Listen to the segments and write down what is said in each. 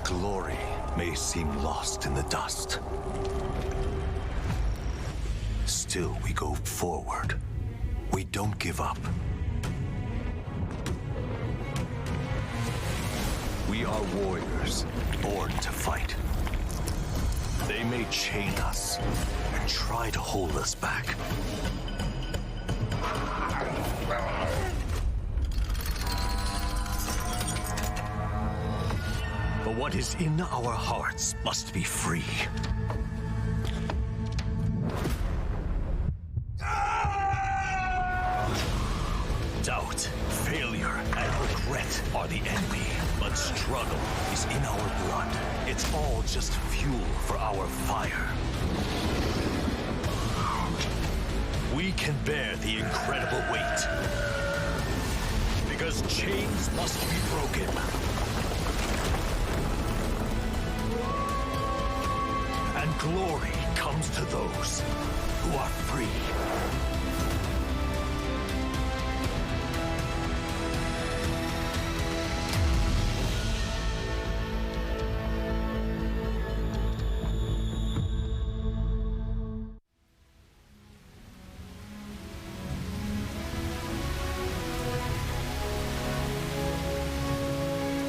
Glory may seem lost in the dust. Still, we go forward. We don't give up. We are warriors, born to fight. They may chain us and try to hold us back. But what is in our hearts must be free. Doubt, failure, and regret are the enemy, but struggle is in our blood. It's all just fuel for our fire. We can bear the incredible weight, because chains must be broken. And glory comes to those who are free.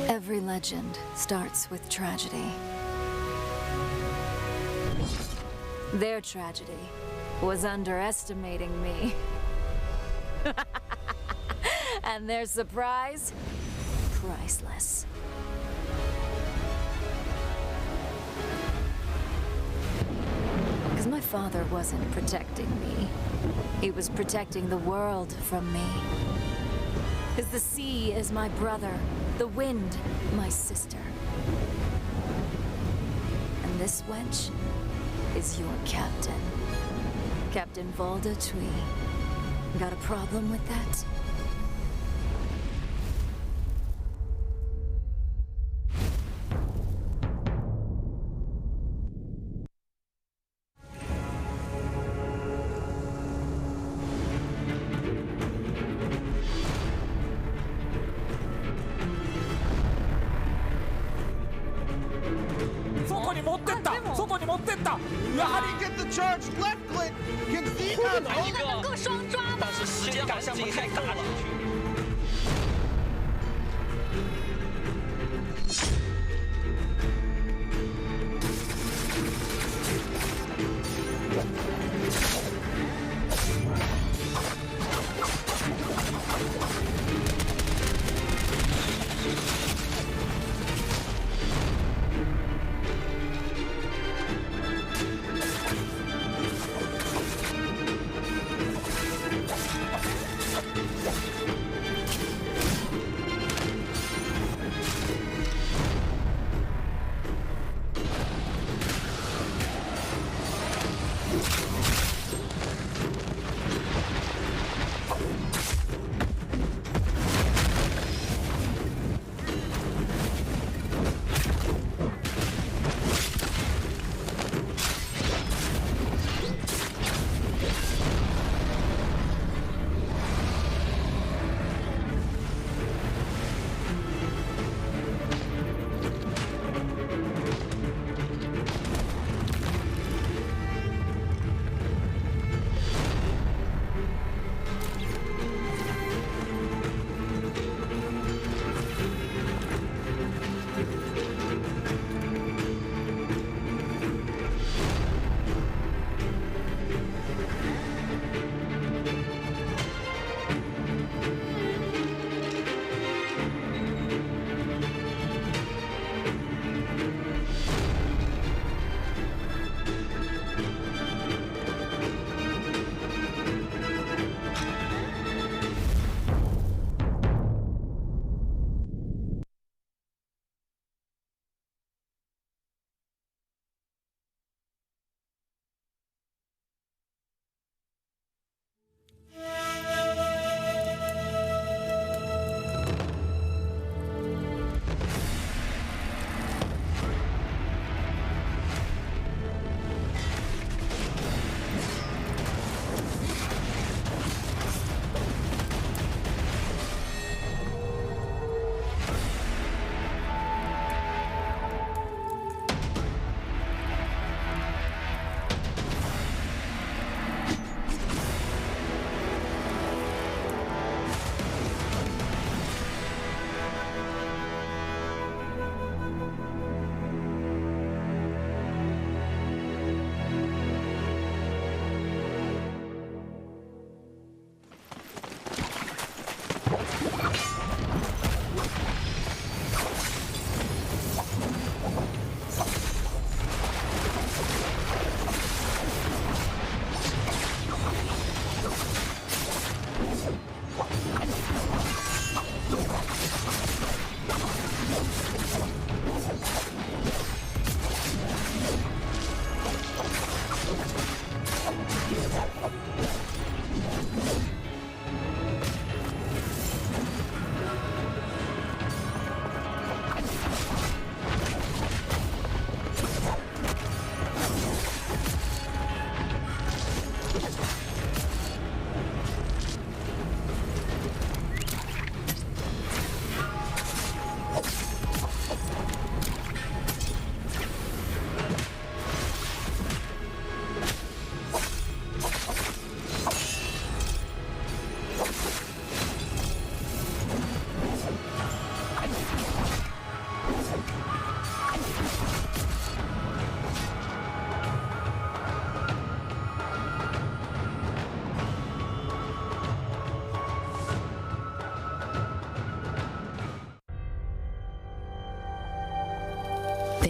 Every legend starts with tragedy. Their tragedy was underestimating me. And their surprise? Priceless. Because my father wasn't protecting me. He was protecting the world from me. Because the sea is my brother, the wind, my sister. And this wench is your captain. Captain Volda Twee. Got a problem with that? Get the charge left click can see 一个能够双抓吗？但是时间好像不太够了。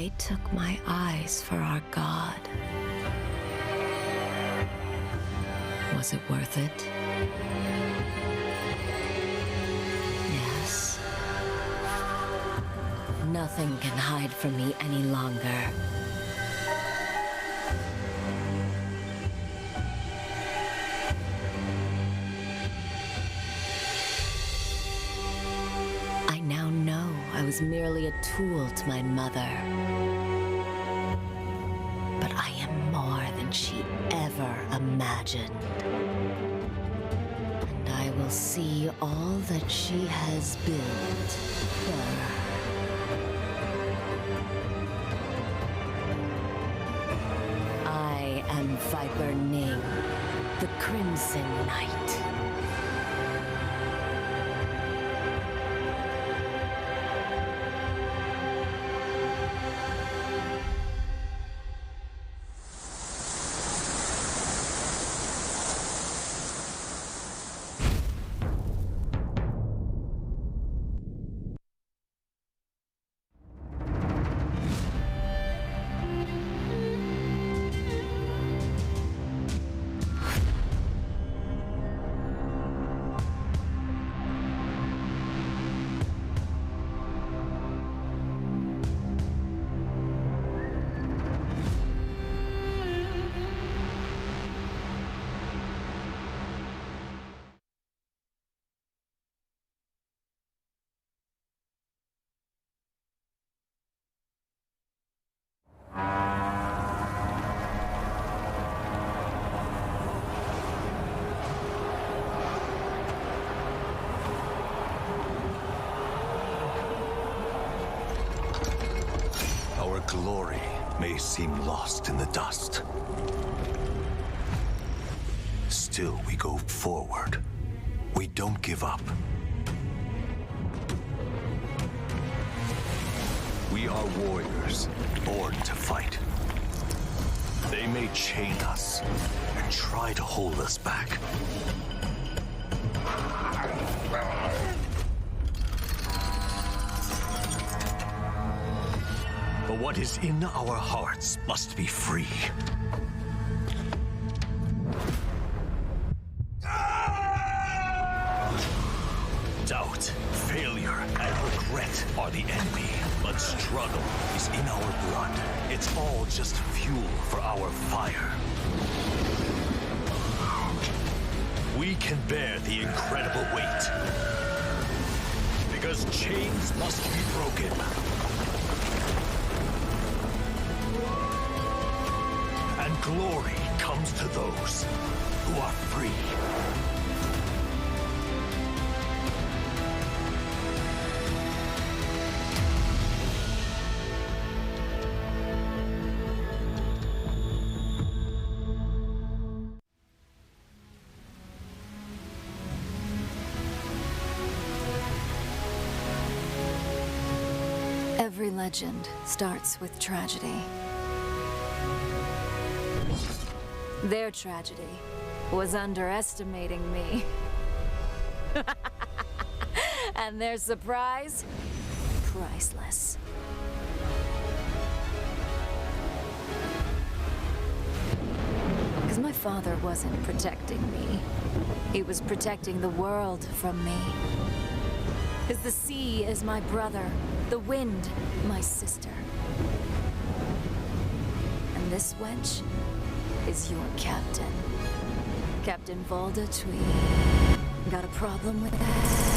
They took my eyes for our god. Was it worth it? Yes. Nothing can hide from me any longer. I now know I was merely a tool to my mother. But I am more than she ever imagined. And I will see all that she has built her. I am Viper Ning, the Crimson Knight. Our glory may seem lost in the dust. Still, we go forward. We don't give up. We are warriors, born to fight. They may chain us and try to hold us back. But what is in our hearts must be free. Doubt, failure, and regret are the enemy, but struggle is in our blood. It's all just fuel for our fire. We can bear the incredible weight. Because chains must be broken. And glory comes to those who are free. Every legend starts with tragedy. Their tragedy was underestimating me. And their surprise? Priceless. Because my father wasn't protecting me. He was protecting the world from me. Because the sea is my brother, the wind, my sister. And this wench is your captain. Captain Volda Twee. Got a problem with that?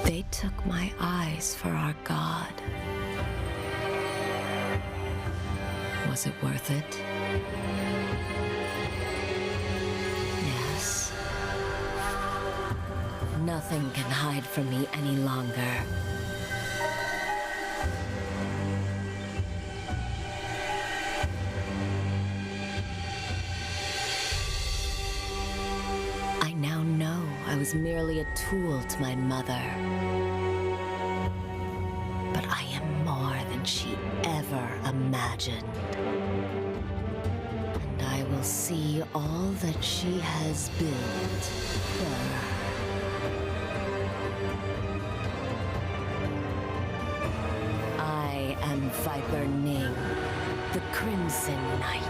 They took my eyes for our god. Was it worth it? Yes. Nothing can hide from me any longer. I now know I was merely a tool to my mother. But I am more than she ever imagined. And I will see all that she has built her. I am Viper Ning, the Crimson Knight.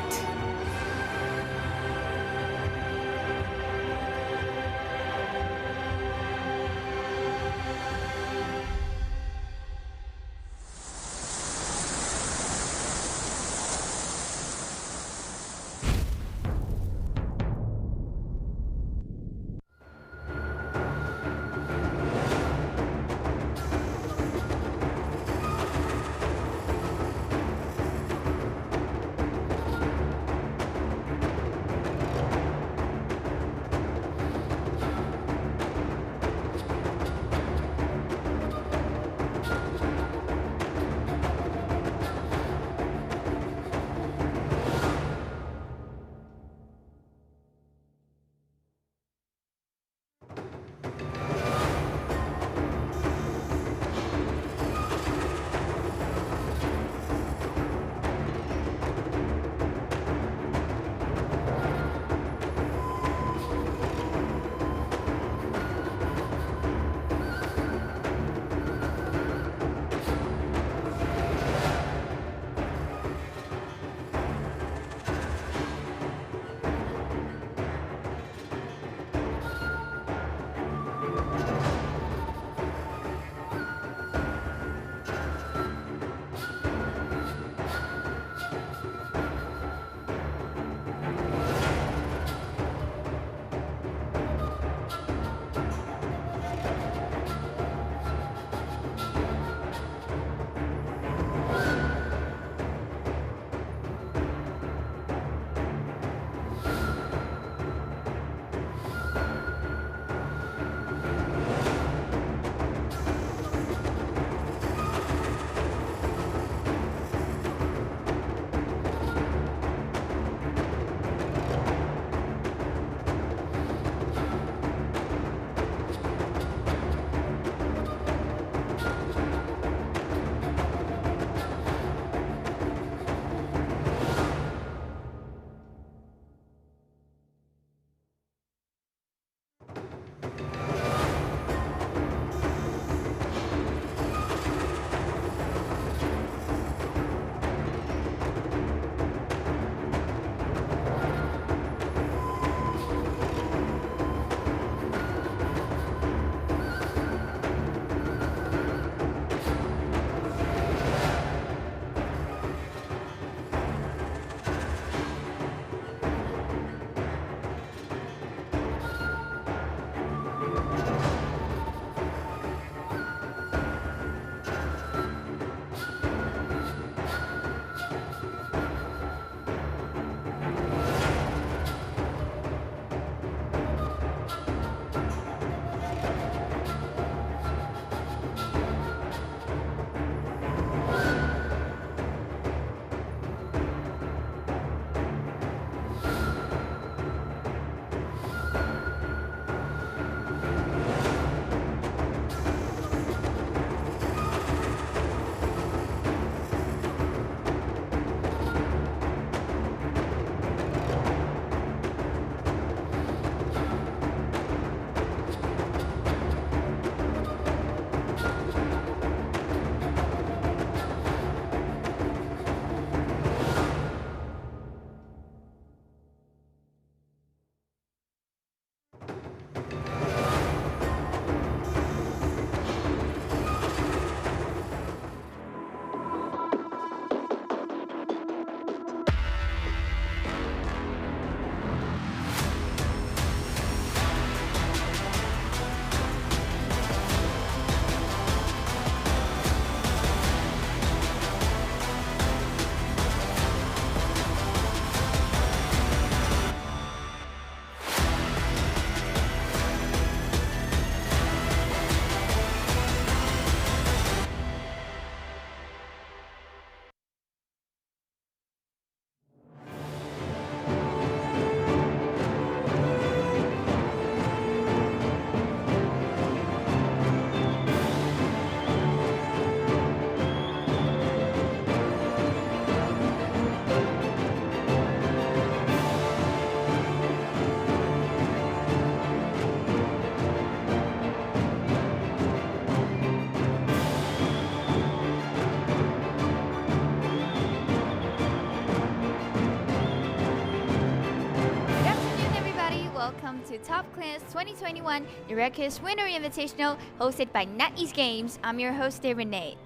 to Top Class 2021 Naraka's Winter Invitational hosted by NetEase Games. I'm your host, Renee.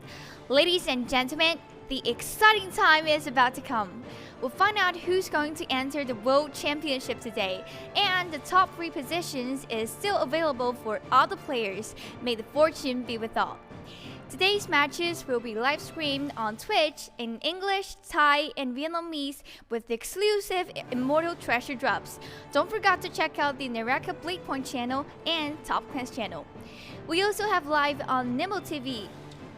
Ladies and gentlemen, the exciting time is about to come. We'll find out who's going to enter the World Championship today, and the top 3 positions is still available for all the players. May the fortune be with all. Today's matches will be live streamed on Twitch in English, Thai, and Vietnamese with exclusive Immortal Treasure drops. Don't forget to check out the Naraka Bladepoint channel and Top Class channel. We also have live on Nimble TV,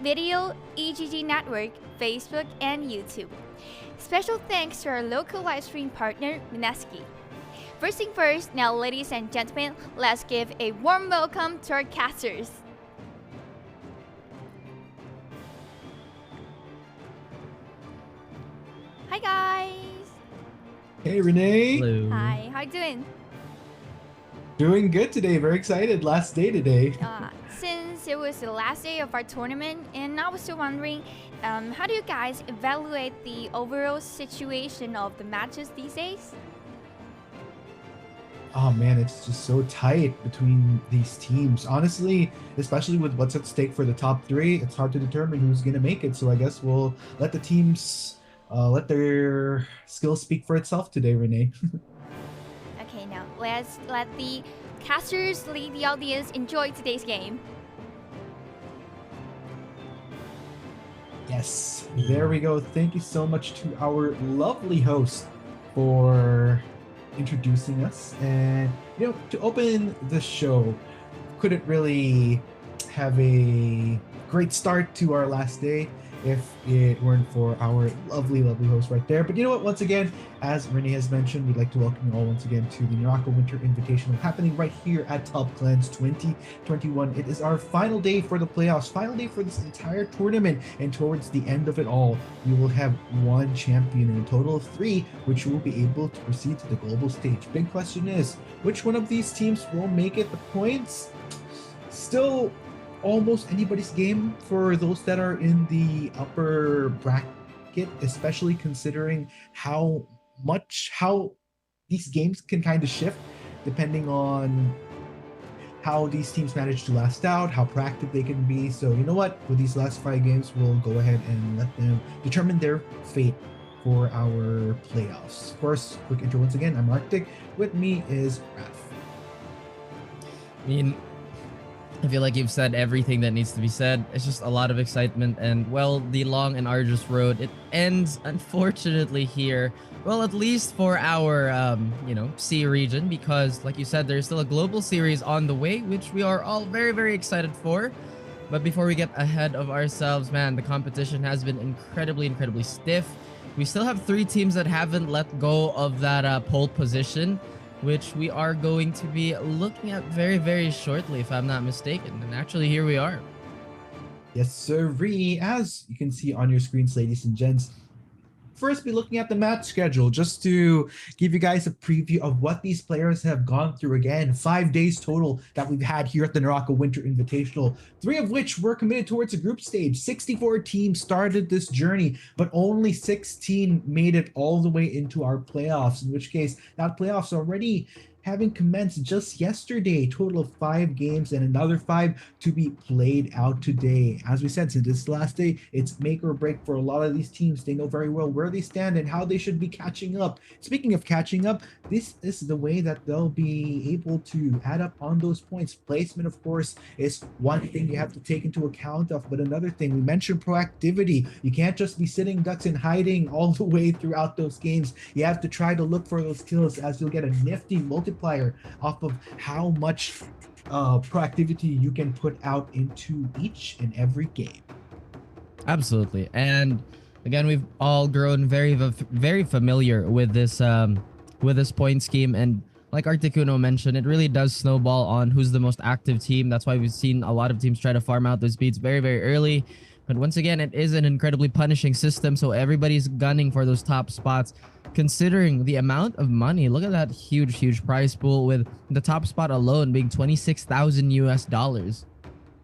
Video, EGG Network, Facebook, and YouTube. Special thanks to our local live stream partner, Mineski. First thing first, now ladies and gentlemen, let's give a warm welcome to our casters. Hi guys! Hey Renee! Hello. Hi, how you doing? Doing good today, very excited. Last day today. Since it was the last day of our tournament, and I was still wondering, how do you guys evaluate the overall situation of the matches these days? Oh man, it's just so tight between these teams. Honestly, especially with what's at stake for the top 3, it's hard to determine who's gonna make it. So I guess we'll let the teams let their skills speak for itself today, Renee. Okay, now let's let the casters lead the audience enjoy today's game. Yes, there we go. Thank you so much to our lovely host for introducing us. And, you know, to open the show, couldn't really have a great start to our last day if it weren't for our lovely host right there. But you know what, once again, as Renee has mentioned, we'd like to welcome you all once again to the Naraka Winter Invitational happening right here at Top Clans 2021. It is our final day for the playoffs, final day for this entire tournament, and towards the end of it all, we will have 1 champion in a total of 3, which will be able to proceed to the global stage. Big question is, which one of these teams will make it? The points still almost anybody's game for those that are in the upper bracket, especially considering how these games can kind of shift depending on how these teams manage to last out, how proactive they can be. So you know what, with these last 5 games, we'll go ahead and let them determine their fate for our playoffs. Of course, quick intro once again, I'm Arctic. With me is Raph. I feel like you've said everything that needs to be said. It's just a lot of excitement, and well, the long and arduous road, it ends unfortunately here. Well, at least for our C region, because like you said, there's still a global series on the way, which we are all very excited for. But before we get ahead of ourselves, man, the competition has been incredibly stiff. We still have 3 teams that haven't let go of that pole position, which we are going to be looking at very shortly, if I'm not mistaken. And actually, here we are. Yes, sirree. As you can see on your screens, ladies and gents, first be looking at the match schedule just to give you guys a preview of what these players have gone through. Again, 5 days total that we've had here at the Naraka Winter Invitational, 3 of which were committed towards a group stage. 64 teams started this journey, but only 16 made it all the way into our playoffs, in which case that playoffs already having commenced just yesterday. Total of 5 games and another 5 to be played out today. As we said, since this is the last day, it's make or break for a lot of these teams. They know very well where they stand and how they should be catching up. Speaking of catching up, this is the way that they'll be able to add up on those points. Placement, of course, is one thing you have to take into account of, but another thing, we mentioned proactivity. You can't just be sitting ducks and hiding all the way throughout those games. You have to try to look for those kills, as you'll get a nifty multiplier off of how much proactivity you can put out into each and every game. Absolutely. And again, we've all grown very familiar with this point scheme, and like Articuno mentioned, it really does snowball on who's the most active team. That's why we've seen a lot of teams try to farm out those beats very early. But once again, it is an incredibly punishing system, so everybody's gunning for those top spots. Considering the amount of money, look at that huge prize pool, with the top spot alone being $26,000 US.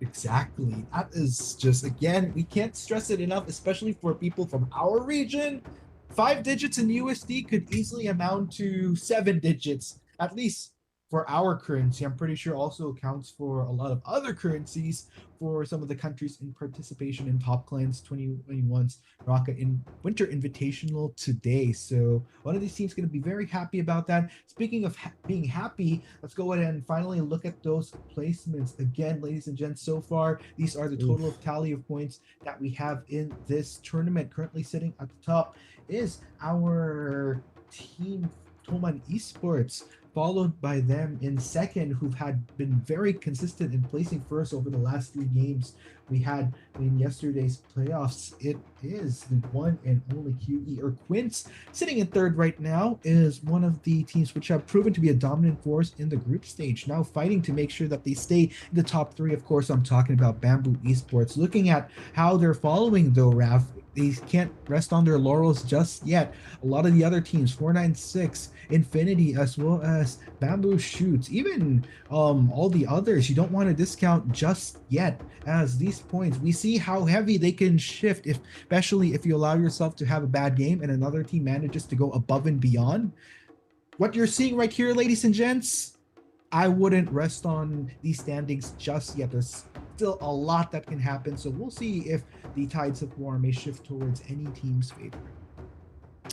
Exactly. That is just, again, we can't stress it enough, especially for people from our region. 5 digits in USD could easily amount to 7 digits, at least for our currency. I'm pretty sure also accounts for a lot of other currencies for some of the countries in participation in Top Clans 2021's Naraka in Winter Invitational today. So one of these teams going to be very happy about that. Speaking of being happy, let's go ahead and finally look at those placements again, ladies and gents. So far, these are the total of tally of points that we have in this tournament. Currently sitting at the top is our team Toman Esports, followed by them in second, who've been very consistent in placing first over the last 3 games we had in yesterday's playoffs. It is the one and only QE or Quince. Sitting in third right now is one of the teams which have proven to be a dominant force in the group stage, now fighting to make sure that they stay in the top 3. Of course, I'm talking about Bamboo Esports. Looking at how they're following though, Raf, they can't rest on their laurels just yet. A lot of the other teams, 496, Infinity, as well as Bamboo Shoots, even all the others, you don't want to discount just yet, as these points, we see how heavy they can shift, especially if you allow yourself to have a bad game and another team manages to go above and beyond. What you're seeing right here, ladies and gents, I wouldn't rest on these standings just yet. There's still a lot that can happen, so we'll see if the tides of war may shift towards any team's favor.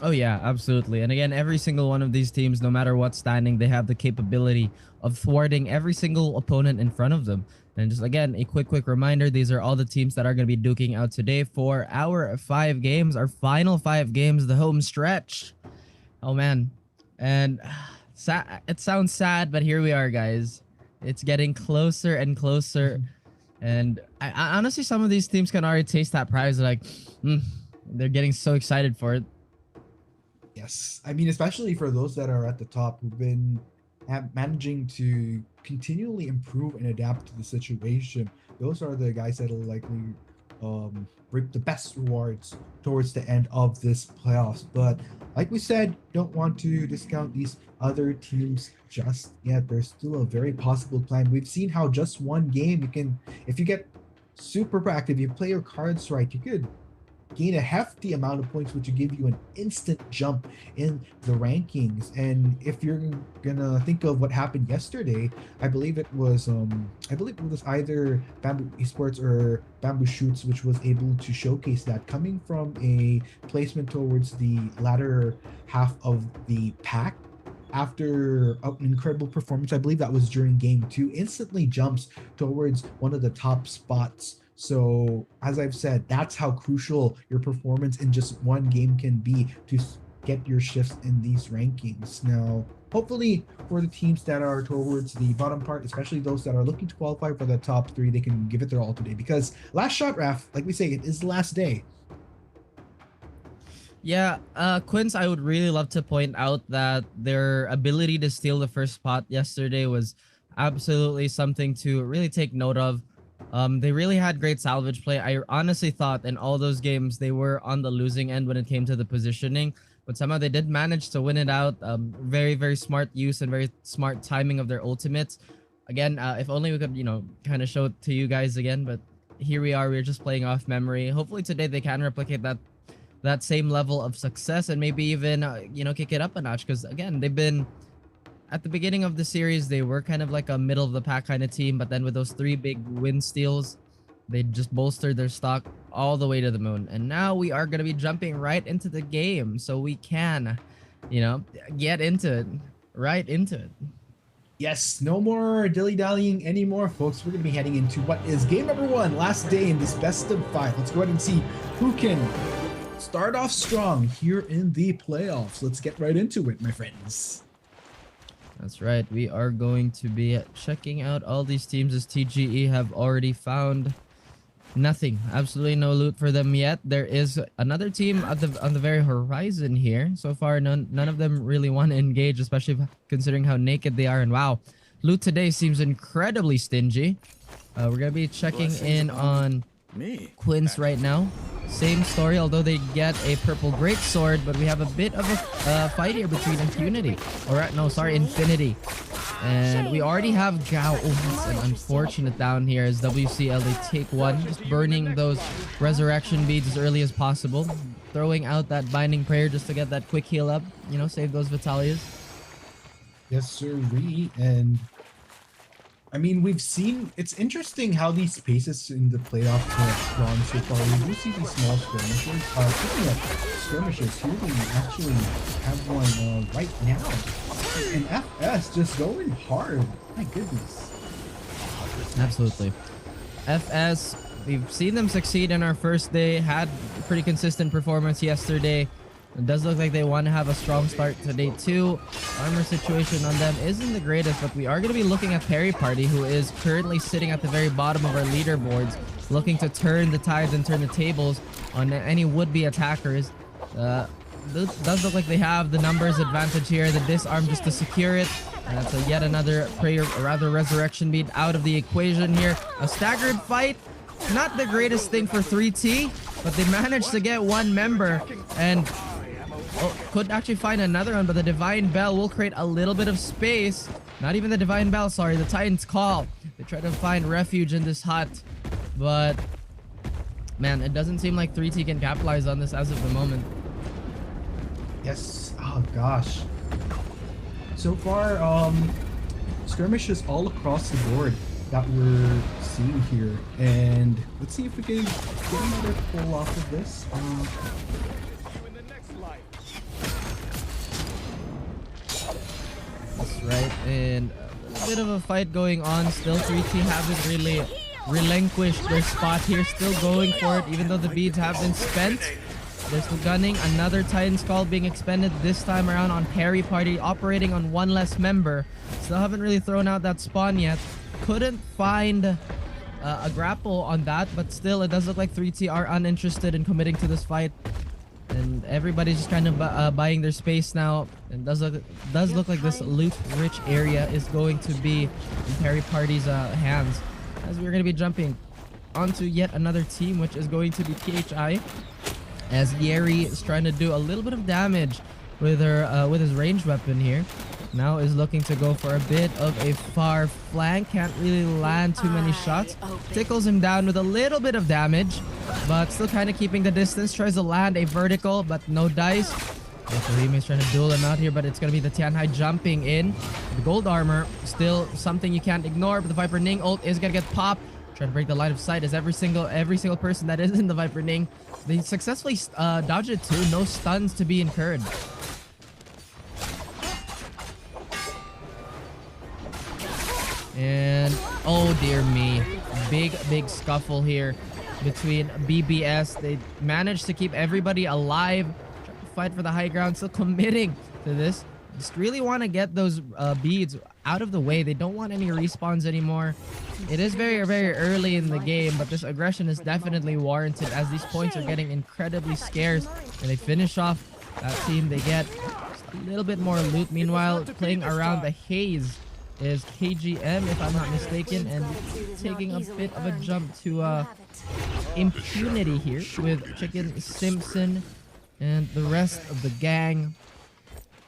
Oh yeah, absolutely. And again, every single one of these teams, no matter what standing, they have the capability of thwarting every single opponent in front of them. And just again, a quick reminder, these are all the teams that are going to be duking out today for our 5 games, our final 5 games, the home stretch. Oh man. And it sounds sad, but here we are, guys. It's getting closer and closer. And I honestly, some of these teams can already taste that prize. Like, they're getting so excited for it. Yes, I mean, especially for those that are at the top who've been managing to continually improve and adapt to the situation. Those are the guys that'll likely reap the best rewards towards the end of this playoffs. But like we said, don't want to discount these other teams just yet. There's still a very possible plan. We've seen how just one game, you can, if you get super proactive, you play your cards right, you could gain a hefty amount of points, which will give you an instant jump in the rankings. And if you're gonna think of what happened yesterday, I believe it was either Bamboo Esports or Bamboo Shoots which was able to showcase that, coming from a placement towards the latter half of the pack after an incredible performance. I believe that was during game 2, instantly jumps towards one of the top spots. So as I've said, that's how crucial your performance in just one game can be to get your shifts in these rankings. Now, hopefully for the teams that are towards the bottom part, especially those that are looking to qualify for the top 3, they can give it their all today, because last shot, Raf, like we say, it is the last day. Yeah, Quince, I would really love to point out that their ability to steal the first spot yesterday was absolutely something to really take note of. They really had great salvage play. I honestly thought in all those games they were on the losing end when it came to the positioning, but somehow they did manage to win it out. Very smart use and very smart timing of their ultimates. Again, if only we could, kind of show it to you guys again, but here we are. We're just playing off memory. Hopefully today they can replicate that same level of success and maybe even, kick it up a notch, because again, they've been... At the beginning of the series, they were kind of like a middle of the pack kind of team, but then with those 3 big win steals, they just bolstered their stock all the way to the moon. And now we are going to be jumping right into the game, so we can, get into it, right into it. Yes, no more dilly-dallying anymore, folks. We're going to be heading into what is game number 1, last day in this best of 5. Let's go ahead and see who can start off strong here in the playoffs. Let's get right into it, my friends. That's right. We are going to be checking out all these teams, as TGE have already found nothing. Absolutely no loot for them yet. There is another team on the very horizon here. So far, none of them really want to engage, especially considering how naked they are. And wow, loot today seems incredibly stingy. We're going to be checking in on Quince right now. Same story, although they get a purple great sword, but we have a bit of a fight here between Infinity. Infinity. And we already have Gao. Oh, that's an unfortunate down here as WCL, they take one. Just burning those resurrection beads as early as possible. Throwing out that binding prayer just to get that quick heal up. Save those Vitalias. Yes, sirree. And I mean, we've seen it's interesting how these paces in the playoffs have gone so far. We do see these small skirmishes. Speaking of skirmishes, here we actually have one right now. And FS just going hard. My goodness. Absolutely. FS, we've seen them succeed in our first day, had a pretty consistent performance yesterday. It does look like they want to have a strong start to day 2. Armor situation on them isn't the greatest, but we are going to be looking at Perry Party, who is currently sitting at the very bottom of our leaderboards, looking to turn the tides and turn the tables on any would-be attackers. Does look like they have the numbers advantage here. The disarm just to secure it. And that's yet another prayer, or rather resurrection beat out of the equation here. A staggered fight. Not the greatest thing for 3T, but they managed to get one member and could actually find another one, but the Divine Bell will create a little bit of space. Not even the Divine Bell, sorry, the Titan's Call. They try to find refuge in this hut, but man, it doesn't seem like 3T can capitalize on this as of the moment. Yes. Oh gosh. So far, skirmishes all across the board that we're seeing here, and let's see if we can get another pull off of this. That's right, and a little bit of a fight going on. Still, 3T haven't really relinquished their spot here. Still going for it, even though the beads have been spent. They're still gunning. Another Titan's Call being expended this time around on Perry Party, operating on one less member. Still haven't really thrown out that spawn yet. Couldn't find a grapple on that, but still, it does look like 3T are uninterested in committing to this fight. And everybody's just kind of buying their space now. And does look like this loot-rich area is going to be in Perry Party's hands. As we're going to be jumping onto yet another team, which is going to be PHI. As Yeri is trying to do a little bit of damage with her with his ranged weapon here. Now is looking to go for a bit of a far flank. Can't really land too many shots. Tickles him down with a little bit of damage, but still kind of keeping the distance. Tries to land a vertical, but no dice. Rime is trying to duel him out here, but it's going to be the Tianhai jumping in. The gold armor, still something you can't ignore, but the Viper Ning ult is going to get popped. Trying to break the line of sight as every single person that is in the Viper Ning. They successfully dodged it too. No stuns to be incurred. And oh dear me, big scuffle here between BBS. They managed to keep everybody alive, trying to fight for the high ground, still committing to this. Just really want to get those beads out of the way. They don't want any respawns anymore. It is very early in the game, but this aggression is definitely warranted as these points are getting incredibly scarce. And they finish off that team. They get just a little bit more loot. Meanwhile, playing around the haze is KGM, if I'm not mistaken, and taking a bit of a jump to impunity here with Chicken Simpson and the rest of the gang.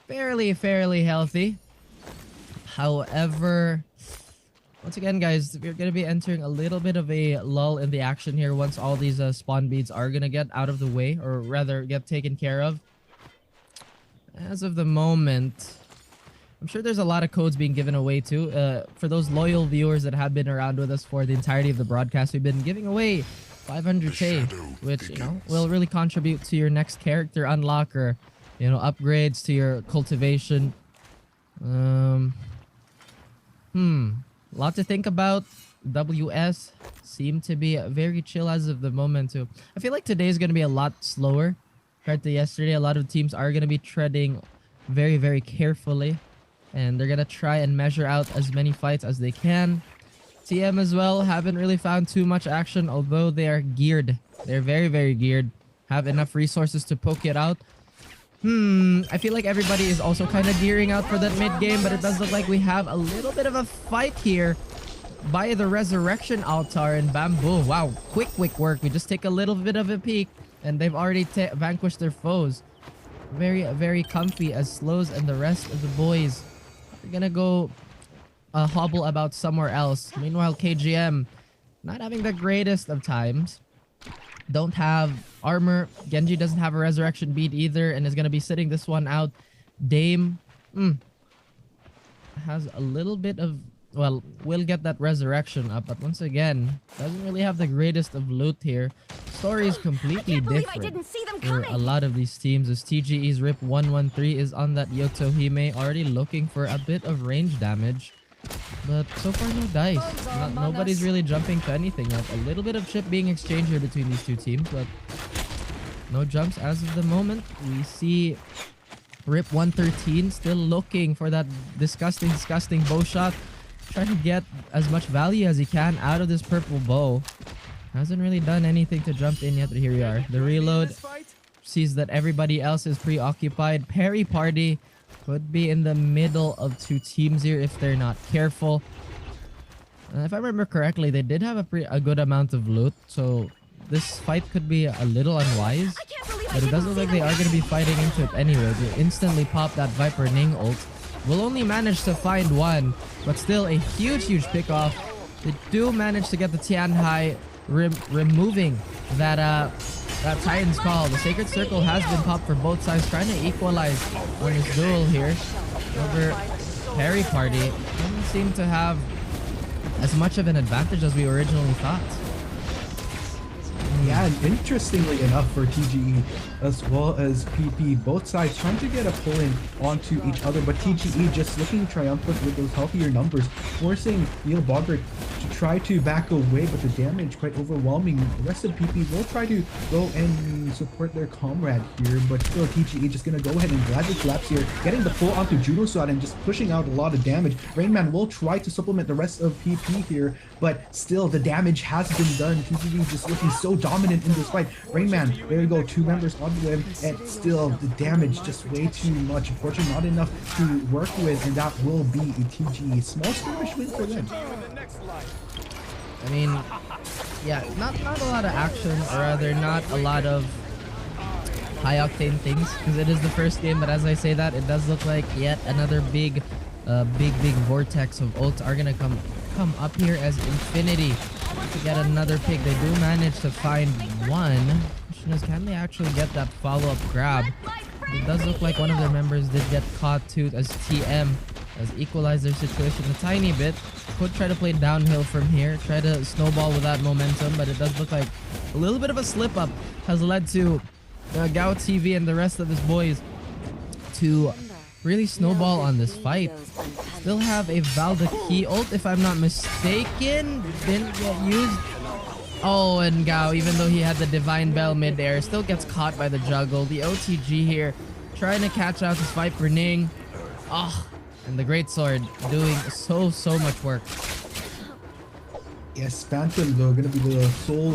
Fairly healthy. However, once again, guys, we're going to be entering a little bit of a lull in the action here once all these spawn beads are going to get out of the way, or rather get taken care of. As of the moment, I'm sure there's a lot of codes being given away too. For those loyal viewers that have been around with us for the entirety of the broadcast, we've been giving away 500k, which, you know, will really contribute to your next character unlock, or, you know, upgrades to your cultivation. Lot to think about. WS seem to be very chill as of the moment too. I feel like today is going to be a lot slower compared to yesterday. A lot of teams are going to be treading very carefully, and they're going to try and measure out as many fights as they can. TM as well haven't really found too much action, although they are geared. They're very geared. Have enough resources to poke it out. I feel like everybody is also kind of gearing out for that mid game, but it does look like we have a little bit of a fight here by the Resurrection Altar and Bamboo. Wow, quick work. We just take a little bit of a peek, and they've already vanquished their foes. Very comfy as Slows and the rest of the boys are gonna go hobble about somewhere else. Meanwhile, KGM not having the greatest of times. Don't have armor. Genji doesn't have a resurrection bead either, and is gonna be sitting this one out. Dame, has a little bit of, well, will get that resurrection up, but once again, doesn't really have the greatest of loot here. Story is completely different for a lot of these teams, as TGE's Rip 113 is on that Yotohime, already looking for a bit of range damage. But so far, no dice. Nobody's really jumping to anything yet. A little bit of chip being exchanged here between these two teams, but no jumps as of the moment. We see Rip 113 still looking for that disgusting bow shot. Trying to get as much value as he can out of this purple bow. Hasn't really done anything to jump in yet, but here we are. The reload sees that everybody else is preoccupied. Perry Party could be in the middle of two teams here if they're not careful. If I remember correctly, they did have a good amount of loot, so this fight could be a little unwise. But it does look like they are going to be fighting into it anyway. They instantly pop that Viper Ning ult. Will only manage to find one, but still a huge pick-off. They do manage to get the Tianhai, removing that Titan's Call. The Sacred Circle has been popped for both sides, trying to equalize on this duel here. However, Perry Party doesn't seem to have as much of an advantage as we originally thought. Yeah, and interestingly enough for TGE as well as PP, both sides trying to get a pull-in onto each other, but TGE just looking triumphant with those healthier numbers, forcing Neil Bogart to try to back away, but the damage quite overwhelming. The rest of PP will try to go and support their comrade here, but still TGE just gonna go ahead and gladly collapse here, getting the pull onto Juno Sword and just pushing out a lot of damage. Rainman will try to supplement the rest of PP here, but still the damage has been done. TGE just looking so dominant in this fight. Rainman, there you go, 2 members on the web, and still the damage just way too much. Unfortunately, not enough to work with, and that will be a TGE small skirmish win for them. I mean, yeah, not a lot of action, or rather not a lot of high octane things, because it is the first game. But as I say that, it does look like yet another big vortex of ults are gonna come up here, as Infinity to get another pick. They do manage to find one. Question is, can they actually get that follow-up grab? It does look like one of their members did get caught too, as TM has equalized their situation a tiny bit. Could try to play downhill from here, try to snowball with that momentum, but it does look like a little bit of a slip-up has led to Gao TV and the rest of his boys to really snowball on this fight. Still have a Valdaki ult, if I'm not mistaken. Didn't get used. Oh, and Gao, even though he had the Divine Bell mid-air, still gets caught by the juggle. The OTG here, trying to catch out this Viper Ning. Oh, and the Great Sword doing so much work. Yes, Phantom though gonna be the sole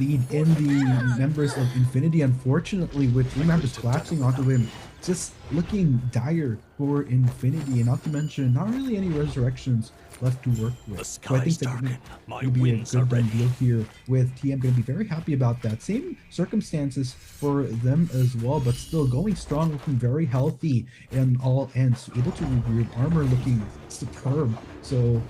lead in the members of Infinity. Unfortunately, with 3 members collapsing onto him, just looking dire for Infinity, and not to mention not really any resurrections left to work with. So I think that it'll be a good done deal here, with TM going to be very happy about that. Same circumstances for them as well, but still going strong, looking very healthy in all ends, able to regroup, armor looking superb. So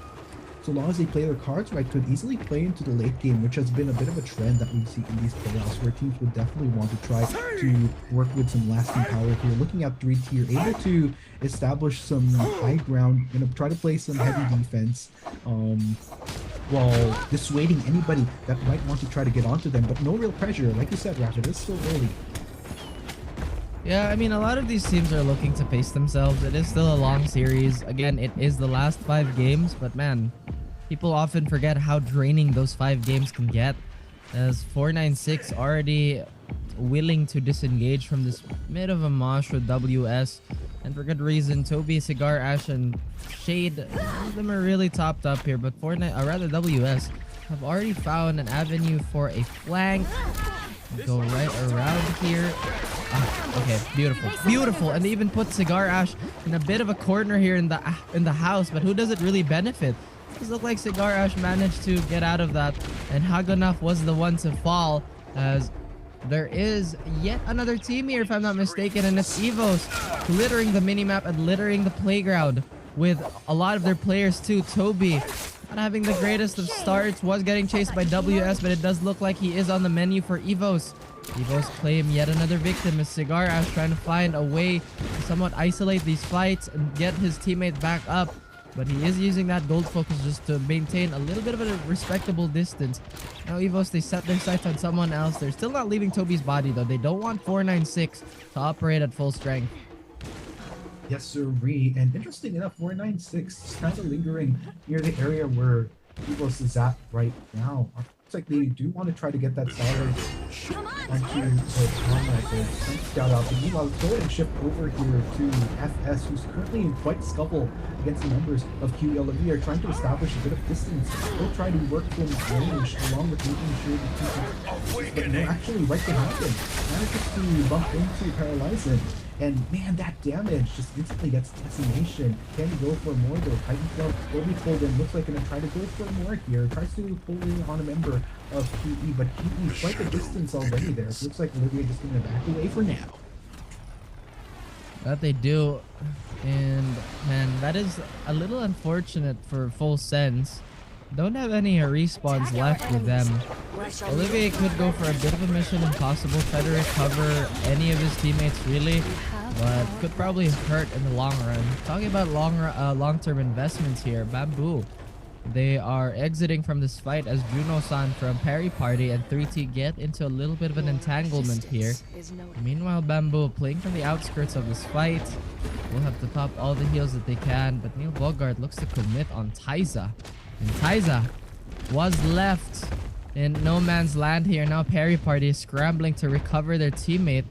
long as they play their cards right, could easily play into the late game, which has been a bit of a trend that we see in these playoffs, where teams would definitely want to try to work with some lasting power here. Looking at 3 tier, able to establish some high ground, try to play some heavy defense, while dissuading anybody that might want to try to get onto them, but no real pressure. Like you said, Raptor, it's still early. Yeah, I mean, a lot of these teams are looking to pace themselves. It is still a long series. Again, it is the last 5 games, but man, people often forget how draining those 5 games can get, as 496 already willing to disengage from this bit of a mosh with WS, and for good reason. Toby, Cigar, Ash, and Shade, none of them are really topped up here, but WS have already found an avenue for a flank. Go right around here. Okay, beautiful, and they even put Cigar Ash in a bit of a corner here in the house, but who does it really benefit? It does look like Cigar Ash managed to get out of that, and Hagonaf was the one to fall, as there is yet another team here, if I'm not mistaken, and it's Evos littering the minimap and littering the playground with a lot of their players too. Toby not having the greatest of starts. Was getting chased by WS, but it does look like he is on the menu for Evos. Evos claim yet another victim as Cigar is trying to find a way to somewhat isolate these fights and get his teammates back up. But he is using that gold focus just to maintain a little bit of a respectable distance. Now Evos, they set their sights on someone else. They're still not leaving Toby's body though. They don't want 496 to operate at full strength. Yes, sirree. And interesting enough, 496 is kind of lingering near the area where Evos is at right now. Looks like they do want to try to get that solid onto the combat there. Trying to scout out. But meanwhile, let's go ahead and shift over here to FS, who's currently in quite scuffle against the members of QEL. We are trying to establish a bit of distance. They'll try to work from range along with making sure the two, but no, actually right behind him. Manages to bump into Paralyzing. And man, that damage just instantly gets decimation. Can he go for more though? Titanfall will be pulled in. Looks like gonna try to go for more here. Tries to pull in on a member of QE, but QE quite the distance already there. So looks like Olivia just gonna back away for now. That they do. And man, that is a little unfortunate for Full Sense. Don't have any respawns left with them. Olivier could go for a bit of a mission impossible, try to recover any of his teammates really, but could probably hurt in the long run. Talking about long-term investments here, Bamboo. They are exiting from this fight as Juno-san from Perry Party and 3T get into a little bit of an entanglement here. Meanwhile, Bamboo playing from the outskirts of this fight. Will have to pop all the heals that they can, but Neil Bogart looks to commit on Taiza. And Taiza was left in no man's land here. Now Perry Party is scrambling to recover their teammate.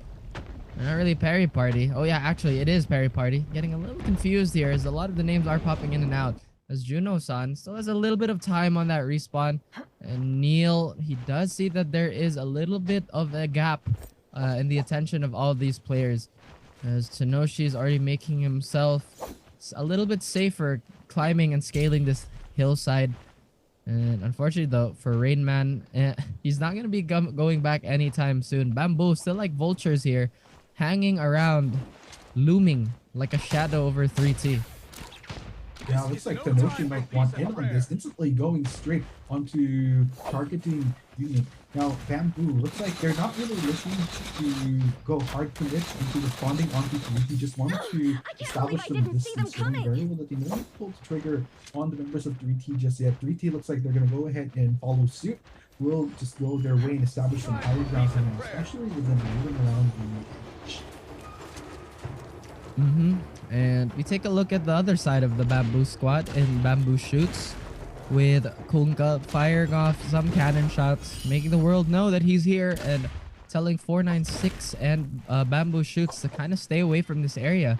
Not really Perry Party. Oh yeah, actually it is Perry Party. Getting a little confused here as a lot of the names are popping in and out. As Juno-san still has a little bit of time on that respawn. And Neil, he does see that there is a little bit of a gap in the attention of all these players. As Tenoshi is already making himself a little bit safer climbing and scaling this hillside. And unfortunately though, for Rainman, he's not going to be going back anytime soon. Bamboo still like vultures here, hanging around, looming like a shadow over 3T. Yeah, looks like Tenoshi might want in on this, instantly going straight onto targeting Union. Now, Bamboo, looks like they're not really looking to go hard commit into responding onto 3T. Just wanted to establish some distance. Very well that they don't want to pull the trigger on the members of 3T just yet. 3T looks like they're going to go ahead and follow suit. Will just go their way and establish some higher ground, especially within moving around the And we take a look at the other side of the Bamboo squad in Bamboo Shoots, with Kunka firing off some cannon shots, making the world know that he's here and telling 496 and Bamboo Shoots to kind of stay away from this area.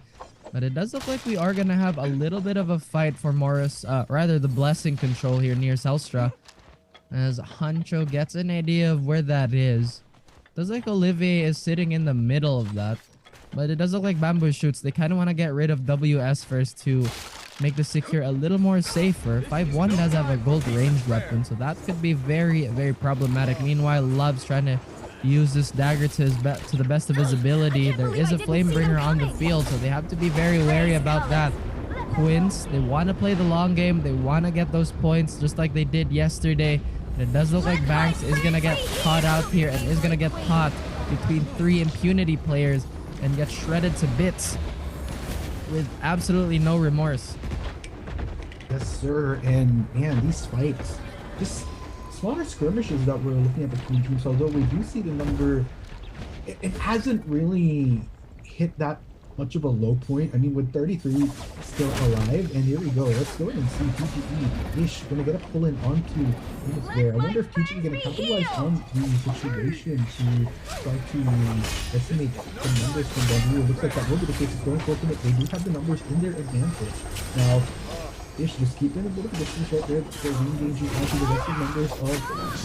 But it does look like we are going to have a little bit of a fight for Morris, rather the Blessing control here near Zelstra. As Hancho gets an idea of where that is. Does like Olivier is sitting in the middle of that. But it does look like Bamboo Shoots. They kind of want to get rid of WS first to make the secure a little more safer. 5-1 does have a gold ranged weapon, so that could be very, very problematic. Meanwhile, Love's trying to use this dagger to the best of his ability. There is a Flamebringer on the field, so they have to be very wary about that. Quince, they want to play the long game. They want to get those points just like they did yesterday. And it does look like Banks is going to get caught out here and is going to get caught between 3 Impunity players and get shredded to bits with absolutely no remorse. Yes, sir. And man, these fights, just smaller skirmishes that we're looking at between teams, although we do see the number, it hasn't really hit that much of a low point. I mean, with 33 still alive, and here we go. Let's go ahead and see TGE. Ish gonna get a pull in onto this there. I wonder if TGE is gonna capitalize on the situation to try to estimate the numbers from them. It looks like that will be the case. It's going for ultimate. They do have the numbers in their advantage. Now, Ish just keeping a bit of a distance right there. They're re-engaging onto the rest of the members of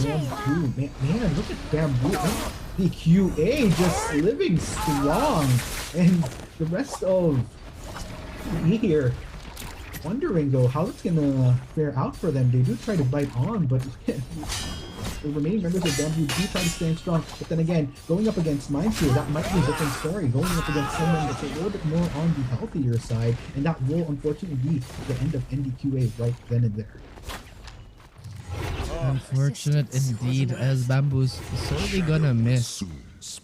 Bamboo. Man, look at Bamboo. The QA just living strong. And the rest of me here wondering though how it's gonna fare out for them. They do try to bite on, but the remaining members of Bamboo do try to stand strong. But then again, going up against Minds here, that might be a different story. Going up against someone that's a little bit more on the healthier side, and that will unfortunately be the end of NDQA right then and there. Unfortunate indeed, as Bamboo's sorely gonna miss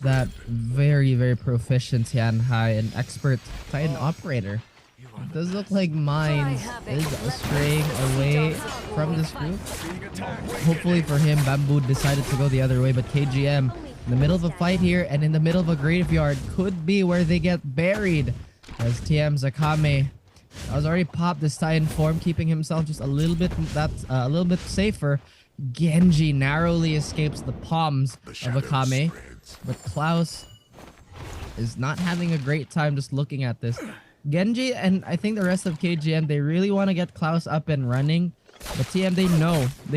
that very, very proficient Tian Hai and expert Titan operator. It does look like Mines is straying away from this group. Hopefully for him, Bamboo decided to go the other way, but KGM in the middle of a fight here and in the middle of a graveyard could be where they get buried, as TM Zakame has already popped this Titan form, keeping himself just a little bit safer. Genji narrowly escapes the palms of Akame, but Klaus is not having a great time just looking at this. Genji and I think the rest of KGM, they really want to get Klaus up and running, but TM, they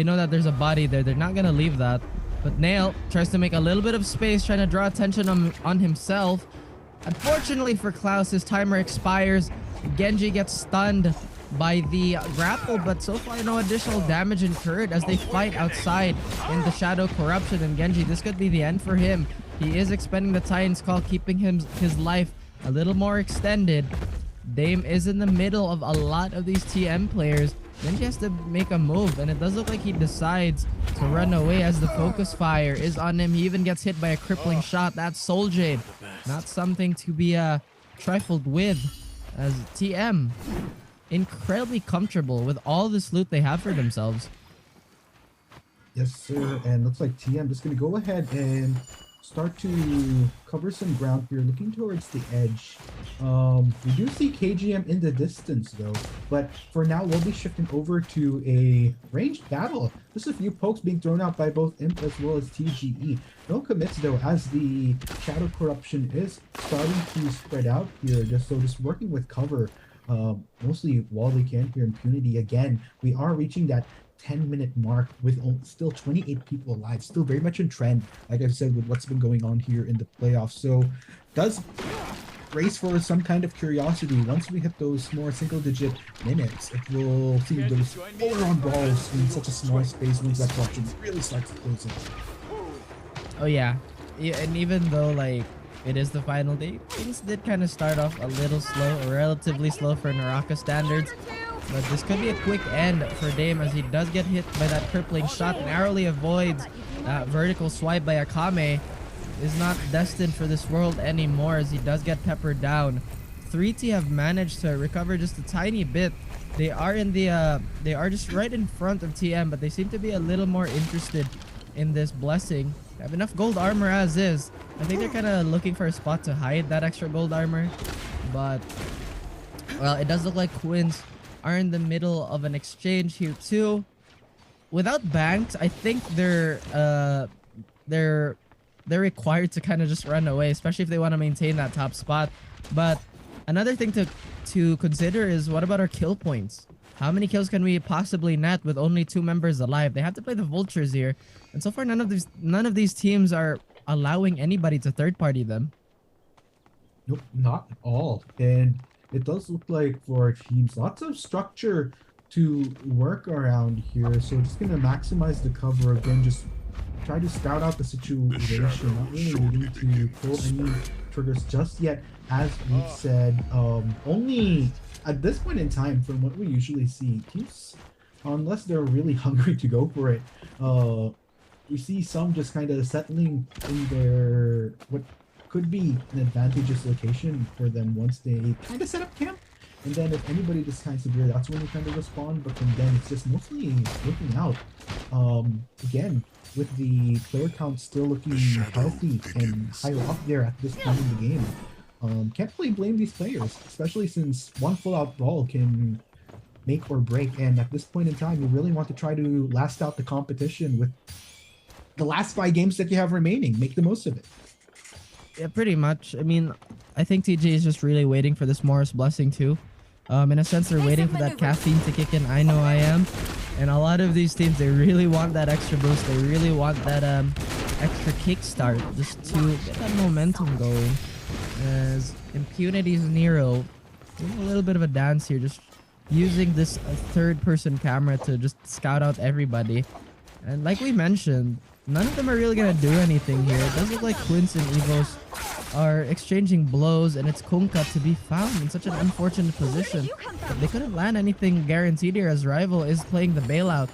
know that there's a body there. They're not gonna leave that. But Nail tries to make a little bit of space, trying to draw attention on himself. Unfortunately for Klaus, his timer expires. Genji gets stunned by the grapple, but so far no additional damage incurred as they fight outside in the Shadow Corruption. And Genji, this could be the end for him. He is expending the Titan's Call, keeping his life a little more extended. Dame is in the middle of a lot of these TM players. Genji has to make a move, and it does look like he decides to run away as the focus fire is on him. He even gets hit by a crippling shot. That's Soul Jade. Not something to be trifled with, as TM incredibly comfortable with all this loot they have for themselves. Yes, sir. And looks like TM just going to go ahead and start to cover some ground here, looking towards the edge. We do see KGM in the distance though, but for now we'll be shifting over to a ranged battle. Just a few pokes being thrown out by both Imp as well as TGE. No commits though, as the Shadow Corruption is starting to spread out here, just working with cover, mostly while they can here. Impunity again. We are reaching that 10-minute mark with still 28 people alive, still very much in trend, like I've said, with what's been going on here in the playoffs. So does race for some kind of curiosity. Once we hit those more single-digit minutes, it will see those fuller-on balls in such a small space once that corruption really starts closing. Oh yeah, and even though like it is the final day, things did kind of start off a little slow, or relatively slow for Naraka standards. But this could be a quick end for Dame, as he does get hit by that crippling shot, narrowly avoids that vertical swipe by Akame. Is not destined for this world anymore, as he does get peppered down. 3T have managed to recover just a tiny bit. They are just right in front of TM, but they seem to be a little more interested in this blessing. They have enough gold armor as is. I think they're kind of looking for a spot to hide that extra gold armor, but well, it does look like Quins are in the middle of an exchange here too. Without Banked, I think they're required to kind of just run away, especially if they want to maintain that top spot. But another thing to consider is, what about our kill points? How many kills can we possibly net with only 2 members alive? They have to play the vultures here, and so far none of these teams are allowing anybody to third party them. Nope, not at all. And it does look like for our teams, lots of structure to work around here. So just going to maximize the cover again, just try to scout out the situation, not really needing to pull any triggers just yet. As we've said, only at this point in time, from what we usually see, teams, unless they're really hungry to go for it, we see some just kind of settling in their what could be an advantageous location for them once they kind of set up camp. And then if anybody just kind of severe, that's when they kind of respond. But from then it's just mostly looking out. Again, with the player count still looking healthy and higher up there at this point in the game. Can't really blame these players, especially since one full-out brawl can make or break. And at this point in time, you really want to try to last out the competition with the last 5 games that you have remaining. Make the most of it. Yeah, pretty much. I mean, I think TJ is just really waiting for this Morris blessing too. In a sense, they're waiting for that caffeine to kick in. I know I am. And a lot of these teams, they really want that extra boost. They really want that extra kickstart just to get that momentum going. As Impunity's Nero doing a little bit of a dance here, just using this third-person camera to just scout out everybody. And like we mentioned, none of them are really gonna do anything here. It does look like Quince and Evos are exchanging blows, and it's Kunka to be found in such an unfortunate position. But they couldn't land anything guaranteed here, as Rival is playing the bailout.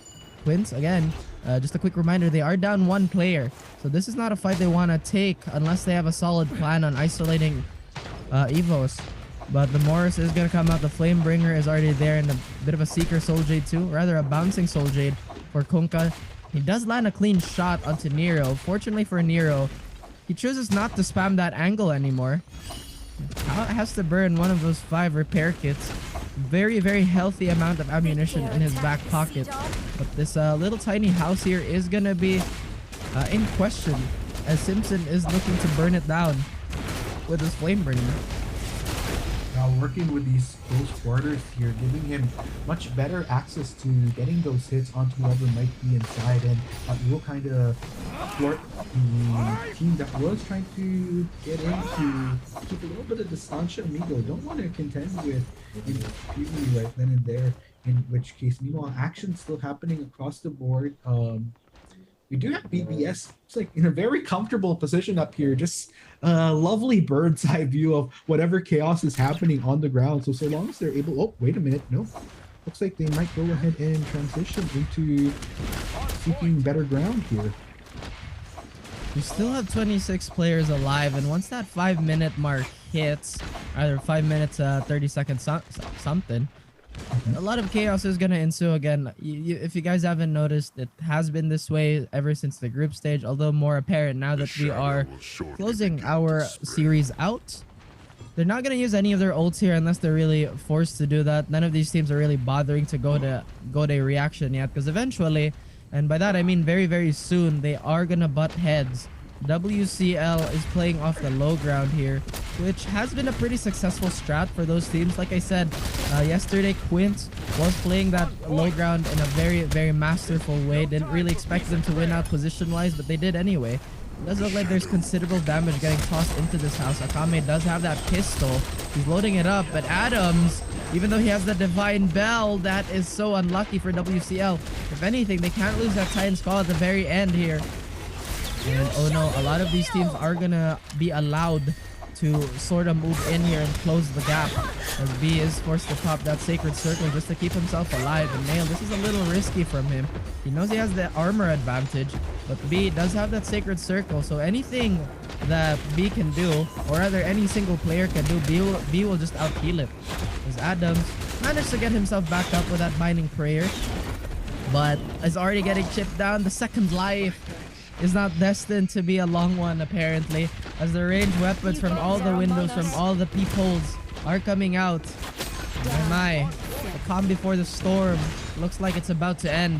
Quince, again, Just a quick reminder, they are down one player. So this is not a fight they want to take unless they have a solid plan on isolating Evos. But the Morris is going to come out. The Flamebringer is already there, and a bit of a Seeker Soul Jade too. Rather, a Bouncing Soul Jade for Kunkka. He does land a clean shot onto Nero. Fortunately for Nero, he chooses not to spam that angle anymore. Now it has to burn one of those 5 repair kits. Very, very healthy amount of ammunition in his back pocket. But this little tiny house here is going to be in question, as Simpson is looking to burn it down with his Flamebringer. Now working with these close quarters here, giving him much better access to getting those hits onto whoever might be inside, and will kind of thwart the team that was trying to get in to keep a little bit of distancia. Amigo don't want to contend with Pewee right then and there, in which case, meanwhile, action still happening across the board. We do have BBS. It's like in a very comfortable position up here. Just a lovely bird's eye view of whatever chaos is happening on the ground. So long as they're able... Oh, wait a minute. No. Looks like they might go ahead and transition into seeking better ground here. We still have 26 players alive, and once that 5-minute mark hits, either 5 minutes, 30 seconds, something, a lot of chaos is gonna ensue again. If you guys haven't noticed, it has been this way ever since the group stage, although more apparent now that we are closing our series out. They're not gonna use any of their ults here unless they're really forced to do that. None of these teams are really bothering to go to reaction yet, because eventually, and by that I mean very, very soon, they are gonna butt heads. WCL is playing off the low ground here, which has been a pretty successful strat for those teams. Like I said, yesterday Quint was playing that low ground in a very, very masterful way. Didn't really expect them to win out position-wise, but they did anyway. It does look like there's considerable damage getting tossed into this house. Akame does have that pistol. He's loading it up, but Adams, even though he has the Divine Bell, that is so unlucky for WCL. If anything, they can't lose that Titan's Call at the very end here. And oh no, a lot of these teams are gonna be allowed to sort of move in here and close the gap, as B is forced to pop that Sacred Circle just to keep himself alive. And Nail, this is a little risky from him. He knows he has the armor advantage, but B does have that Sacred Circle, so anything that B can do, or rather any single player can do, B will just out-heal it. As Adams managed to get himself back up with that Binding Prayer, but is already getting chipped down. The second life is not destined to be a long one, apparently, as the ranged weapons from all the windows, from all the peepholes are coming out. Oh my, the calm before the storm looks like it's about to end.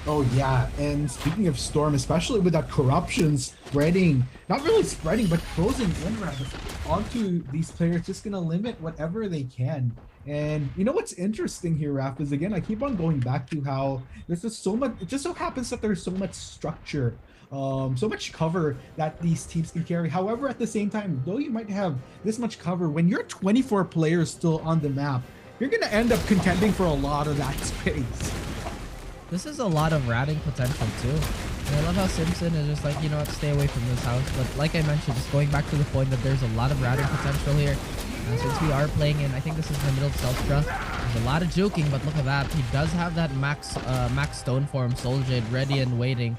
Oh yeah, and speaking of storm, especially with that corruption spreading, not really spreading, but closing in onto these players, just gonna limit whatever they can. And you know what's interesting here, Raph, is again, I keep on going back to how there's just so much, it just so happens that there's so much structure, so much cover that these teams can carry. However, at the same time, though you might have this much cover, when you're 24 players still on the map, you're gonna end up contending for a lot of that space. This is a lot of ratting potential too. And I love how Simpson is just like, you know what, stay away from this house. But like I mentioned, just going back to the point that there's a lot of ratting potential here. Since we are playing in, I think this is in the middle of Selstra, there's a lot of joking, but look at that. He does have that max stone form Soul Jade ready and waiting.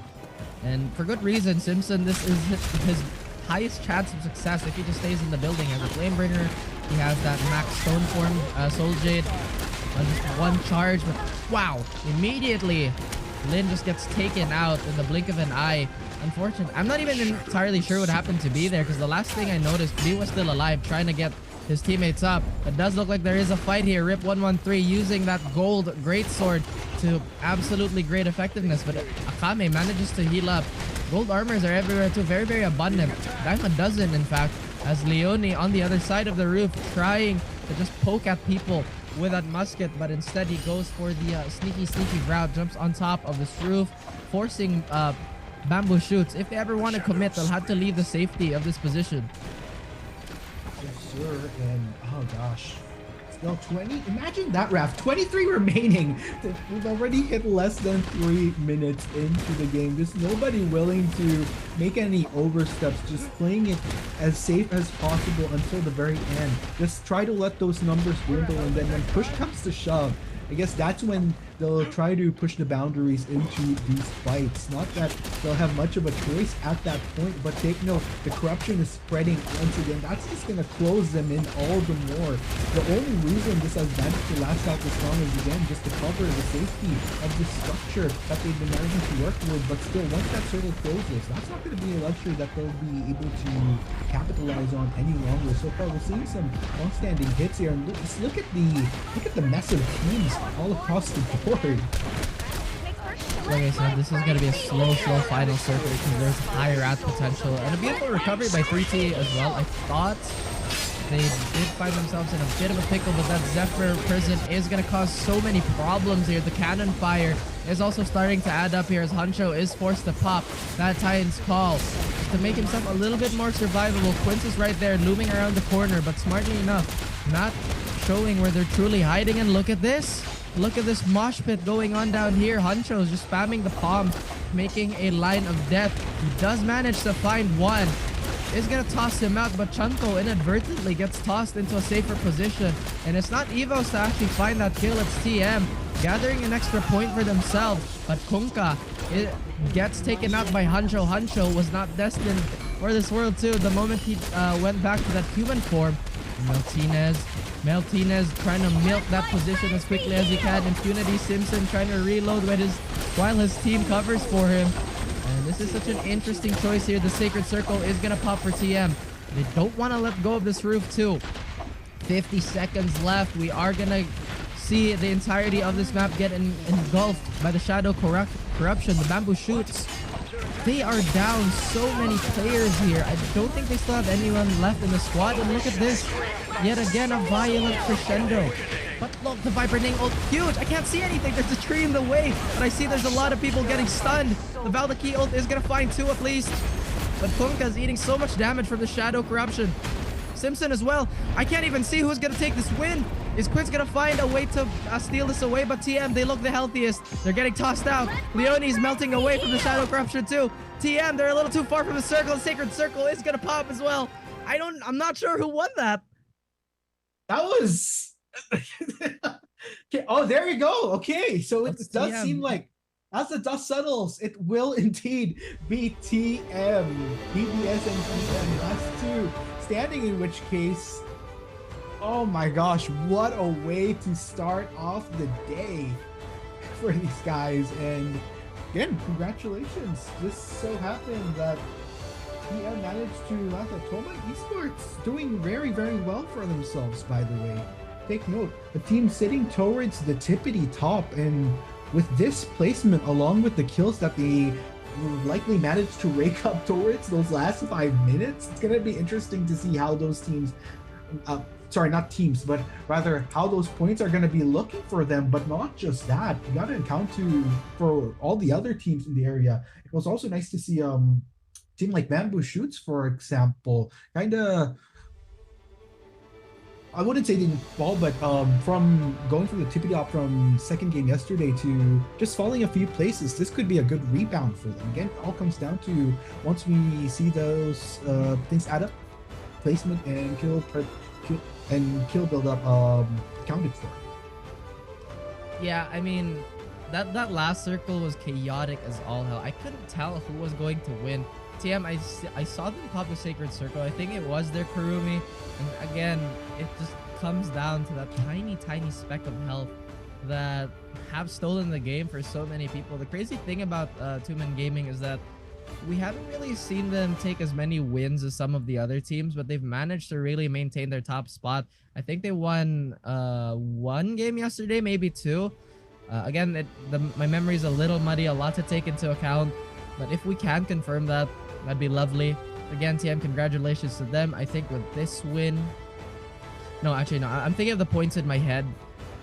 And for good reason. Simpson, this is his highest chance of success if he just stays in the building. As a Flamebringer, he has that max stone form Soul Jade. Just one charge, but wow, immediately Lin just gets taken out in the blink of an eye. Unfortunate. I'm not even entirely sure what happened to B there, because the last thing I noticed, B was still alive, trying to get his teammates up. It does look like there is a fight here. Rip 113 using that gold greatsword to absolutely great effectiveness, but Akame manages to heal up. Gold armors are everywhere too, very, very abundant. Dime a dozen, in fact, as Leone on the other side of the roof trying to just poke at people with that musket, but instead he goes for the sneaky route, jumps on top of this roof, forcing bamboo shoots. If they ever want to commit, they'll have to leave the safety of this position. Yes, sir. And oh gosh, still 20. Imagine that, Raph. 23 remaining. We've already hit less than 3 minutes into the game. Just nobody willing to make any oversteps. Just playing it as safe as possible until the very end. Just try to let those numbers dwindle, and then when push comes to shove, I guess that's when they'll try to push the boundaries into these fights. Not that they'll have much of a choice at that point, but take note, the corruption is spreading once again. That's just going to close them in all the more. The only reason this has managed to last out this long is, again, just to cover the safety of the structure that they've been managing to work with. But still, once that circle closes, that's not going to be a luxury that they'll be able to capitalize on any longer. So far, we're seeing some long-standing hits here, and look at the massive teams all across the board. Like I said, this is going to be a slow final circle because there's high rat potential and a beautiful recovery by 3T as well. I thought they did find themselves in a bit of a pickle, but that Zephyr prison is going to cause so many problems here. The cannon fire is also starting to add up here as Hancho is forced to pop that Titan's Call to make himself a little bit more survivable. Quince is right there looming around the corner, but smartly enough, not showing where they're truly hiding. And look at this. Look at this mosh pit going on down here. Hancho is just spamming the palm, making a line of death. He does manage to find one. Is gonna toss him out, but Chunko inadvertently gets tossed into a safer position. And it's not Evos to actually find that kill, it's TM gathering an extra point for themselves. But Kunkka, it gets taken out by Hancho. Hancho was not destined for this world too. The moment he went back to that human form, Meltinez trying to milk that position as quickly as he can. Impunity Simpson trying to reload while his team covers for him. And this is such an interesting choice here. The Sacred Circle is going to pop for TM. They don't want to let go of this roof too. 50 seconds left. We are going to see the entirety of this map get engulfed by the Shadow Corruption. The Bamboo Shoots. They are down so many players here. I don't think they still have anyone left in the squad. And look at this. Yet again, a violent crescendo. But look, the Viper Ning ult, huge. I can't see anything. There's a tree in the way. But I see there's a lot of people getting stunned. The Valdaki ult is going to find two at least. But Kunkka is eating so much damage from the Shadow Corruption. Simpson as well. I can't even see who's going to take this win. Is Quince going to find a way to steal this away? But TM, they look the healthiest. They're getting tossed out. Leonie's melting away from the Shadow Corruption too. TM, they're a little too far from the circle. The Sacred Circle is going to pop as well. I'm not sure who won that. That was... Okay. Oh, there you go. Okay, so it does TM. seem like as the dust settles, it will indeed be TM. BBS and TM. That's two. Standing in which case... Oh my gosh, what a way to start off the day for these guys. And again, congratulations. Just so happened that TM managed to last at Toma Esports, doing very, very well for themselves, by the way. Take note, the team sitting towards the tippity top, and with this placement, along with the kills that they likely managed to rake up towards those last 5 minutes, it's going to be interesting to see how those teams... sorry, not teams, but rather how those points are going to be looking for them. But not just that, you got to account for all the other teams in the area. It was also nice to see a team like Bamboo Shoots, for example, kind of, I wouldn't say they didn't fall, but from going from the tippity top from second game yesterday to just falling a few places, this could be a good rebound for them. Again, it all comes down to once we see those things add up, placement and kill build up accounted for. Yeah, I mean, that last circle was chaotic as all hell. I couldn't tell who was going to win. TM, I saw them pop the Sacred Circle. I think it was their Kurumi. And again, it just comes down to that tiny speck of health that have stolen the game for so many people. The crazy thing about Two-Man Gaming is that we haven't really seen them take as many wins as some of the other teams, but they've managed to really maintain their top spot. I think they won one game yesterday, maybe two. Again, my memory is a little muddy, a lot to take into account, but if we can confirm that, that'd be lovely. Again, TM, congratulations to them. I think with this win... No, actually, no. I'm thinking of the points in my head.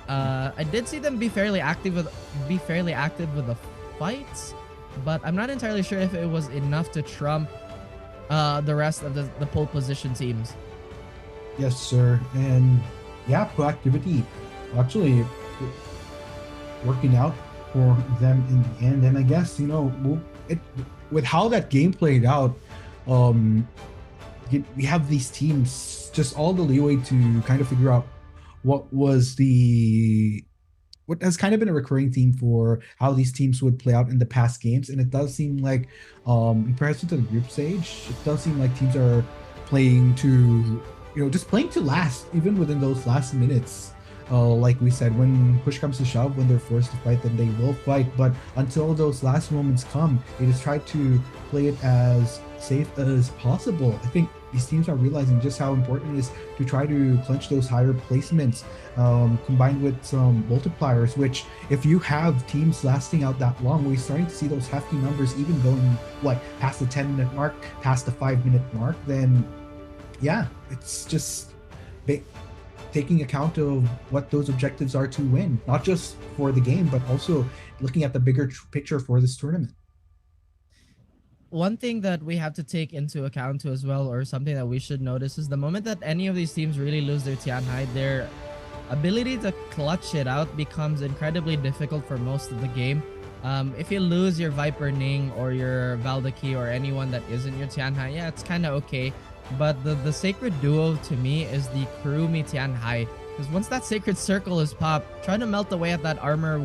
I did see them be fairly active with the fights, but I'm not entirely sure if it was enough to trump the rest of the pole position teams. Yes, sir. And yeah, proactivity actually working out for them in the end. And I guess, you know, with how that game played out, we have these teams just all the leeway to kind of figure out what was the what has kind of been a recurring theme for how these teams would play out in the past games, and it does seem like, in comparison to the group stage, it does seem like teams are playing to, just playing to last, even within those last minutes. Like we said, when push comes to shove, when they're forced to fight, then they will fight. But until those last moments come, they just try to play it as safe as possible. I think these teams are realizing just how important it is to try to clinch those higher placements, combined with some multipliers, which if you have teams lasting out that long, we're starting to see those hefty numbers even going past the 10-minute mark, past the 5-minute mark, then yeah, it's just taking account of what those objectives are to win, not just for the game, but also looking at the bigger picture for this tournament. One thing that we have to take into account too as well, or something that we should notice, is the moment that any of these teams really lose their Tianhai, their ability to clutch it out becomes incredibly difficult for most of the game. If you lose your Viper Ning or your Valdaki or anyone that isn't your Tianhai, yeah, it's kind of okay. But the sacred duo to me is the Kurumi Tianhai. Because once that sacred circle is popped, trying to melt away at that armor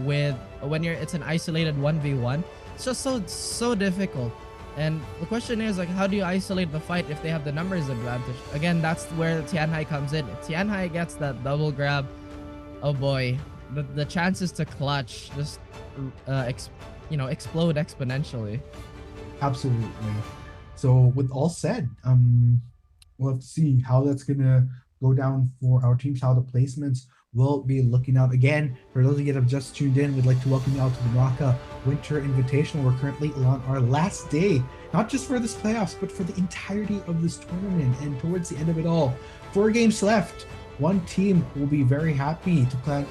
it's an isolated 1v1, it's just so difficult. And the question is, how do you isolate the fight if they have the numbers advantage? Again, that's where Tianhai comes in. If Tianhai gets that double grab, oh boy, the chances to clutch just explode exponentially. Absolutely. So with all said, we'll have to see how that's gonna go down for our teams, how the placements will be looking out. Again, for those of you that have just tuned in, we'd like to welcome you out to the Naraka Winter Invitational. We're currently on our last day, not just for this playoffs, but for the entirety of this tournament. And towards the end of it all, 4 games left. One team will be very happy to plant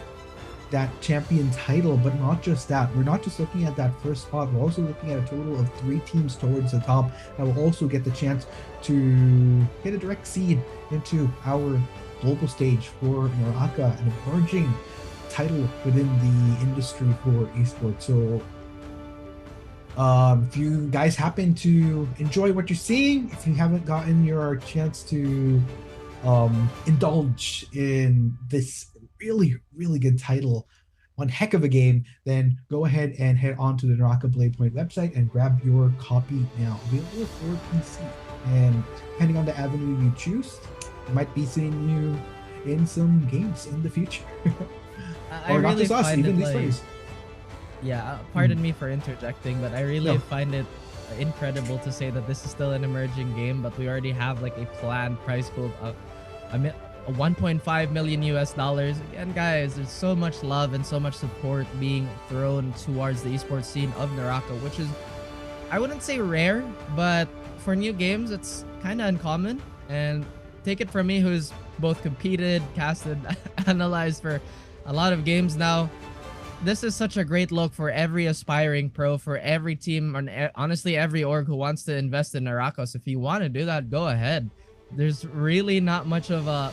that champion title, but not just that. We're not just looking at that first spot, we're also looking at a total of 3 teams towards the top that will also get the chance to get a direct seed into our global stage for Naraka, an emerging title within the industry for esports. So if you guys happen to enjoy what you're seeing, if you haven't gotten your chance to indulge in this really, really good title, one heck of a game, then go ahead and head on to the Naraka Blade Point website and grab your copy now. Available for PC. And depending on the avenue you choose, I might be seeing you in some games in the future. Or not just us, even these players. Yeah, pardon me for interjecting, but I really find it incredible to say that this is still an emerging game, but we already have a planned prize pool of $1.5 million US. Again, guys, there's so much love and so much support being thrown towards the esports scene of Naraka, which is, I wouldn't say rare, but for new games, it's kind of uncommon. And take it from me, who's both competed, casted, analyzed for a lot of games now, this is such a great look for every aspiring pro, for every team, and honestly every org who wants to invest in Naraka. So if you want to do that, go ahead. There's really not much of a,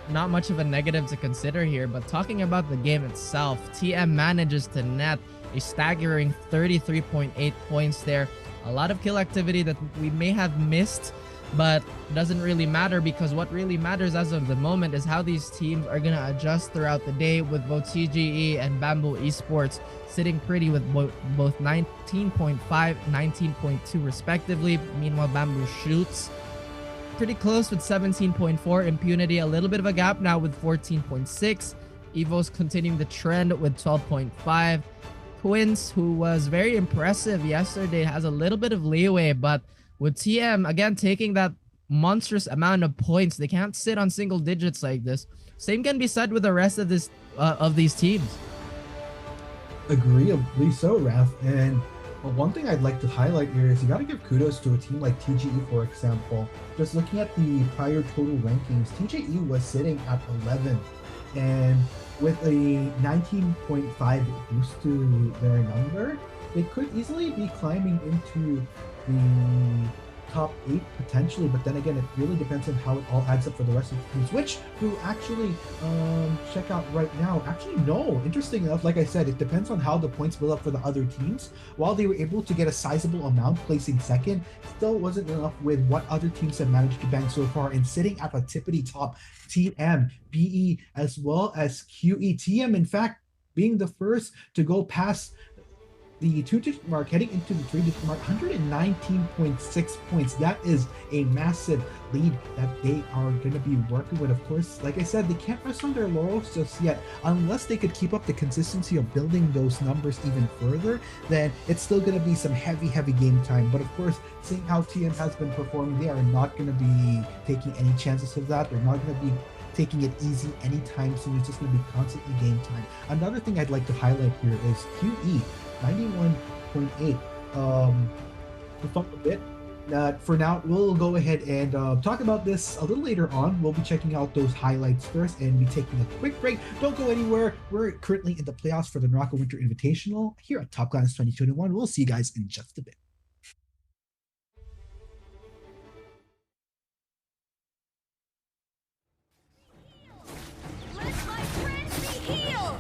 not much of a negative to consider here. But talking about the game itself, TM manages to net a staggering 33.8 points there. A lot of kill activity that we may have missed, but it doesn't really matter, because what really matters as of the moment is how these teams are going to adjust throughout the day, with both TGE and Bamboo Esports sitting pretty with both 19.5, 19.2 respectively. Meanwhile, Bamboo shoots pretty close with 17.4. Impunity, a little bit of a gap now with 14.6. Evo's continuing the trend with 12.5. Twins, who was very impressive yesterday, has a little bit of leeway, but with TM again taking that monstrous amount of points, they can't sit on single digits like this. Same can be said with the rest of these teams. Agreeably so, Raph. And one thing I'd like to highlight here is you got to give kudos to a team like TGE, for example. Just looking at the prior total rankings, TGE was sitting at 11, and with a 19.5 boost to their number, they could easily be climbing into the top 8 potentially, but then again, it really depends on how it all adds up for the rest of the teams, which we'll actually check out right now. Actually, no, interesting enough, like I said, it depends on how the points build up for the other teams. While they were able to get a sizable amount, placing second, still wasn't enough with what other teams have managed to bank so far, and sitting at the tippity top, TM, BE, as well as QE. TM, in fact, being the first to go past the 2-digit mark, heading into the 3-digit mark, 119.6 points. That is a massive lead that they are going to be working with. Of course, like I said, they can't rest on their laurels just yet. Unless they could keep up the consistency of building those numbers even further, then it's still going to be some heavy game time. But of course, seeing how TM has been performing, they are not going to be taking any chances of that. They're not going to be taking it easy anytime soon. It's just going to be constantly game time. Another thing I'd like to highlight here is QE 91.8. To talk a bit. For now, we'll go ahead and talk about this a little later on. We'll be checking out those highlights first and be taking a quick break. Don't go anywhere. We're currently in the playoffs for the Naraka Winter Invitational here at Top Class 2021. We'll see you guys in just a bit. Let my friends be healed!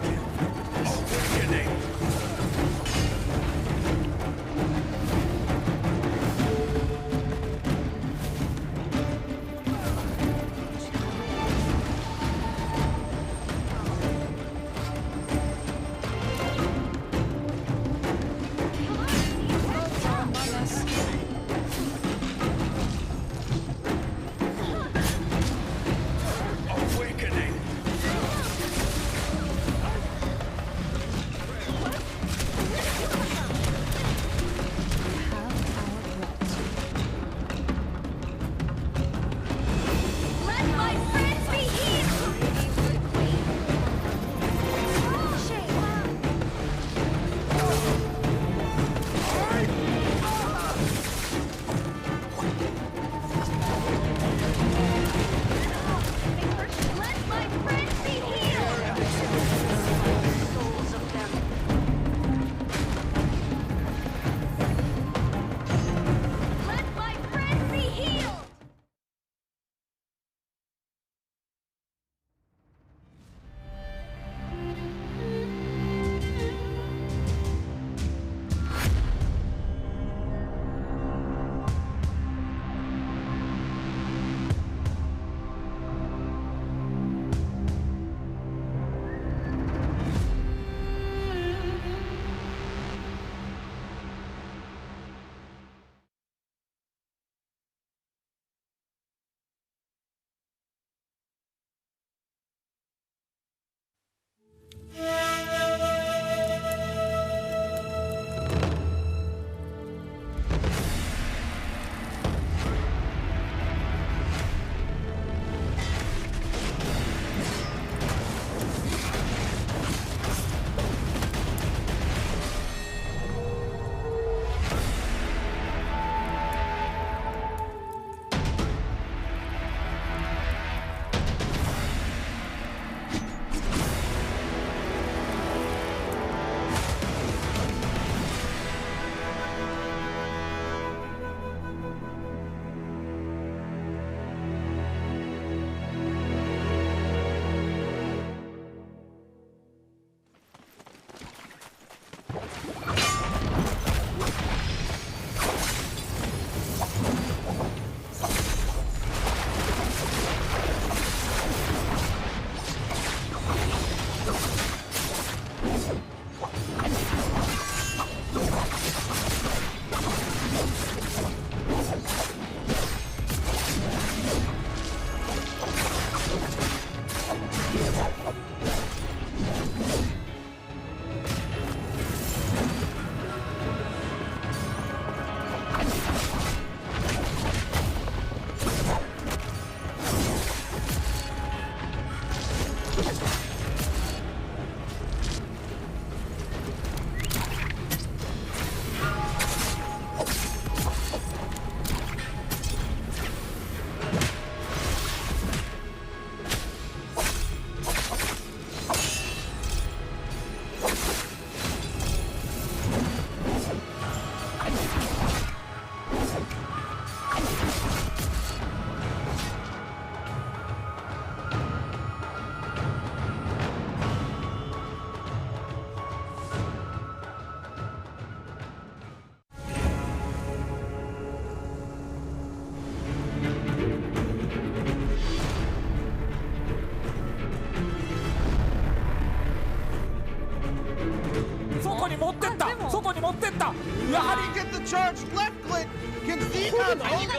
に持ってった外に持ってったやはり get the charge left click can Z 不 not 能一个，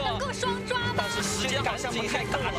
但是时间好像不太够了。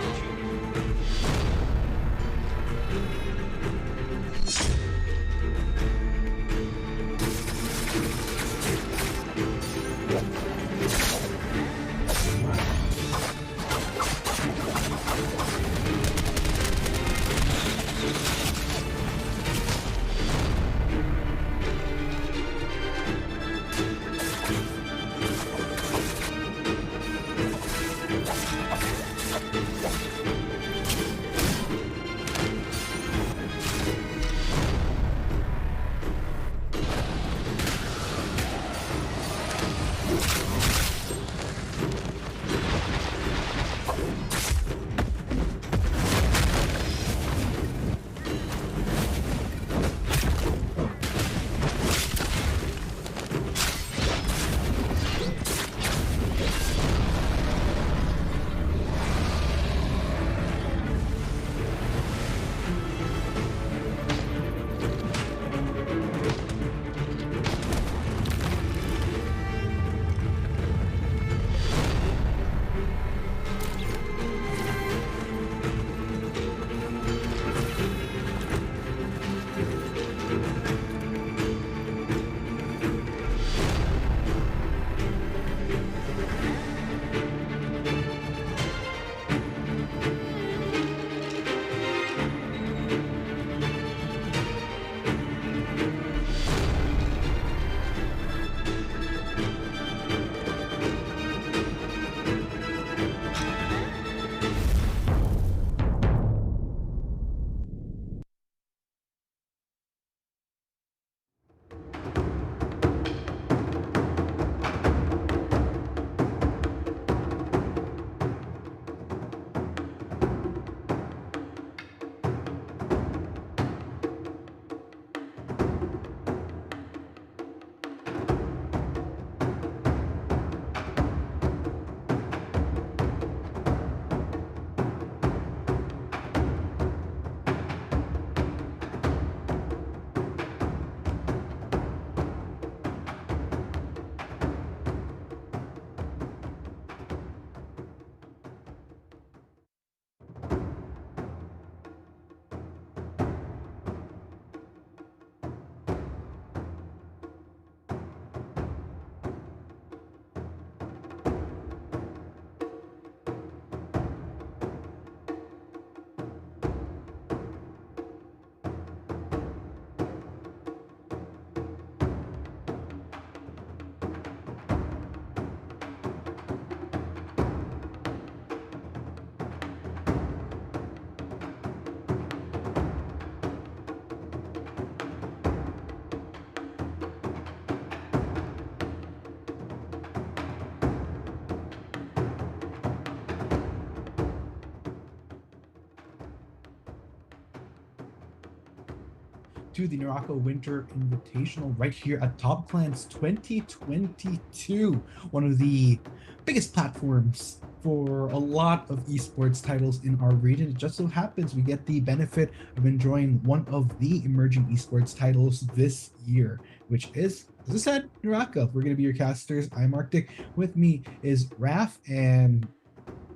To the Naraka Winter Invitational right here at Top Clans 2022, one of the biggest platforms for a lot of esports titles in our region. It just so happens we get the benefit of enjoying one of the emerging esports titles this year, which is, as I said, Naraka. We're going to be your casters. I'm Arctic. With me is Raf, and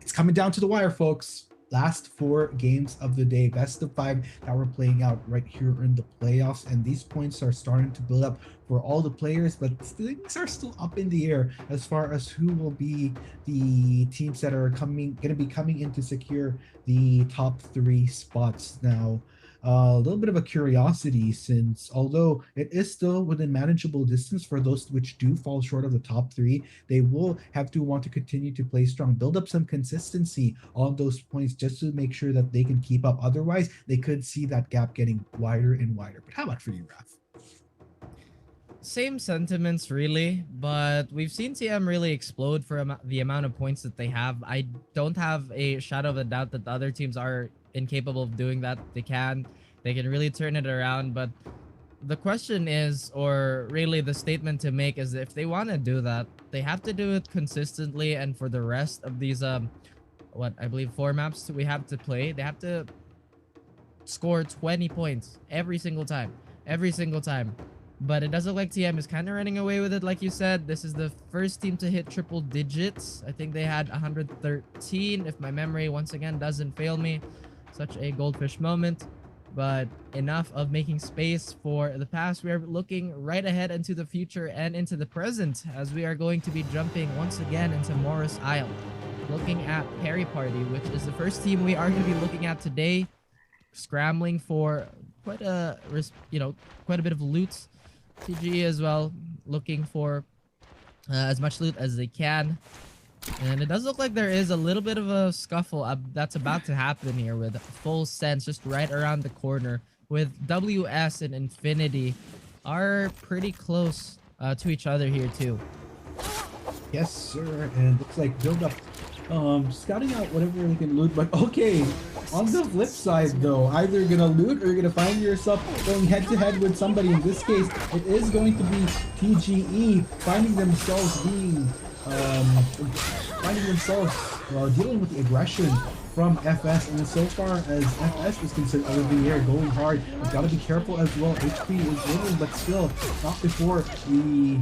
it's coming down to the wire, folks. Last 4 games of the day, best of 5 that we're playing out right here in the playoffs, and these points are starting to build up for all the players, but things are still up in the air as far as who will be the teams that are going to be coming in to secure the top 3 spots. Now, a little bit of a curiosity, since although it is still within manageable distance for those which do fall short of the top 3, they will have to want to continue to play strong, build up some consistency on those points just to make sure that they can keep up. Otherwise, they could see that gap getting wider and wider. But how about for you, Raf? Same sentiments, really, but we've seen TM really explode for the amount of points that they have. I don't have a shadow of a doubt that the other teams are incapable of doing that. They can really turn it around, but the question is, or really the statement to make, is if they want to do that, they have to do it consistently, and for the rest of these what I believe 4 maps we have to play, they have to score 20 points every single time. But it does look like TM is kind of running away with it, like you said. This is the first team to hit triple digits. I think they had 113, if my memory once again doesn't fail me. Such a goldfish moment. But enough of making space for the past. We are looking right ahead into the future and into the present, as we are going to be jumping once again into Morris Isle. Looking at Perry Party, which is the first team we are going to be looking at today. Scrambling for quite a bit of loot. TG as well, looking for as much loot as they can. And it does look like there is a little bit of a scuffle that's about to happen here with Full Sense just right around the corner. With WS and Infinity are pretty close to each other here too. Yes, sir. And looks like build up, scouting out whatever they can loot. But okay, on the flip side though, either you're gonna loot or you're gonna find yourself going head to head with somebody. In this case, it is going to be TGE finding themselves dealing with the aggression from FS, and so far as FS is concerned over the air, going hard. You've got to be careful as well. HP is little, but still not before the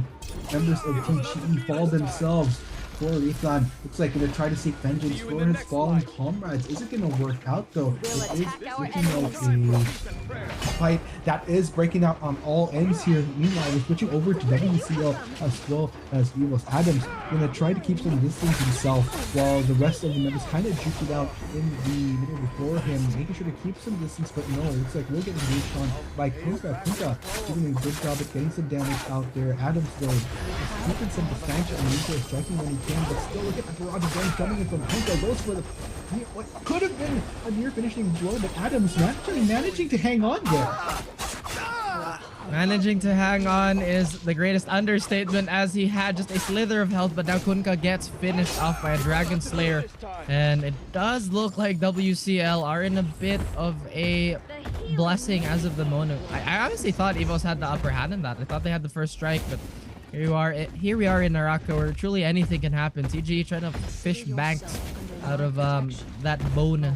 members of TGE fall themselves. For Rethan, looks like gonna try to seek vengeance for his fallen comrades. Is it gonna work out though? It is looking like a fight that is breaking out on all ends here. Meanwhile, we're switching over to WCL as well as Evos. Adams gonna try to keep some distance himself, while the rest of the members kind of juked it out in the middle before him, making sure to keep some distance. But no, it looks like we'll get engaged on by Kunka. Kunka doing a good job at getting some damage out there. Adams though is keeping some distance and usually striking when he can, but still look at the barrage of damage coming in from Kunka. Goes for the what could have been a near finishing blow, but Adams actually managing to hang on there. Managing to hang on is the greatest understatement, as he had just a slither of health, but now Kunka gets finished off by a Dragon Slayer. And it does look like WCL are in a bit of a blessing as of the moment. I honestly thought Evos had the upper hand in that. I thought they had the first strike, but here we are in Naraka, where truly anything can happen. TG trying to fish banks out of that bone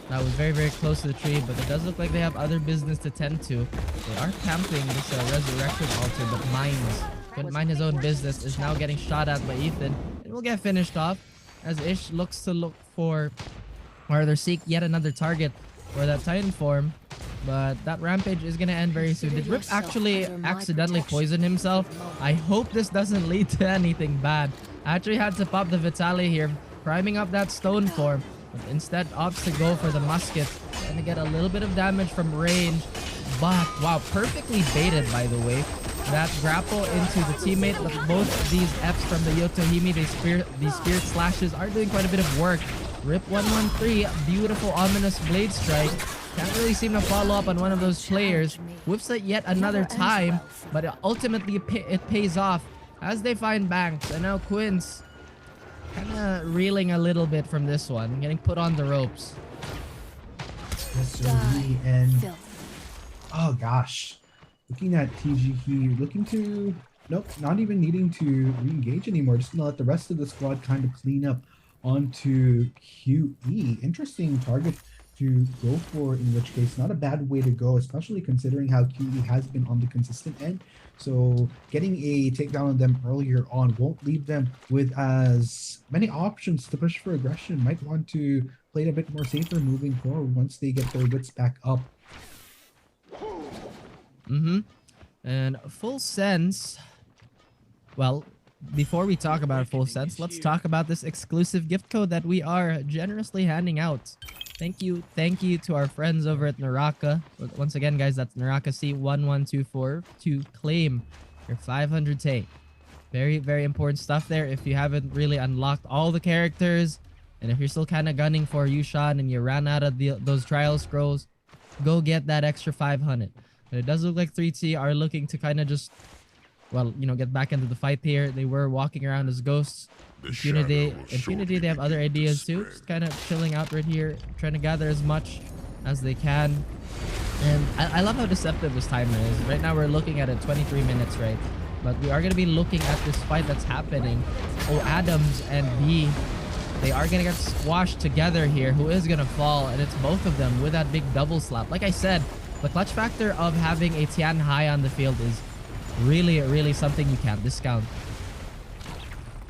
that was very, very close to the tree, but it does look like they have other business to tend to. They are camping this resurrection altar, but Mines couldn't mind his own business, is now getting shot at by Ethan. It will get finished off as Ish looks to look for, or rather seek yet another target for that Titan form. But that rampage is gonna end very soon. Did Rip actually accidentally poison himself? I hope this doesn't lead to anything bad. I actually had to pop the Vitali here, priming up that stone form, but instead opts to go for the musket. Gonna get a little bit of damage from range, but wow, perfectly baited by the way. That grapple into the teammate, but both of these Fs from the Yotohime, these spirit slashes are doing quite a bit of work. Rip 113, beautiful ominous blade strike. Can't really seem to follow up on one of those players. Whips it yet another time, but ultimately it pays off as they find Banks. And now Quince kind of reeling a little bit from this one, getting put on the ropes. Yes, sir. And oh gosh, looking at TGE, looking to not even needing to re-engage anymore. Just gonna let the rest of the squad kind of clean up onto QE. Interesting target to go for, in which case not a bad way to go, especially considering how QE has been on the consistent end. So getting a takedown on them earlier on won't leave them with as many options to push for aggression. Might want to play it a bit more safer moving forward once they get their wits back up. And Full Sense, well, before we talk about Full Sense, let's talk about this exclusive gift code that we are generously handing out. Thank you to our friends over at Naraka. Once again, guys, that's Naraka C1124 to claim your 500 take. Very, very important stuff there. If you haven't really unlocked all the characters, and if you're still kind of gunning for Yushan and you ran out of those trial scrolls, go get that extra 500. But it does look like 3T are looking to kind of just, well, you know, get back into the fight here. They were walking around as ghosts. Impunity, they have other ideas too. Just kind of chilling out right here, trying to gather as much as they can. And I love how deceptive this timer is. Right now we're looking at it 23 minutes, right? But we are going to be looking at this fight that's happening. Oh, Adams and B, they are going to get squashed together here. Who is going to fall? And it's both of them with that big double slap. Like I said, the clutch factor of having a Tian High on the field is really something you can't discount.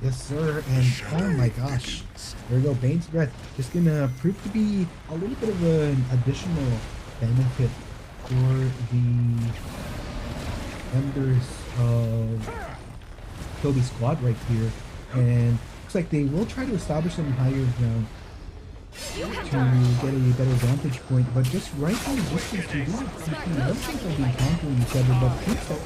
Yes, sir. And oh my gosh, there we go. Bane's Breath is gonna prove to be a little bit of an additional benefit for the members of Toby's squad right here. And looks like they will try to establish some higher ground to get a better vantage point, but just right from the distance, you don't think they'll be encountering each other, but teams that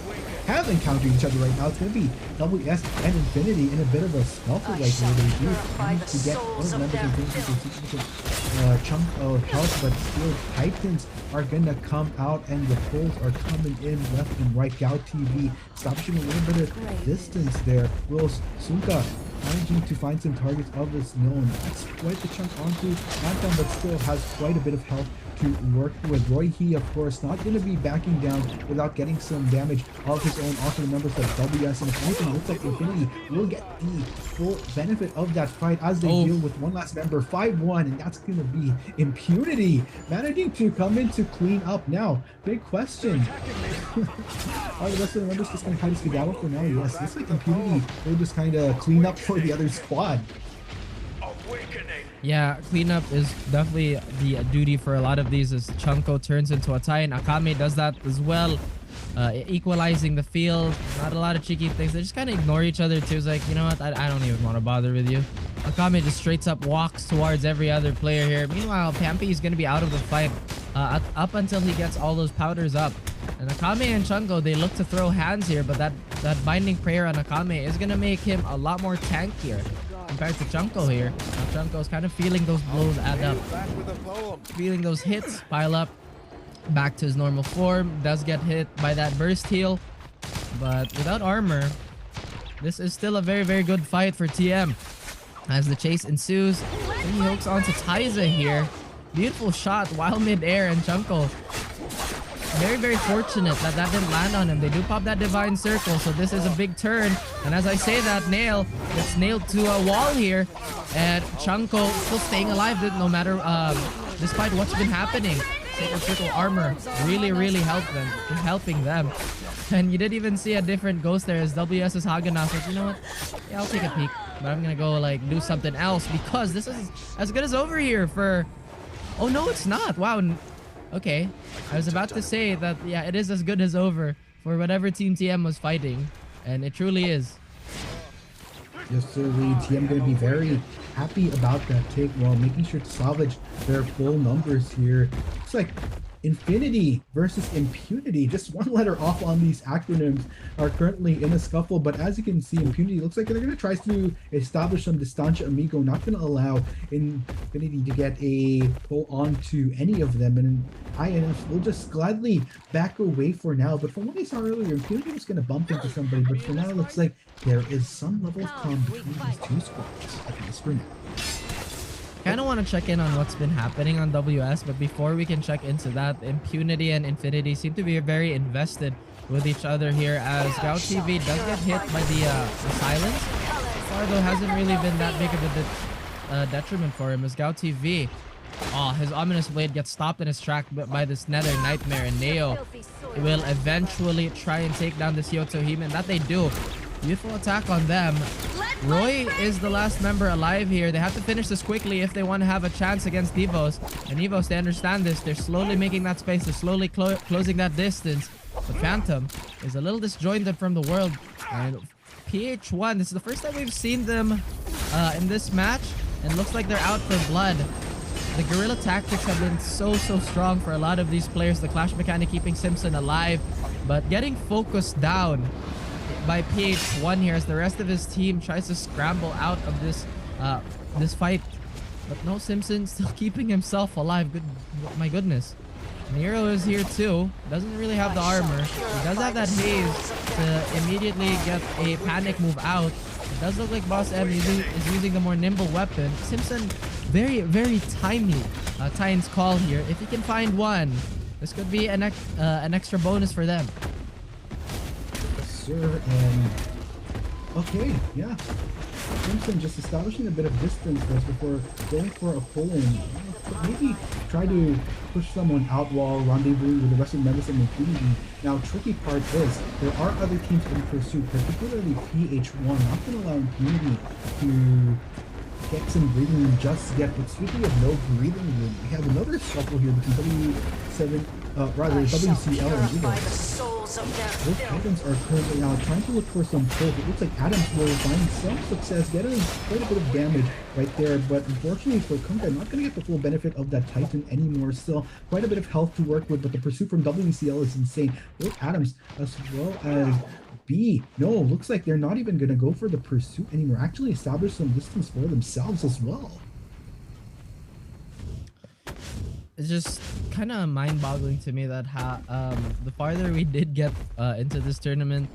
have encountered each other right now, it's going to be WS and Infinity in a bit of a scuffle right here. They do need to get those members of Infinity a significant chunk of health, but still Titans are going to come out and the pulls are coming in left and right. Gao TV establishing a little bit of distance there. Will Sunka managing to find some targets of his known. That's quite the chunk onto Anthem, but still has quite a bit of health to work with. Roy He, of course, not going to be backing down without getting some damage of his own onto the members of WS. And if anything, looks like Infinity will get the full benefit of that fight as they deal with one last member, 5-1, and that's going to be Impunity managing to come in to clean up. Now, big question. Are the rest of the members just going to kind of skedaddle for now? Yes, looks like Impunity will just kind of clean up for the other squad. Yeah, cleanup is definitely the duty for a lot of these as Chunko turns into a Titan. Akame does that as well, equalizing the field. Not a lot of cheeky things. They just kind of ignore each other too. It's like, you know what, I don't even want to bother with you. Akame just straight up walks towards every other player here. Meanwhile, Pampy is going to be out of the fight up until he gets all those powders up. And Akame and Chunko, they look to throw hands here, but that binding prayer on Akame is going to make him a lot more tankier compared to Chunko here. Now Chunko's kind of feeling those blows add up, feeling those hits pile up. Back to his normal form, does get hit by that burst heal, but without armor, this is still a very good fight for TM. As the chase ensues, he hooks onto Taiza here. Beautiful shot while mid-air, and Chunko very fortunate that didn't land on him. They do pop that divine circle, so this is a big turn. And as I say that, Nail gets nailed to a wall here, and Chunko still staying alive no matter despite what's been happening. Sacred Circle armor really helping them. And you did even see a different ghost there as WS's Hagana says, you know what, yeah, I'll take a peek, but I'm gonna go like do something else because this is as good as over here for... Oh no, it's not. Wow. Okay, I was about to say that, yeah, it is as good as over for whatever Team TM was fighting, and it truly is. Yes, sir. TM going to be very happy about that take while making sure to salvage their full numbers here. It's like Infinity versus Impunity. Just one letter off on these acronyms are currently in a scuffle, but as you can see, Impunity looks like they're going to try to establish some Distancia Amigo, not going to allow Infinity to get a pull onto any of them, and INF will just gladly back away for now. But from what I saw earlier, Impunity was going to bump into somebody, but for now it looks like there is some level of calm between these two squads, at least for now. Kind of want to check in on what's been happening on WS, but before we can check into that, Impunity and Infinity seem to be very invested with each other here as Gao TV does get hit by the silence. Far though hasn't really been that big of a detriment for him as Gao TV. Oh, his Ominous Blade gets stopped in his track by this Nether Nightmare, and Neo will eventually try and take down this Yoto Heman. That they do. Beautiful attack on them. Roy is the last member alive here. They have to finish this quickly if they want to have a chance against Evos. And Evos, they understand this. They're slowly making that space. They're slowly closing that distance. But Phantom is a little disjointed from the world. And PH1, this is the first time we've seen them in this match. And looks like they're out for blood. The guerrilla tactics have been so strong for a lot of these players. The clash mechanic keeping Simpson alive. But getting focused down by PH1 here as the rest of his team tries to scramble out of this this fight. But no, Simpson still keeping himself alive. My goodness. Nero is here too. Doesn't really have the armor. He does have that haze to immediately get a panic move out. It does look like Boss M is using the more nimble weapon. Simpson, very timely Titan's call here. If he can find one, this could be an extra bonus for them. Sir, and okay, yeah. Simpson just establishing a bit of distance first before going for a pull-in. Of but maybe try to push someone out while rendezvousing with the rest of the members of Infinity. Now, tricky part is there are other teams in pursuit, particularly PH1, not going to allow Infinity to get some breathing room just yet. But speaking of no breathing room, we have another scuffle here between WCL and Eagles. Both Titans are currently now trying to look for some kills. It looks like Adams will find some success, getting quite a bit of damage right there. But unfortunately for Kunka, not going to get the full benefit of that Titan anymore. Still quite a bit of health to work with, but the pursuit from WCL is insane. Both Adams as well as B. No, looks like they're not even going to go for the pursuit anymore. Actually establish some distance for themselves as well. It's just kind of mind-boggling to me that the farther we did get into this tournament,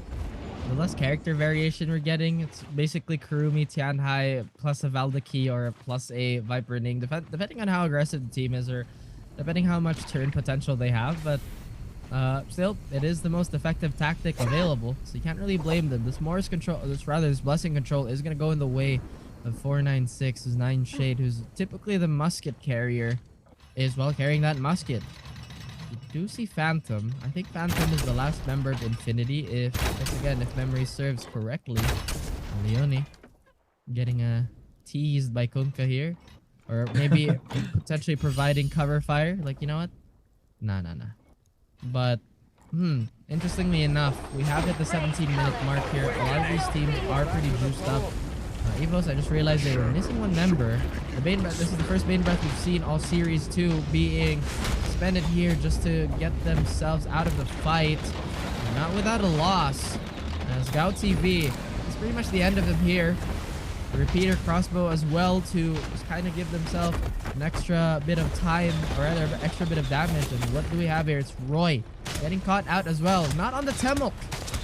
the less character variation we're getting. It's basically Kurumi, Tianhai, plus a Valdeki or plus a Viper Ning, depending on how aggressive the team is or depending how much turn potential they have. But still, it is the most effective tactic available, so you can't really blame them. This Blessing Control is going to go in the way of 496, who's 9 Shade, who's typically the musket carrier, is well carrying that musket. You do see Phantom. I think Phantom is the last member of Infinity, if memory serves correctly. Leone getting teased by Kunka here. Or maybe potentially providing cover fire. Like, you know what? Nah. But, interestingly enough, we have hit the 17-minute mark here. A lot of these teams are pretty juiced up. Evos, I just realized they were missing one member. The Bane Breath, this is the first Bane Breath we've seen all Series 2 being expended here just to get themselves out of the fight. Not without a loss. As Gao TV, it's pretty much the end of him here. The repeater crossbow as well to just kind of give themselves an extra bit of time, or rather an extra bit of damage. And what do we have here? It's Roy getting caught out as well. Not on the Temuk,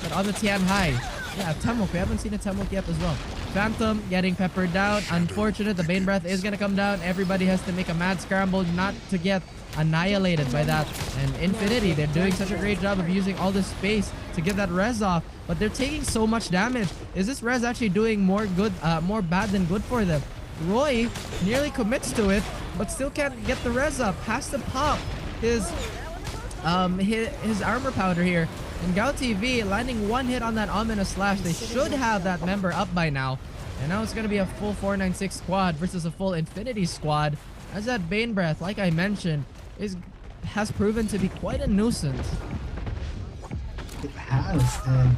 but on the Tianhai. Yeah, Temuk. We haven't seen a Temuk yet as well. Phantom getting peppered down. Unfortunate. The Bane Breath is going to come down. Everybody has to make a mad scramble not to get annihilated by that. And Infinity, they're doing such a great job of using all this space to get that res off. But they're taking so much damage. Is this res actually doing more bad than good for them? Roy nearly commits to it, but still can't get the res up. Has to pop his armor powder here. And Gao TV landing one hit on that ominous slash. They should have that member up by now. And now it's going to be a full 496 squad versus a full Infinity squad. As that Bane Breath, like I mentioned, has proven to be quite a nuisance. It has, and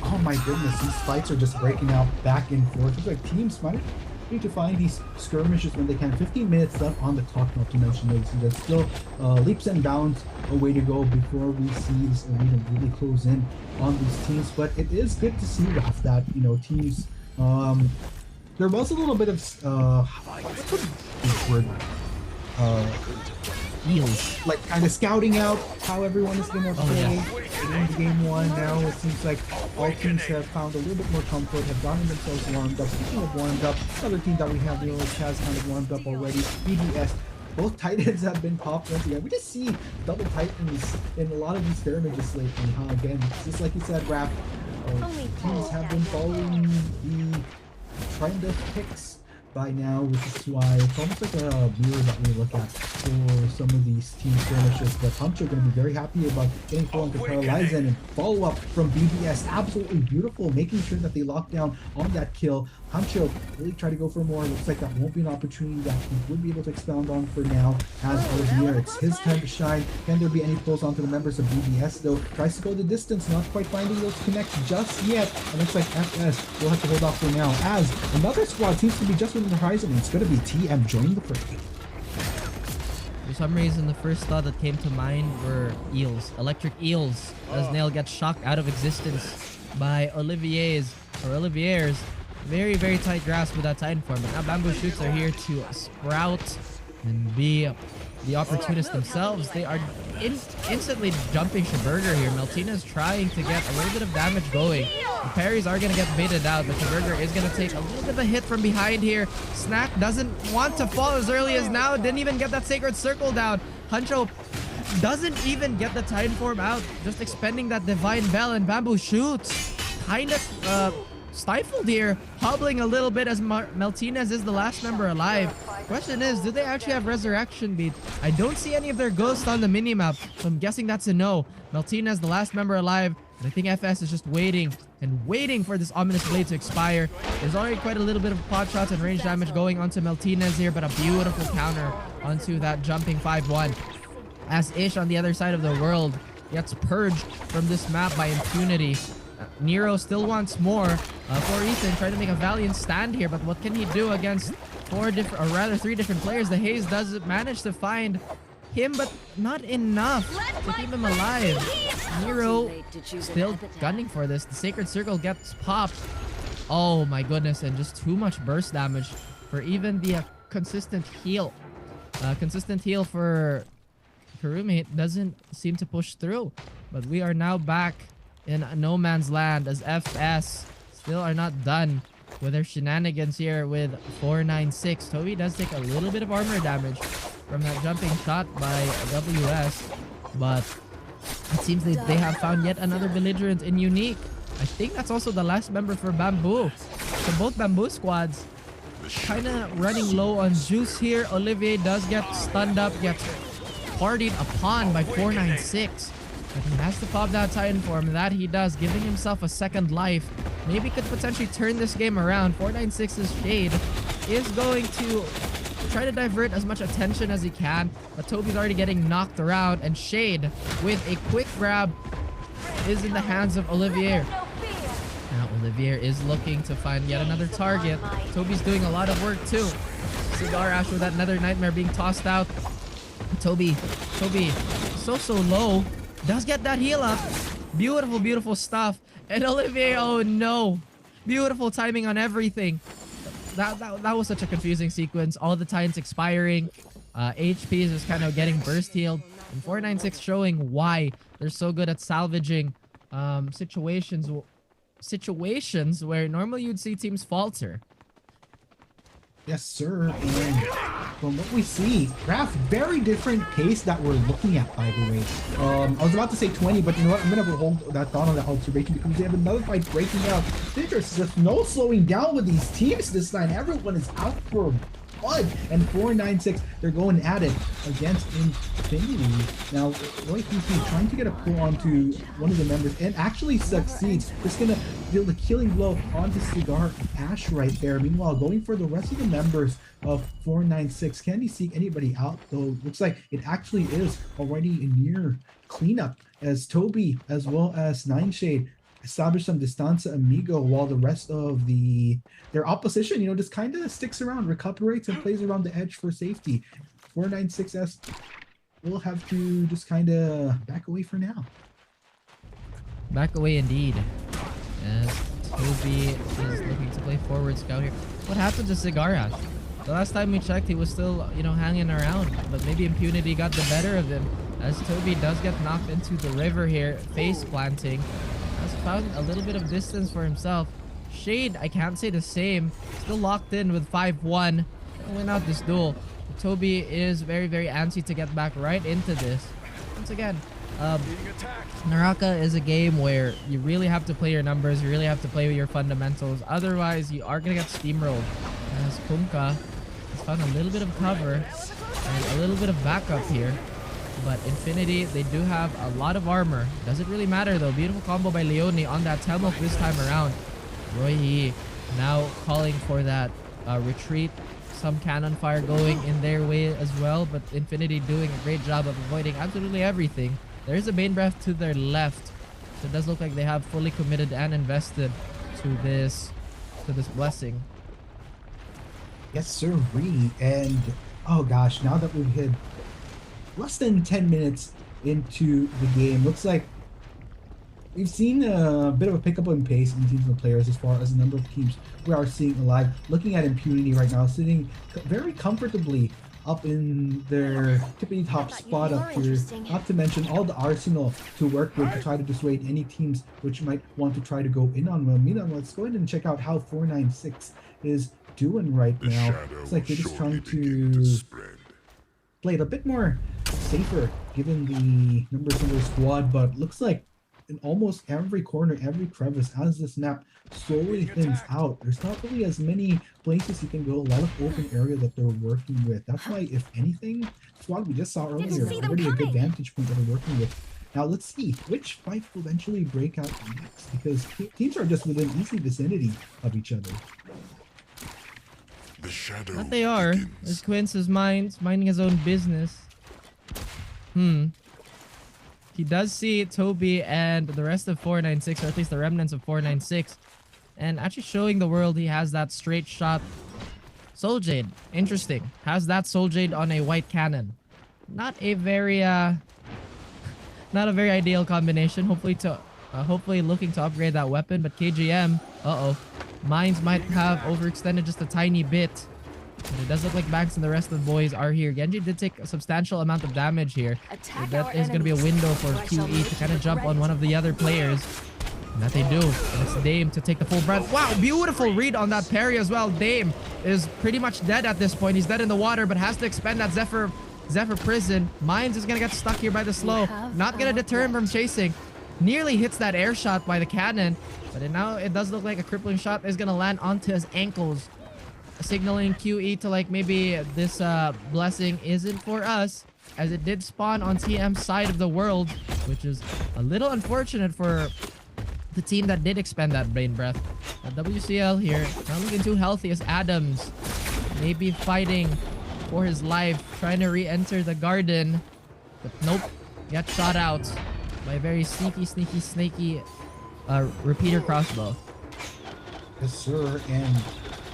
oh my goodness, these fights are just breaking out back and forth. It's like teams might need to find these skirmishes when they can. 15 minutes left on the clock, not to mention there's still leaps and bounds a way to go before we see this arena really close in on these teams. But it is good to see, Raf, that, you know, teams, there was a little bit of what's the word, like kind of scouting out how everyone is going to play in game one. Now it seems like all teams have found a little bit more comfort, have gotten themselves warmed up. Speaking of warmed up, another team that we have, the has kind of warmed up already. BDS, both Titans have been popped once again. We just see double Titans in a lot of these skirmishes lately, huh? Again, just like you said, Raph, teams have been following the trend of picks by now, which is why it's almost like a mirror that we look at for some of these team skirmishes. But Hunter going to be very happy about getting full into Paralyze and follow up from BBS. Absolutely beautiful, making sure that they lock down on that kill. Hancho really try to go for more. Looks like that won't be an opportunity that he would be able to expound on for now. As Olivier, it's his time to shine. Can there be any pulls onto the members of BBS though? Tries to go the distance, not quite finding those connects just yet. And looks like FS will have to hold off for now. As another squad seems to be just within the horizon, and it's going to be TM joining the fray. For some reason, the first thought that came to mind were eels, electric eels, as Nail gets shocked out of existence by Olivier's very, very tight grasp with that Titan form. But now Bamboo Shoots are here to sprout and be the opportunists themselves. They are instantly jumping Shaburger here. Meltina is trying to get a little bit of damage going. The parries are going to get baited out, but Shaburger is going to take a little bit of a hit from behind here. Snack doesn't want to fall as early as now. Didn't even get that Sacred Circle down. Hancho doesn't even get the Titan form out, just expending that Divine Bell, and Bamboo Shoots kind of stifled here, hobbling a little bit as Meltinez is the last member alive. Question is, do they actually have resurrection beat? I don't see any of their ghosts on the minimap, so I'm guessing that's a no. Meltinez, the last member alive, and I think FS is just waiting and waiting for this ominous blade to expire. There's already quite a little bit of pot shots and range damage going onto Meltinez here, but a beautiful counter onto that jumping 5-1. As Ish on the other side of the world gets purged from this map by impunity. Nero still wants more for Ethan, trying to make a valiant stand here, but what can he do against three different players? The Haze does manage to find him, but not enough to keep him alive. Nero still gunning for this. The Sacred Circle gets popped. Oh my goodness, and just too much burst damage for even the consistent heal. Consistent heal for roommate doesn't seem to push through, but we are now back in no man's land as FS still are not done with their shenanigans here with 496. Toby does take a little bit of armor damage from that jumping shot by WS, but it seems they have found yet another belligerent in Unique. I think that's also the last member for Bamboo. So both Bamboo squads kind of running low on juice here. Olivier does get stunned up, gets partied upon by 496. But he has to pop that Titan form, and that he does, giving himself a second life. Maybe could potentially turn this game around. 496's Shade is going to try to divert as much attention as he can, but Toby's already getting knocked around, and Shade with a quick grab is in the hands of Olivier. Now Olivier is looking to find yet another target. Toby's doing a lot of work too. Cigar Ash with that Nether Nightmare being tossed out. Toby, so low. Does get that heal up. Beautiful, beautiful stuff. And Olivier, oh no. Beautiful timing on everything. That was such a confusing sequence. All the Titans expiring. HP is just kind of getting burst healed. And 496 showing why they're so good at salvaging situations where normally you'd see teams falter. Yes, sir. And from what we see, Raph, very different pace that we're looking at, by the way. I was about to say 20, but you know what? I'm going to hold that thought on the observation because they have another fight breaking out. There's just no slowing down with these teams this time. Everyone is out for blood. And 496, they're going at it against Infinity. Now, Roy PC trying to get a pull onto one of the members and actually succeeds. Just going to deal the killing blow onto Cigar Ash right there. Meanwhile, going for the rest of the members of 496. Can he seek anybody out though? Looks like it actually is already a near cleanup as Toby as well as Nineshade establish some distancia amigo while the rest of their opposition, you know, just kind of sticks around, recuperates, and plays around the edge for safety. 496S will have to just kind of back away for now. Back away indeed. As Toby is looking to play forward scout here. What happened to Cigar Ash? The last time we checked, he was still, you know, hanging around, but maybe impunity got the better of him as Toby does get knocked into the river here, face planting. Has found a little bit of distance for himself. Shade, I can't say the same. Still locked in with 5-1. Win out this duel. Toby is very, very antsy to get back right into this. Once again, Naraka is a game where you really have to play your numbers. You really have to play with your fundamentals. Otherwise, you are going to get steamrolled. As Kunka has found a little bit of cover and a little bit of backup here. But Infinity, they do have a lot of armor. Doesn't really matter though. Beautiful combo by Leone on that Telmok this time around. Roy now calling for that retreat. Some cannon fire going in their way as well. But Infinity doing a great job of avoiding absolutely everything. There is a Bane Breath to their left. So it does look like they have fully committed and invested to this blessing. Yes, sir. And oh gosh, now that we've hit less than 10 minutes into the game, looks like we've seen a bit of a pickup in pace in teams and players as far as the number of teams we are seeing alive. Looking at Impunity right now, sitting very comfortably up in their tippity top spot up here. Not to mention all the arsenal to work with to try to dissuade any teams which might want to try to go in on them. Meanwhile, let's go ahead and check out how 496 is doing right now. It's like they're just trying to play it a bit more safer given the numbers in their squad, but looks like in almost every corner, every crevice as this map slowly thins out. There's not really as many places you can go, a lot of open area that they're working with. That's why, if anything, squad we just saw earlier, already a good vantage point that they're working with. Now let's see which fight will eventually break out next, because teams are just within easy vicinity of each other. The shadow But they are. begins. There's Quince is minding his own business. He does see Toby and the rest of 496, or at least the remnants of 496, and actually showing the world he has that straight shot Soul Jade. Interesting. Has that Soul Jade on a white cannon. Not a very not a very ideal combination. Hopefully looking to upgrade that weapon, but KGM, Mines might have overextended just a tiny bit. But it does look like Banks and the rest of the boys are here. Genji did take a substantial amount of damage here. So that is going to be a window for QE to kind of jump on one of the other players. And that they do. And it's Dame to take the full breath. Wow, beautiful read on that parry as well. Dame is pretty much dead at this point. He's dead in the water, but has to expend that Zephyr Prison. Mines is going to get stuck here by the slow. Not going to deter him from chasing. Nearly hits that air shot by the cannon. But now it does look like a crippling shot is going to land onto his ankles. Signaling QE to like maybe this blessing isn't for us, as it did spawn on TM's side of the world, which is a little unfortunate for the team that did expend that brain breath. WCL here, not looking too healthy as Adams maybe fighting for his life, trying to re-enter the garden, but nope, got shot out by a very sneaky repeater crossbow. Yes, sir. And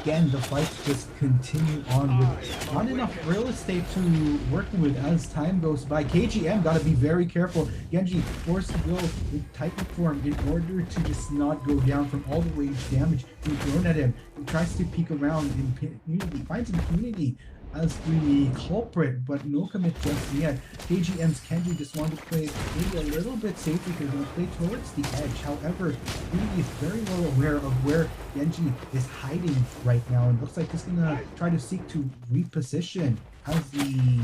again, the fights just continue on with not enough real estate to work with as time goes by. KGM got to be very careful. Genji forced to go with Titan form in order to just not go down from all the rage damage being thrown at him. He tries to peek around in immunity, finds impunity as the culprit, but no commit just yet. KGM's Kenji just wanted to play maybe a little bit safer here, going to play towards the edge. However, he is very well aware of where Genji is hiding right now, and looks like he's going to try to seek to reposition as the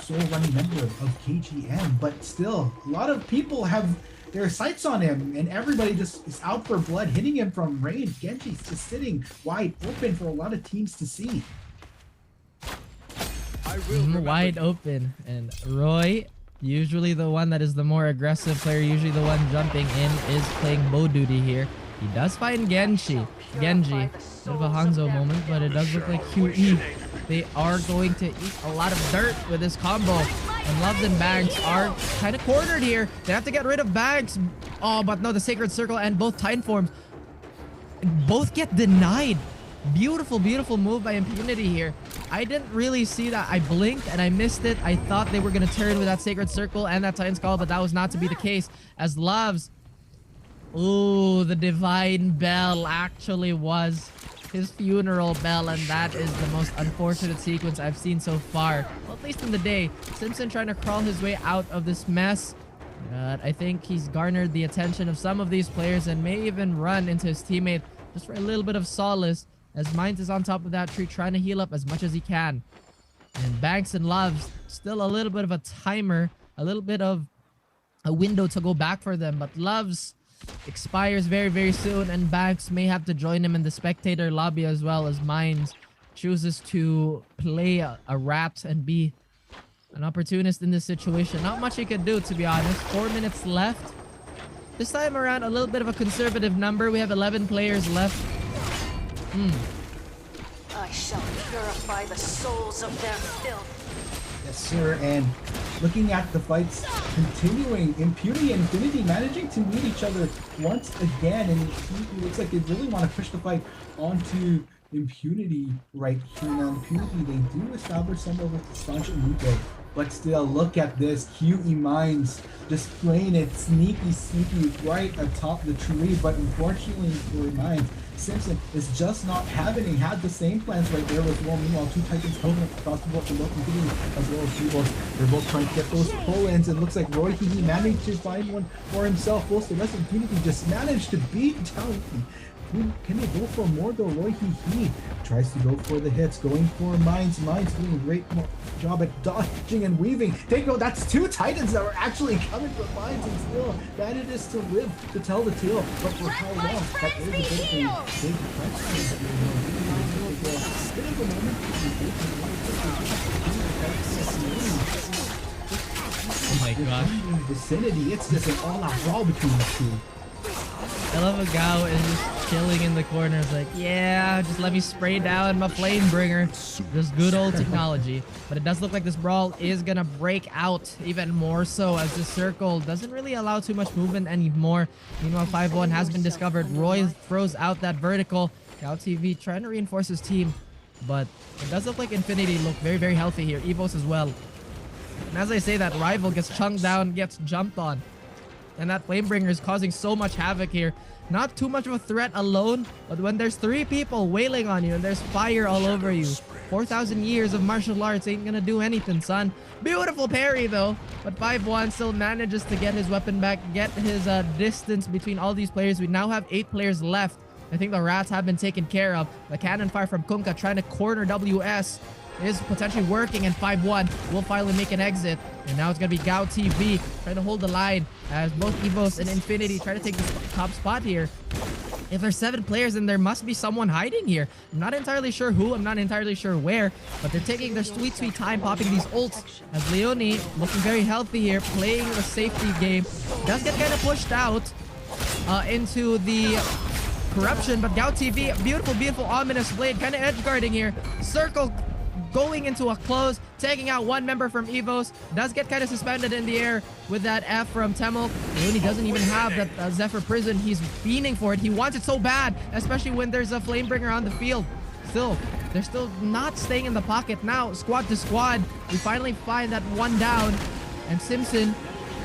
sole running member of KGM. But still, a lot of people have their sights on him, and everybody just is out for blood, hitting him from range. Genji's just sitting wide open for a lot of teams to see. Wide open, and Roy, usually the one that is the more aggressive player, usually the one jumping in, is playing bow duty here. He does find Genji, bit of a Hanzo moment, but it does look like QE. They are going to eat a lot of dirt with this combo, and Loves and Banks are kind of cornered here. They have to get rid of Banks. Oh, but no, the Sacred Circle and both Titan forms both get denied. Beautiful move by Impunity here. I didn't really see that. I blinked and I missed it. I thought they were going to turn with that Sacred Circle and that Titan's Call, but that was not to be the case, as Loves... Ooh, the Divine Bell actually was his funeral bell, and that is the most unfortunate sequence I've seen so far. Well, at least in the day. Simpson trying to crawl his way out of this mess. But I think he's garnered the attention of some of these players and may even run into his teammate just for a little bit of solace, as Mines is on top of that tree trying to heal up as much as he can. And Banks and Loves, still a little bit of a timer, a little bit of a window to go back for them. But Loves expires very soon, and Banks may have to join him in the spectator lobby as well, as Mines chooses to play a rat and be an opportunist in this situation. Not much he could do, to be honest. 4 minutes left. This time around, a little bit of a conservative number. We have 11 players left. I shall purify the souls of their filth. Yes, sir. And looking at the fights continuing, Impunity and Infinity managing to meet each other once again, and it looks like they really want to push the fight onto Impunity right here. Now, Impunity, they do establish some of a staunch movement, but still, look at this. QE Mines just playing it sneaky right atop the tree, but unfortunately for Mines, Simpson is just not having it. He had the same plans right there as well. Meanwhile, two Titans coming up across the board for both Infinity as well as Jubos. They're both trying to get those pull-ins. It looks like Roy Hee managed to find one for himself. Both the rest of Infinity just managed to beat down Can they go for more though? Roy He tries to go for the hits, going for mines. Mines doing a great job at dodging and weaving. That's two Titans that were actually coming for mines and still manages to live to tell the tale. But for how long? That is a bit of a big question. Bit of a moment. Oh my gosh. Vicinity, it's just an all-out brawl between the two. I love how Gao is just chilling in the corner. It's like, yeah, just let me spray down my flame bringer. Just good old technology. But it does look like this brawl is gonna break out even more so, as this circle doesn't really allow too much movement anymore. Meanwhile, 5-1 has been discovered. Roy throws out that vertical. Gao TV trying to reinforce his team, but it does look like Infinity look very, very healthy here. Evos as well. And as I say that, Rival gets chunked down, gets jumped on. And that Flamebringer is causing so much havoc here. Not too much of a threat alone, but when there's 3 people wailing on you and there's fire all over you, 4,000 years of martial arts ain't gonna do anything, son. Beautiful parry though, but 5-1 still manages to get his weapon back, get his distance between all these players. We now have 8 players left. I think the rats have been taken care of. The cannon fire from Kunkka trying to corner WS is potentially working, and 5-1 will finally make an exit. And now it's gonna be Gao TV trying to hold the line as both Evos and Infinity try to take the top spot here. If there's 7 players, then there must be someone hiding here. I'm not entirely sure who, I'm not entirely sure where, but they're taking their sweet, sweet time popping these ults as Leone looking very healthy here, playing the safety game. Does get kind of pushed out into the corruption, but Gao TV, beautiful, beautiful ominous blade, kind of edge guarding here. Circle going into a close, taking out one member from Evos. Does get kind of suspended in the air with that F from Temel. Leone doesn't even have that Zephyr Prison. He's fiending for it. He wants it so bad, especially when there's a Flamebringer on the field. Still, they're still not staying in the pocket. Now, squad to squad, we finally find that one down. And Simpson,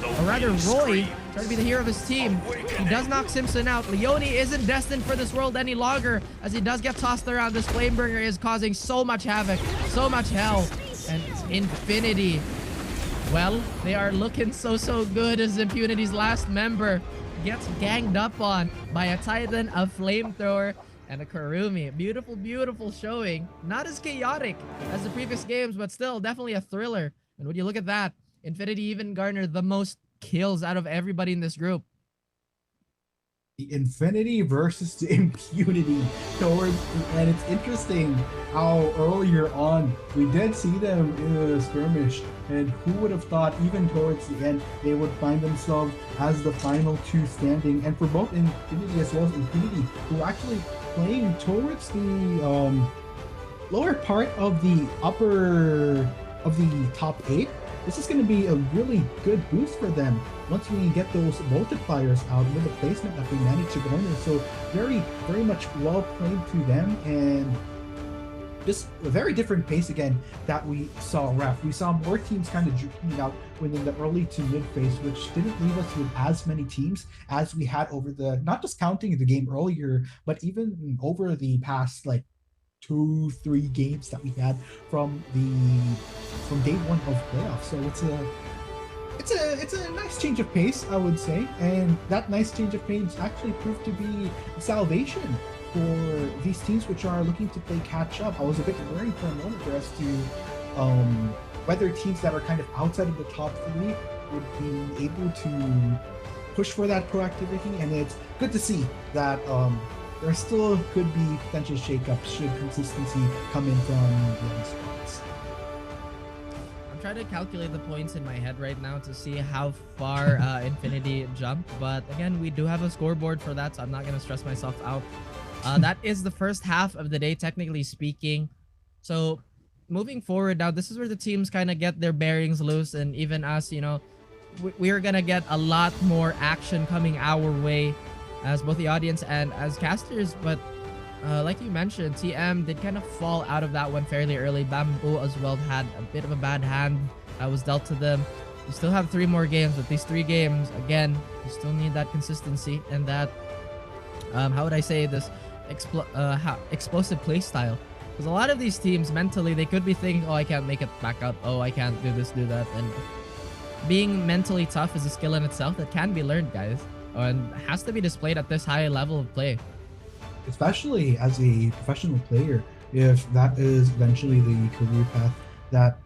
or rather Roy, trying to be the hero of his team. He does knock Simpson out. Leone isn't destined for this world any longer, as he does get tossed around. This Flamebringer is causing so much havoc, so much hell. And Infinity, well, they are looking so good as Impunity's last member gets ganged up on by a Titan, a Flamethrower, and a Kurumi. Beautiful, beautiful showing. Not as chaotic as the previous games, but still definitely a thriller. And when you look at that, Infinity even garnered the most kills out of everybody in this group. The Infinity versus the Impunity towards, and it's interesting how earlier on we did see them in a skirmish, and who would have thought even towards the end they would find themselves as the final 2 standing. And for both Infinity as well as Impunity, who are actually playing towards the lower part of the top 8. This is going to be a really good boost for them once we get those multipliers out with the placement that we managed to garner. So very, very much well played to them, and just a very different pace again that we saw ref. We saw more teams kind of juking out within the early to mid phase, which didn't leave us with as many teams as we had over the, not just counting the game earlier, but even over the past like 2-3 games that we had from day 1 of playoffs. So it's a nice change of pace, I would say, and that nice change of pace actually proved to be salvation for these teams which are looking to play catch up. I was a bit worried for a moment for us to whether teams that are kind of outside of the top 3 would be able to push for that proactivity, and it's good to see that there still could be potential shakeups should consistency come in from the other squads. I'm trying to calculate the points in my head right now to see how far Infinity jumped, but again, we do have a scoreboard for that, so I'm not going to stress myself out. That is the first half of the day, technically speaking. So moving forward now, this is where the teams kind of get their bearings loose, and even us, you know, we're going to get a lot more action coming our way as both the audience and as casters. But like you mentioned, TM did kind of fall out of that one fairly early. Bamboo as well had a bit of a bad hand that was dealt to them. You still have 3 more games, but these 3 games, again, you still need that consistency and that, how would I say this, explosive play style. Because a lot of these teams, mentally, they could be thinking, oh, I can't make it back up. Oh, I can't do this, do that. And being mentally tough is a skill in itself that can be learned, guys. And has to be displayed at this high level of play. especially as a professional player, if that is eventually the career path that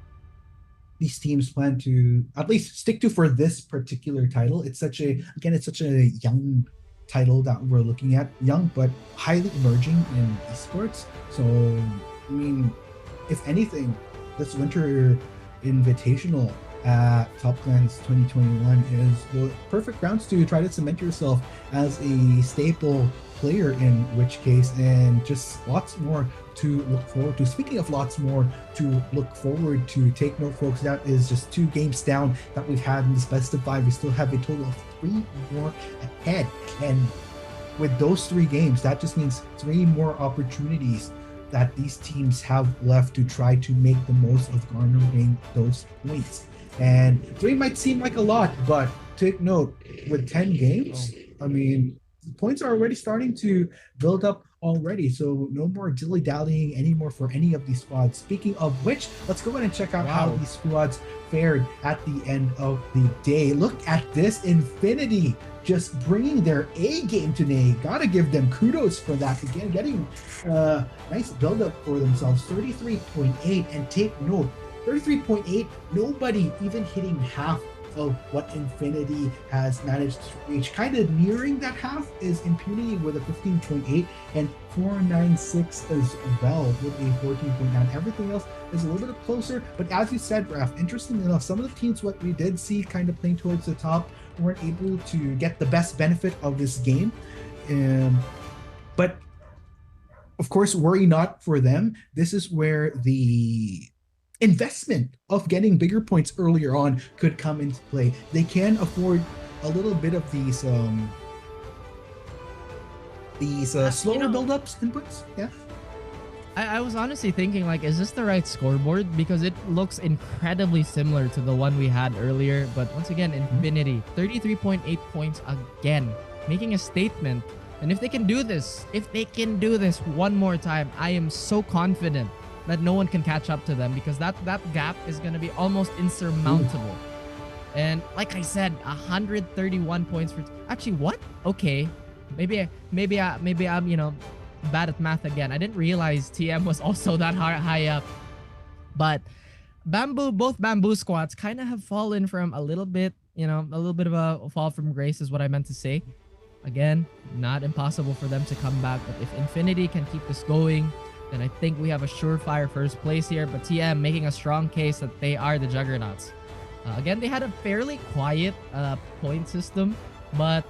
these teams plan to at least stick to for this particular title. It's such a young title that we're looking at, young but highly emerging in esports. So I mean, if anything, this winter invitational at Top Clans 2021 is the perfect grounds to try to cement yourself as a staple player, in which case, and just lots more to look forward to. Speaking of lots more to look forward to, take note, folks, that is just 2 games down that we've had in this best of 5. We still have a total of 3 more ahead. And with those 3 games, that just means 3 more opportunities that these teams have left to try to make the most of garnering those points. And 3 might seem like a lot, but take note, with 10 games, I mean, points are already starting to build up already. So no more dilly-dallying anymore for any of these squads. Speaking of which, let's go ahead and check out how these squads fared at the end of the day. Look at this, Infinity just bringing their A game today. Gotta give them kudos for that. Again, getting a nice build-up for themselves. 33.8, and take note, 33.8, nobody even hitting half of what Infinity has managed to reach. Kind of nearing that half is Impunity with a 15.8 and 496 as well with a 14.9. Everything else is a little bit closer, but as you said, Raph, interestingly enough, some of the teams what we did see kind of playing towards the top weren't able to get the best benefit of this game. But of course, worry not for them. This is where the investment of getting bigger points earlier on could come into play. They can afford a little bit of these slower build-ups inputs. Yeah. I was honestly thinking, like, is this the right scoreboard? Because it looks incredibly similar to the one we had earlier. But once again, Infinity, 33.8 points again, making a statement. And if they can do this one more time, I am so confident that no one can catch up to them, because that gap is going to be almost insurmountable. And like I said, 131 points for... Actually, what? Okay. Maybe I'm, bad at math again. I didn't realize TM was also that high up. But both Bamboo squads kind of have fallen from a little bit of a fall from grace is what I meant to say. Again, not impossible for them to come back. But if Infinity can keep this going, then I think we have a surefire first place here. But TM making a strong case that they are the juggernauts. Again, they had a fairly quiet point system, or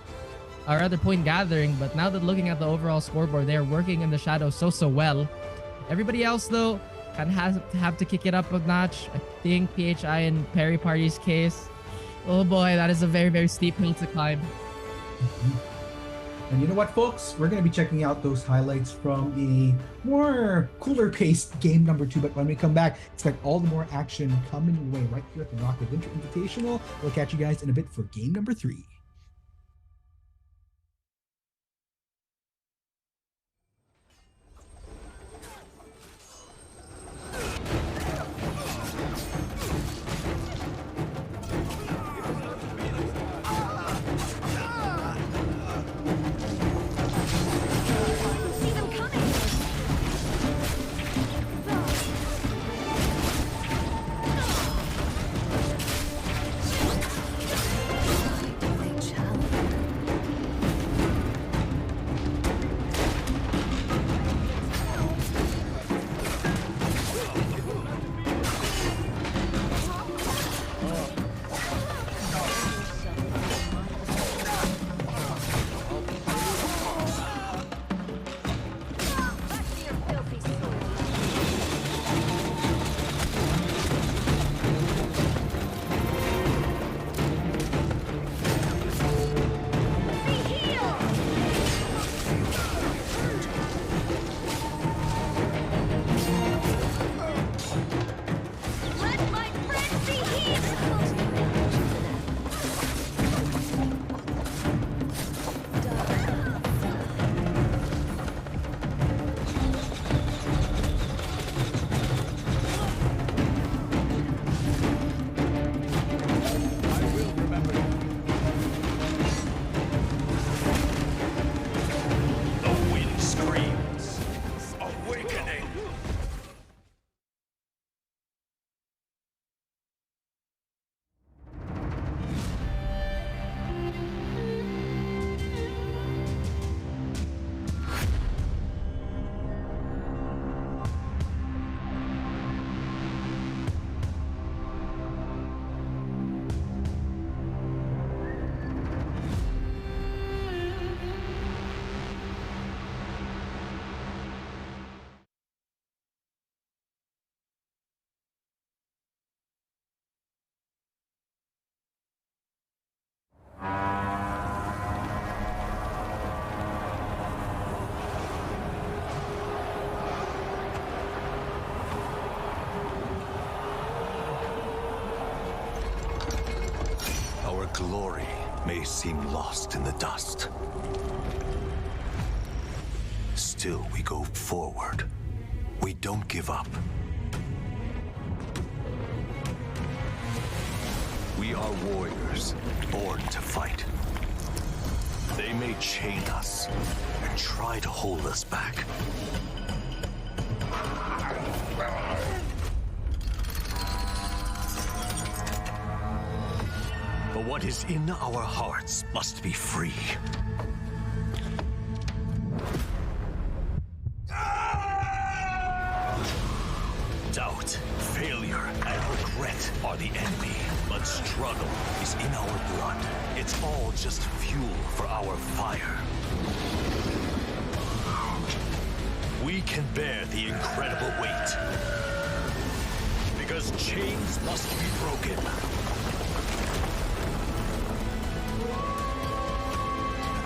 rather point gathering. But now that looking at the overall scoreboard, they are working in the shadows so well. Everybody else, though, kind of have to kick it up a notch. I think PHI and Perry Party's case. Oh boy, that is a very, very steep hill to climb. And you know what, folks? We're going to be checking out those highlights from the more cooler-paced game number 2. But when we come back, expect all the more action coming your way right here at the Naraka Winter Invitational. We'll catch you guys in a bit for game number 3. may seem lost in the dust. Still, we go forward. We don't give up. We are warriors, born to fight. They may chain us and try to hold us back. But what is in our hearts must be free. Doubt, failure, and regret are the enemy, but struggle is in our blood. It's all just fuel for our fire. We can bear the incredible weight. Because chains must be broken.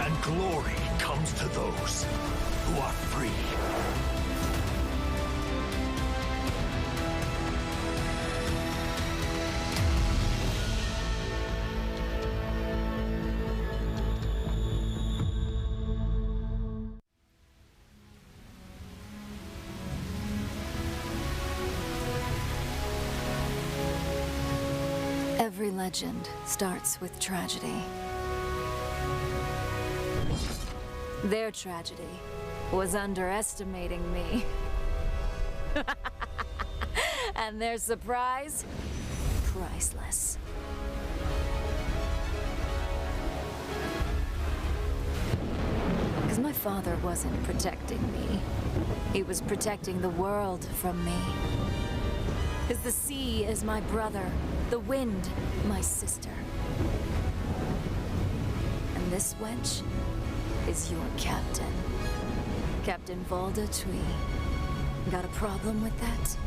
And glory comes to those who are free. Every legend starts with tragedy. Their tragedy was underestimating me. And their surprise? Priceless. Because my father wasn't protecting me. He was protecting the world from me. Because the sea is my brother, the wind, my sister. And this wench is your captain. Captain Valda Twee. Got a problem with that?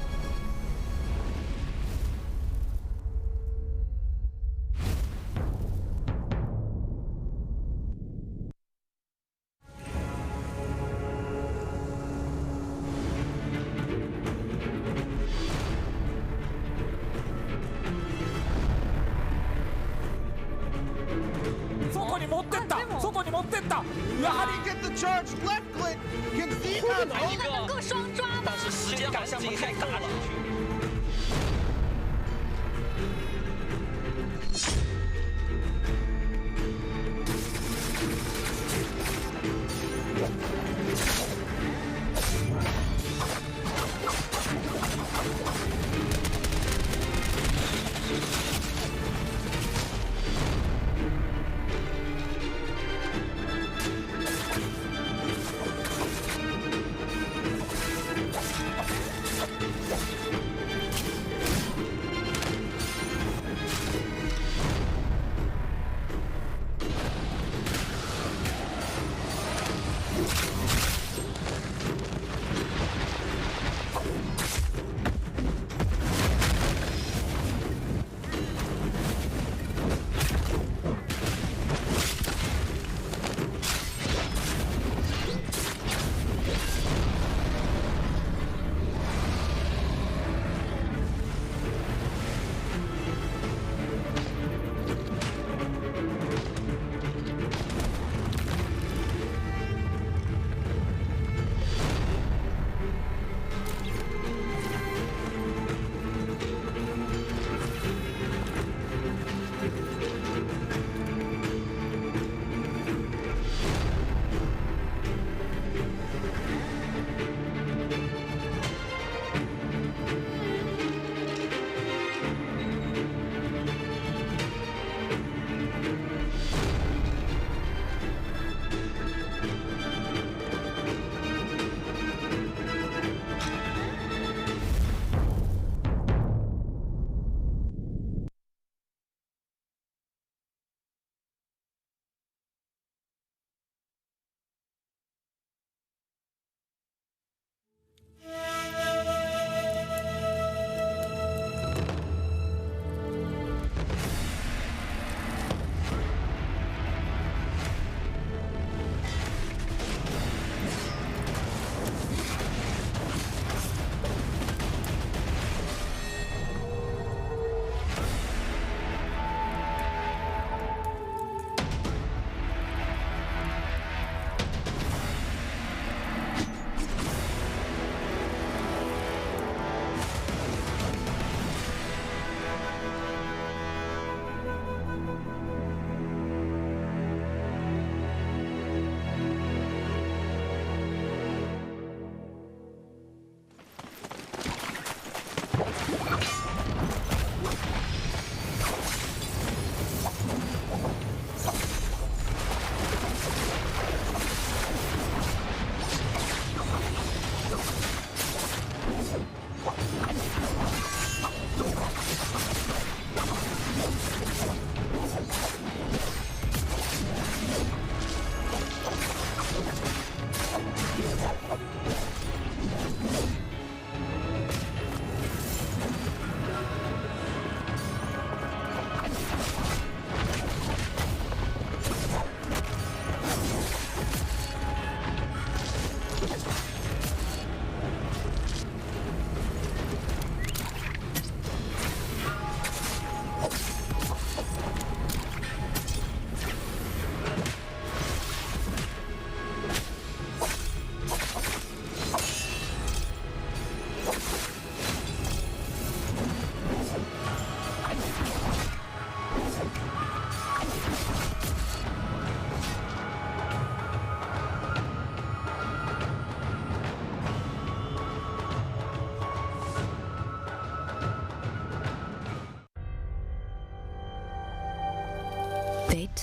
Get the charge left click! Can see that? 一个，但是时间好像不太够了。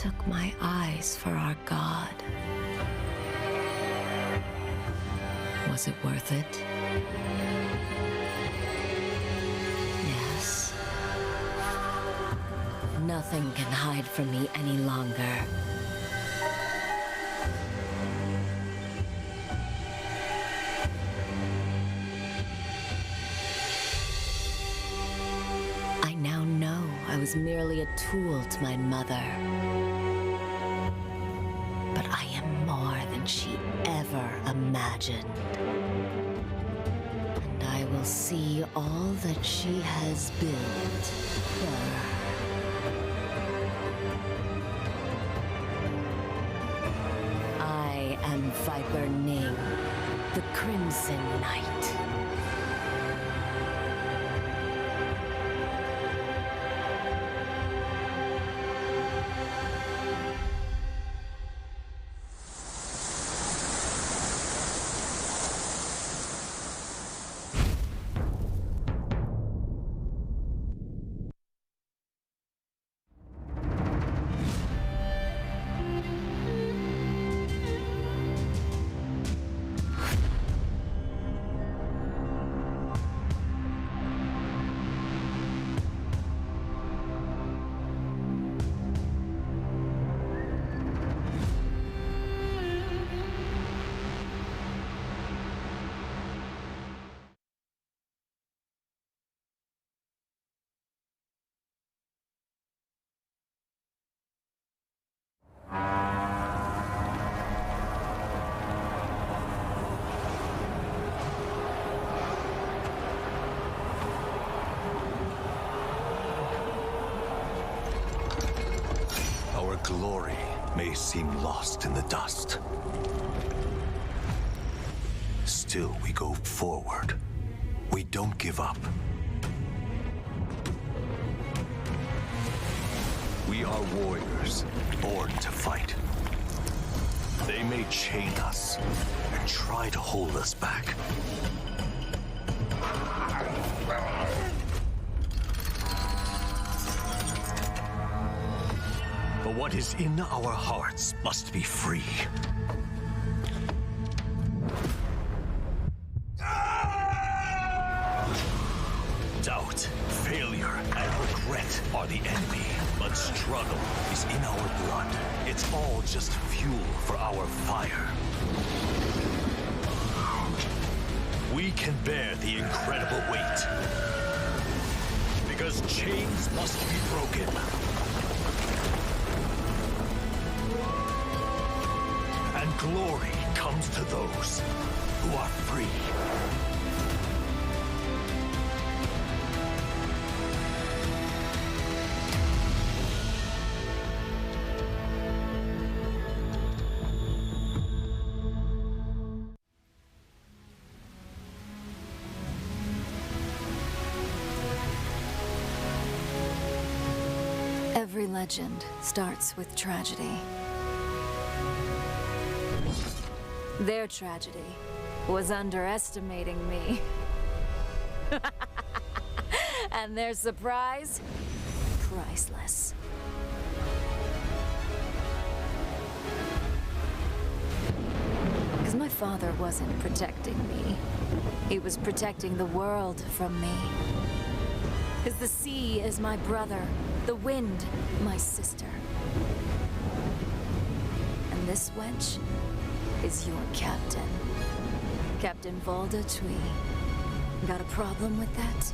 took my eyes for our god. Was it worth it? Yes. Nothing can hide from me any longer. I now know I was merely a tool to my mother. But I am more than she ever imagined. And I will see all that she has built her. I am Viper Ning, the Crimson Knight. Our glory may seem lost in the dust. Still, we go forward. We don't give up. We are warriors, born to fight. They may chain us and try to hold us back. But what is in our hearts must be free. Doubt, failure, and regret are the enemy, but struggle is in our blood. It's all just fuel for our fire. We can bear the incredible weight. Because chains must be broken. And glory comes to those who are free. Every legend starts with tragedy. Their tragedy was underestimating me. And their surprise? Priceless. Because my father wasn't protecting me. He was protecting the world from me. Because the sea is my brother, the wind, my sister. And this wench is your captain. Captain Volda Twee. Got a problem with that?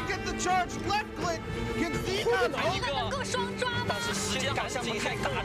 Get the charge left click! Can see that? 一个，但是时间好像不太够了。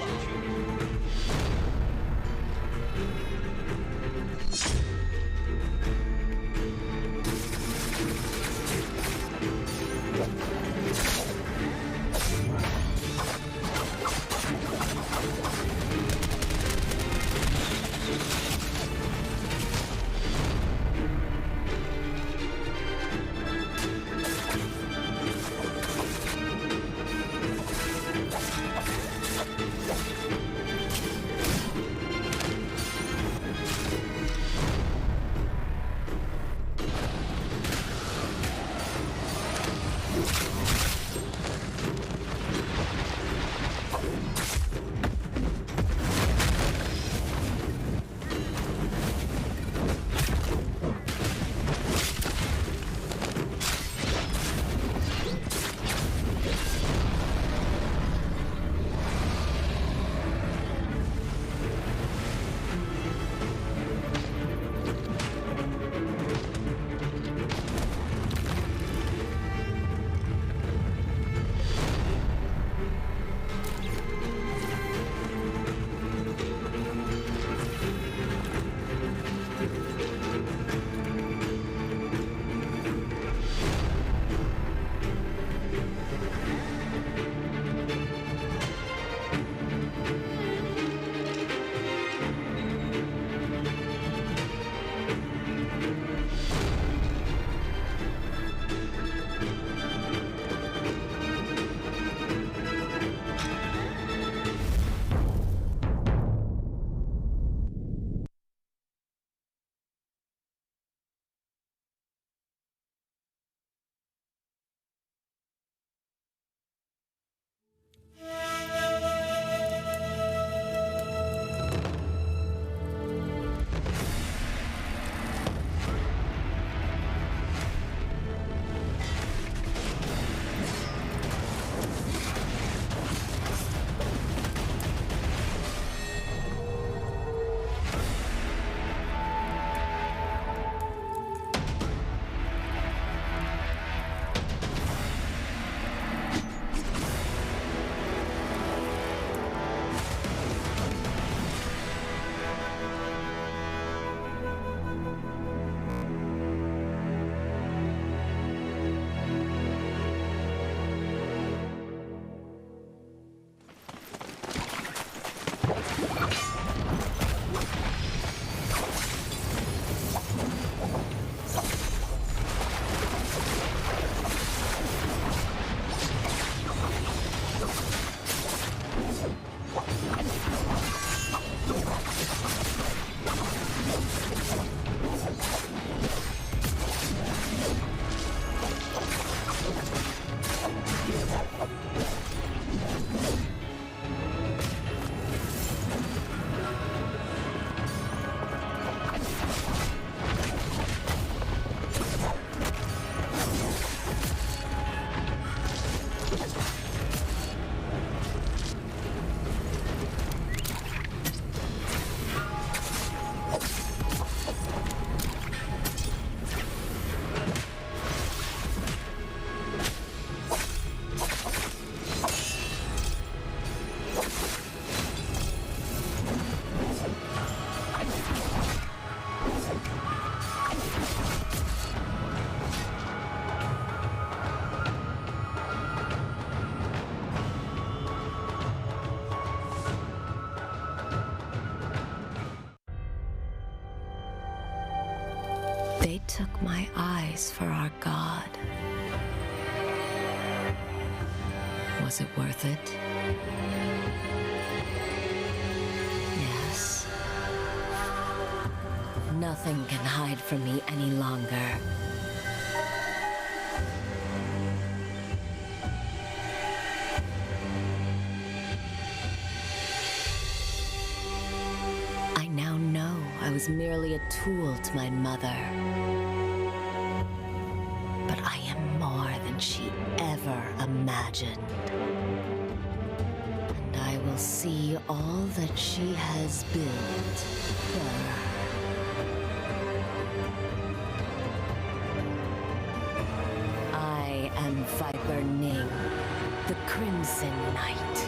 They took my eyes for our god. Was it worth it? Yes. Nothing can hide from me any longer. I now know I was merely a tool to my mother. But I am more than she ever imagined. And I will see all that she has built for her. I am Viper Ning, the Crimson Knight.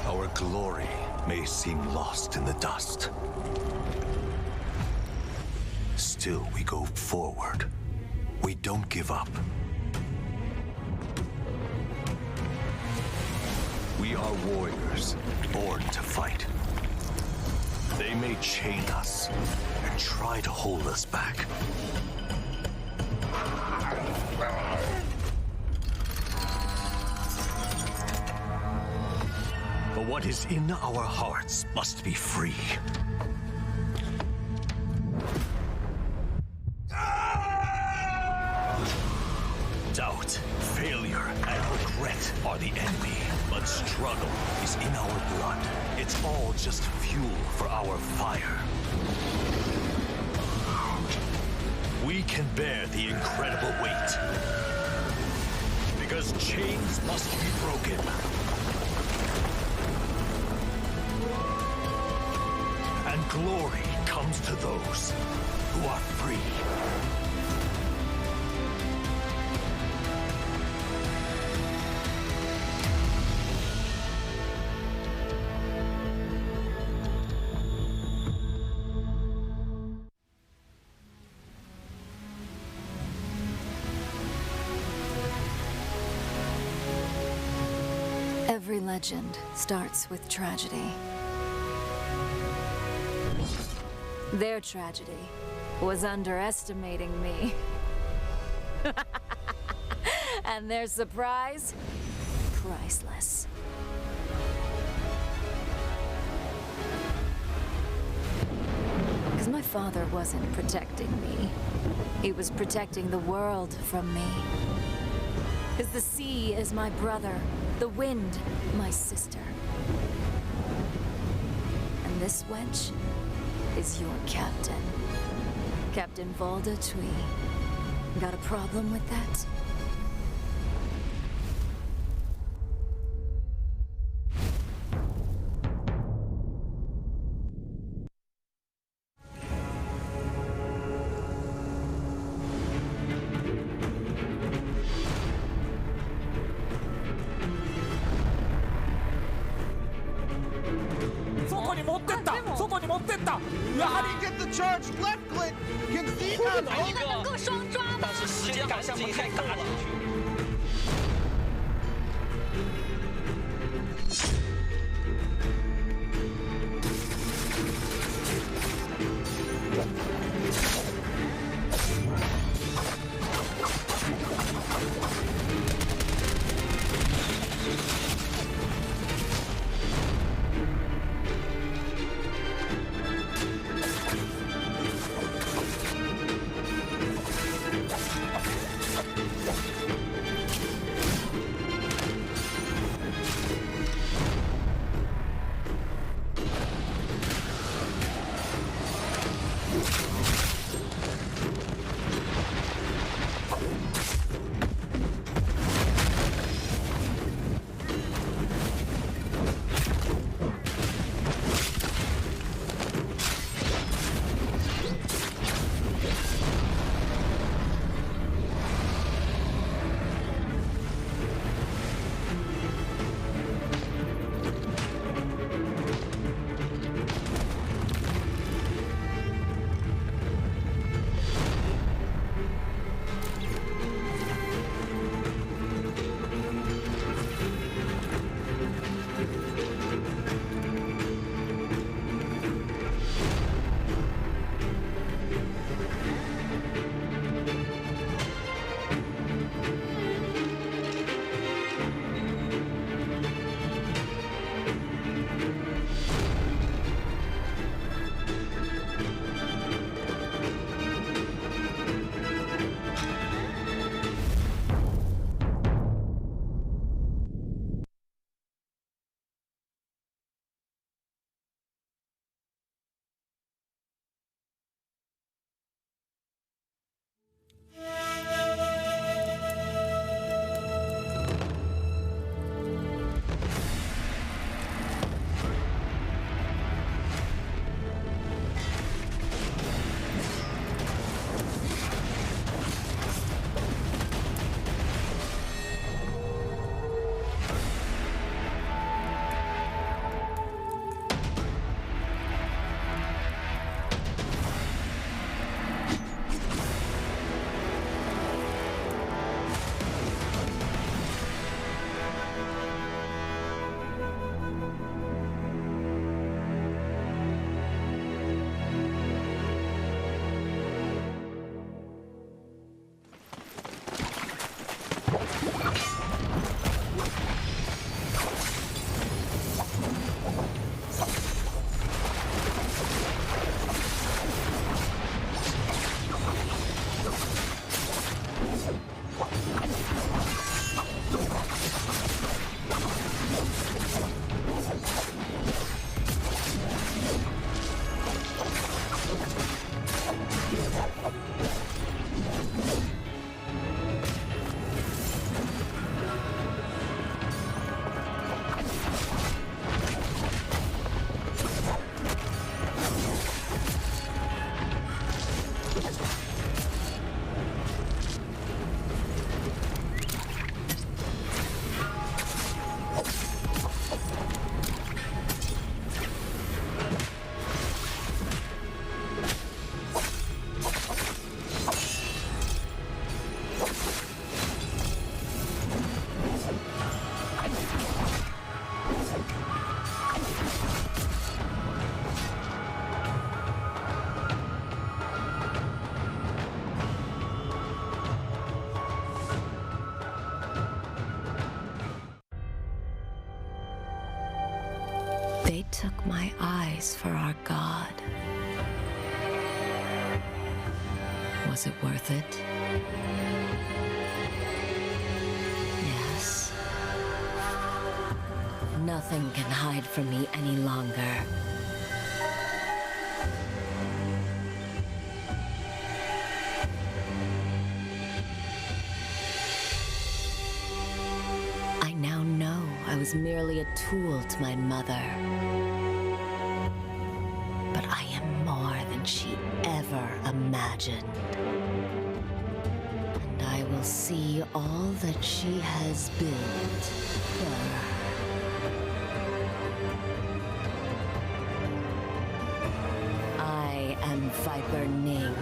Our glory may seem lost in the dust. Still, we go forward. We don't give up. We are warriors, born to fight. They may chain us and try to hold us back. But what is in our hearts must be free. Doubt, failure, and regret are the enemy, but struggle is in our blood. It's all just fuel for our fire. We can bear the incredible weight. Because chains must be broken. And glory comes to those who are free. Every legend starts with tragedy. Their tragedy was underestimating me. And their surprise? Priceless. Because my father wasn't protecting me. He was protecting the world from me. Because the sea is my brother, the wind, my sister. And this wench is your captain. Captain Valda Tree. Got a problem with that? Get the charge left click! Can see that? 一个，但是时间赶不及太大了。They took my eyes for our god. Was it worth it? Yes. Nothing can hide from me any longer. was merely a tool to my mother. But I am more than she ever imagined. And I will see all that she has built for her. I am Viper Ning,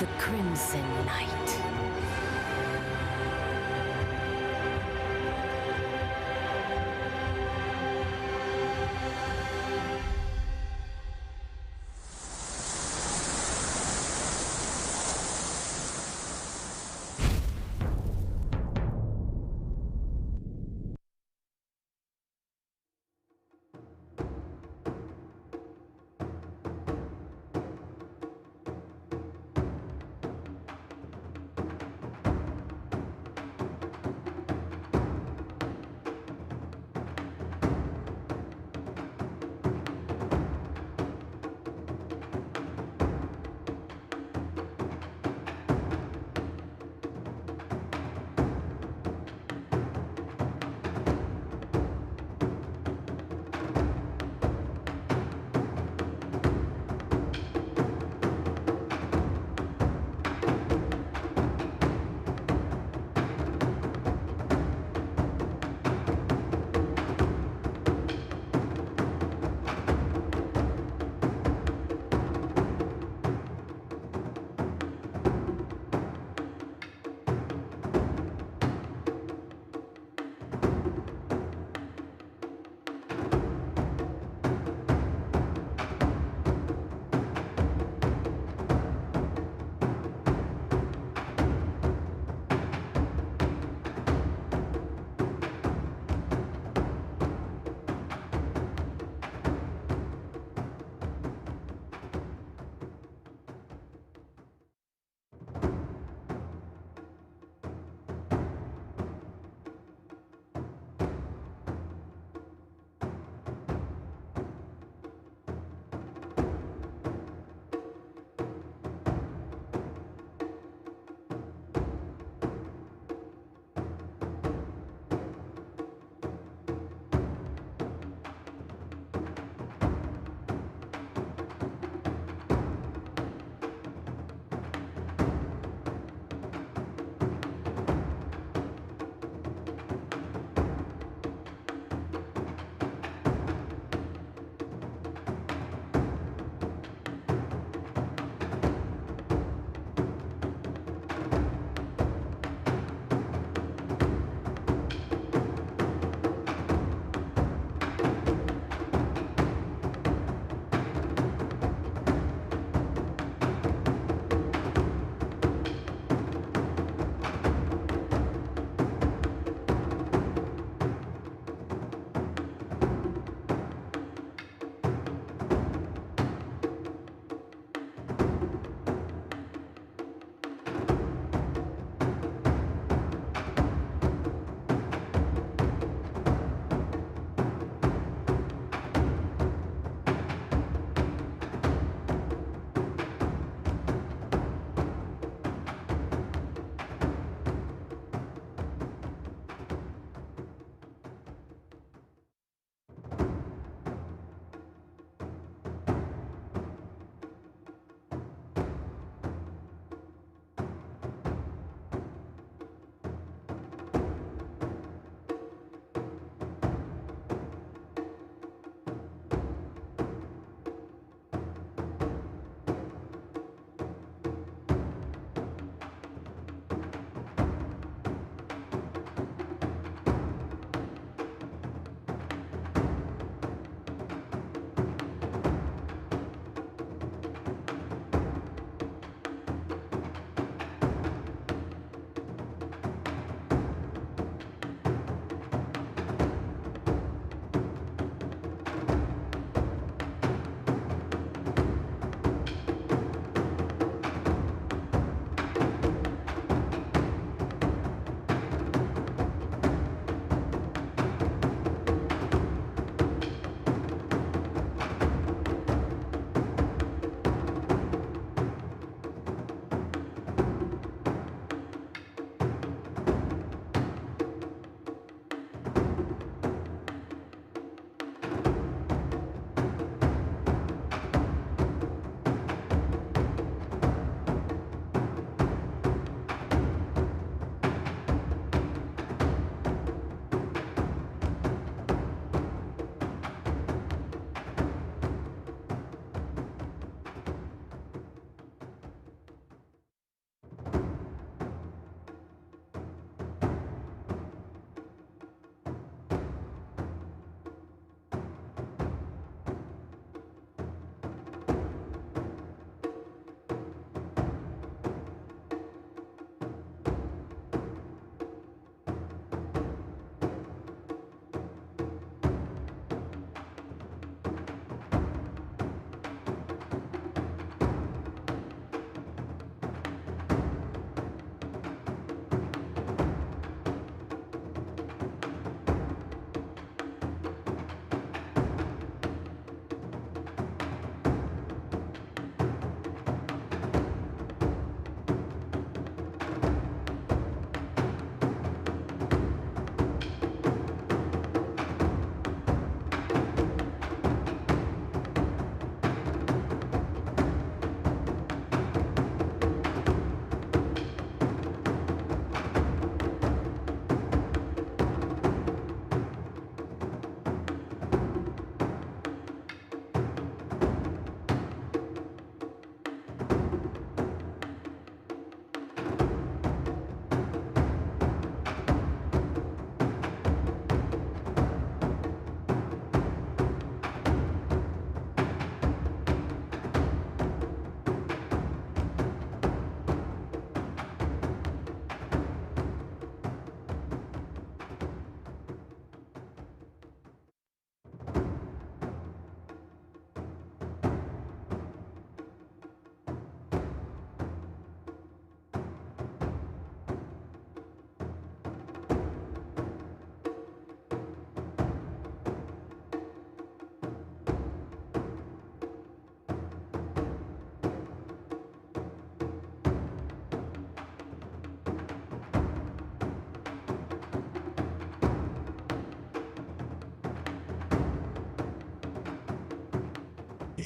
the Crimson Knight.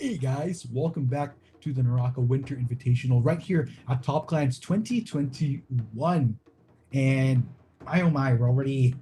Hey guys, welcome back to the Naraka Winter Invitational right here at Top Climbs 2021. And my oh my, we're already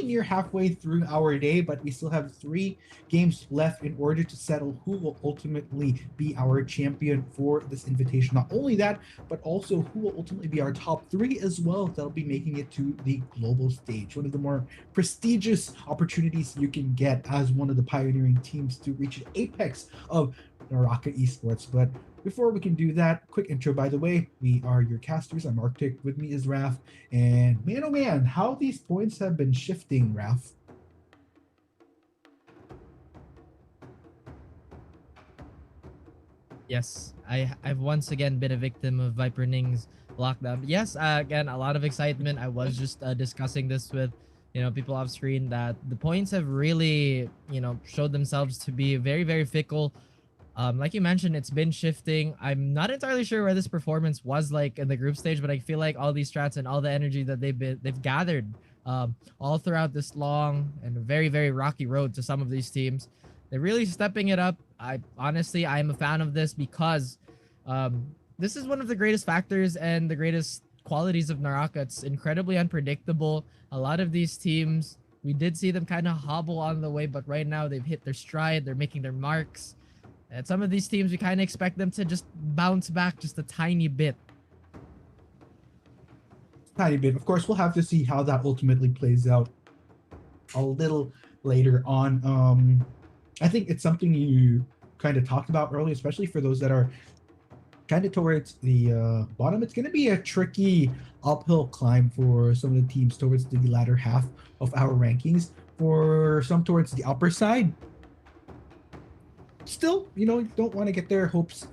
near halfway through our day, but we still have 3 games left in order to settle who will ultimately be our champion for this invitation. Not only that, but also who will ultimately be our top 3 as well that'll be making it to the global stage. One of the more prestigious opportunities you can get as one of the pioneering teams to reach an apex of Naraka esports. But before we can do that, quick intro by the way, we are your casters. I'm Arctic, with me is Raf, and man oh man, how these points have been shifting, Raf. Yes, I've once again been a victim of Viper Ning's lockdown. Yes, again, a lot of excitement. I was just discussing this with, people off screen, that the points have really, showed themselves to be very, very fickle. Like you mentioned, it's been shifting. I'm not entirely sure where this performance was like in the group stage, but I feel like all these strats and all the energy that they've gathered all throughout this long and very, very rocky road to some of these teams, they're really stepping it up. I'm a fan of this because this is one of the greatest factors and the greatest qualities of Naraka. It's incredibly unpredictable. A lot of these teams, we did see them kind of hobble on the way, but right now they've hit their stride. They're making their marks. And some of these teams, we kind of expect them to just bounce back just a tiny bit. Tiny bit. Of course, we'll have to see how that ultimately plays out a little later on. I think it's something you kind of talked about earlier, especially for those that are kind of towards the bottom. It's going to be a tricky uphill climb for some of the teams towards the latter half of our rankings. For some towards the upper side, still, you don't want to get their hopes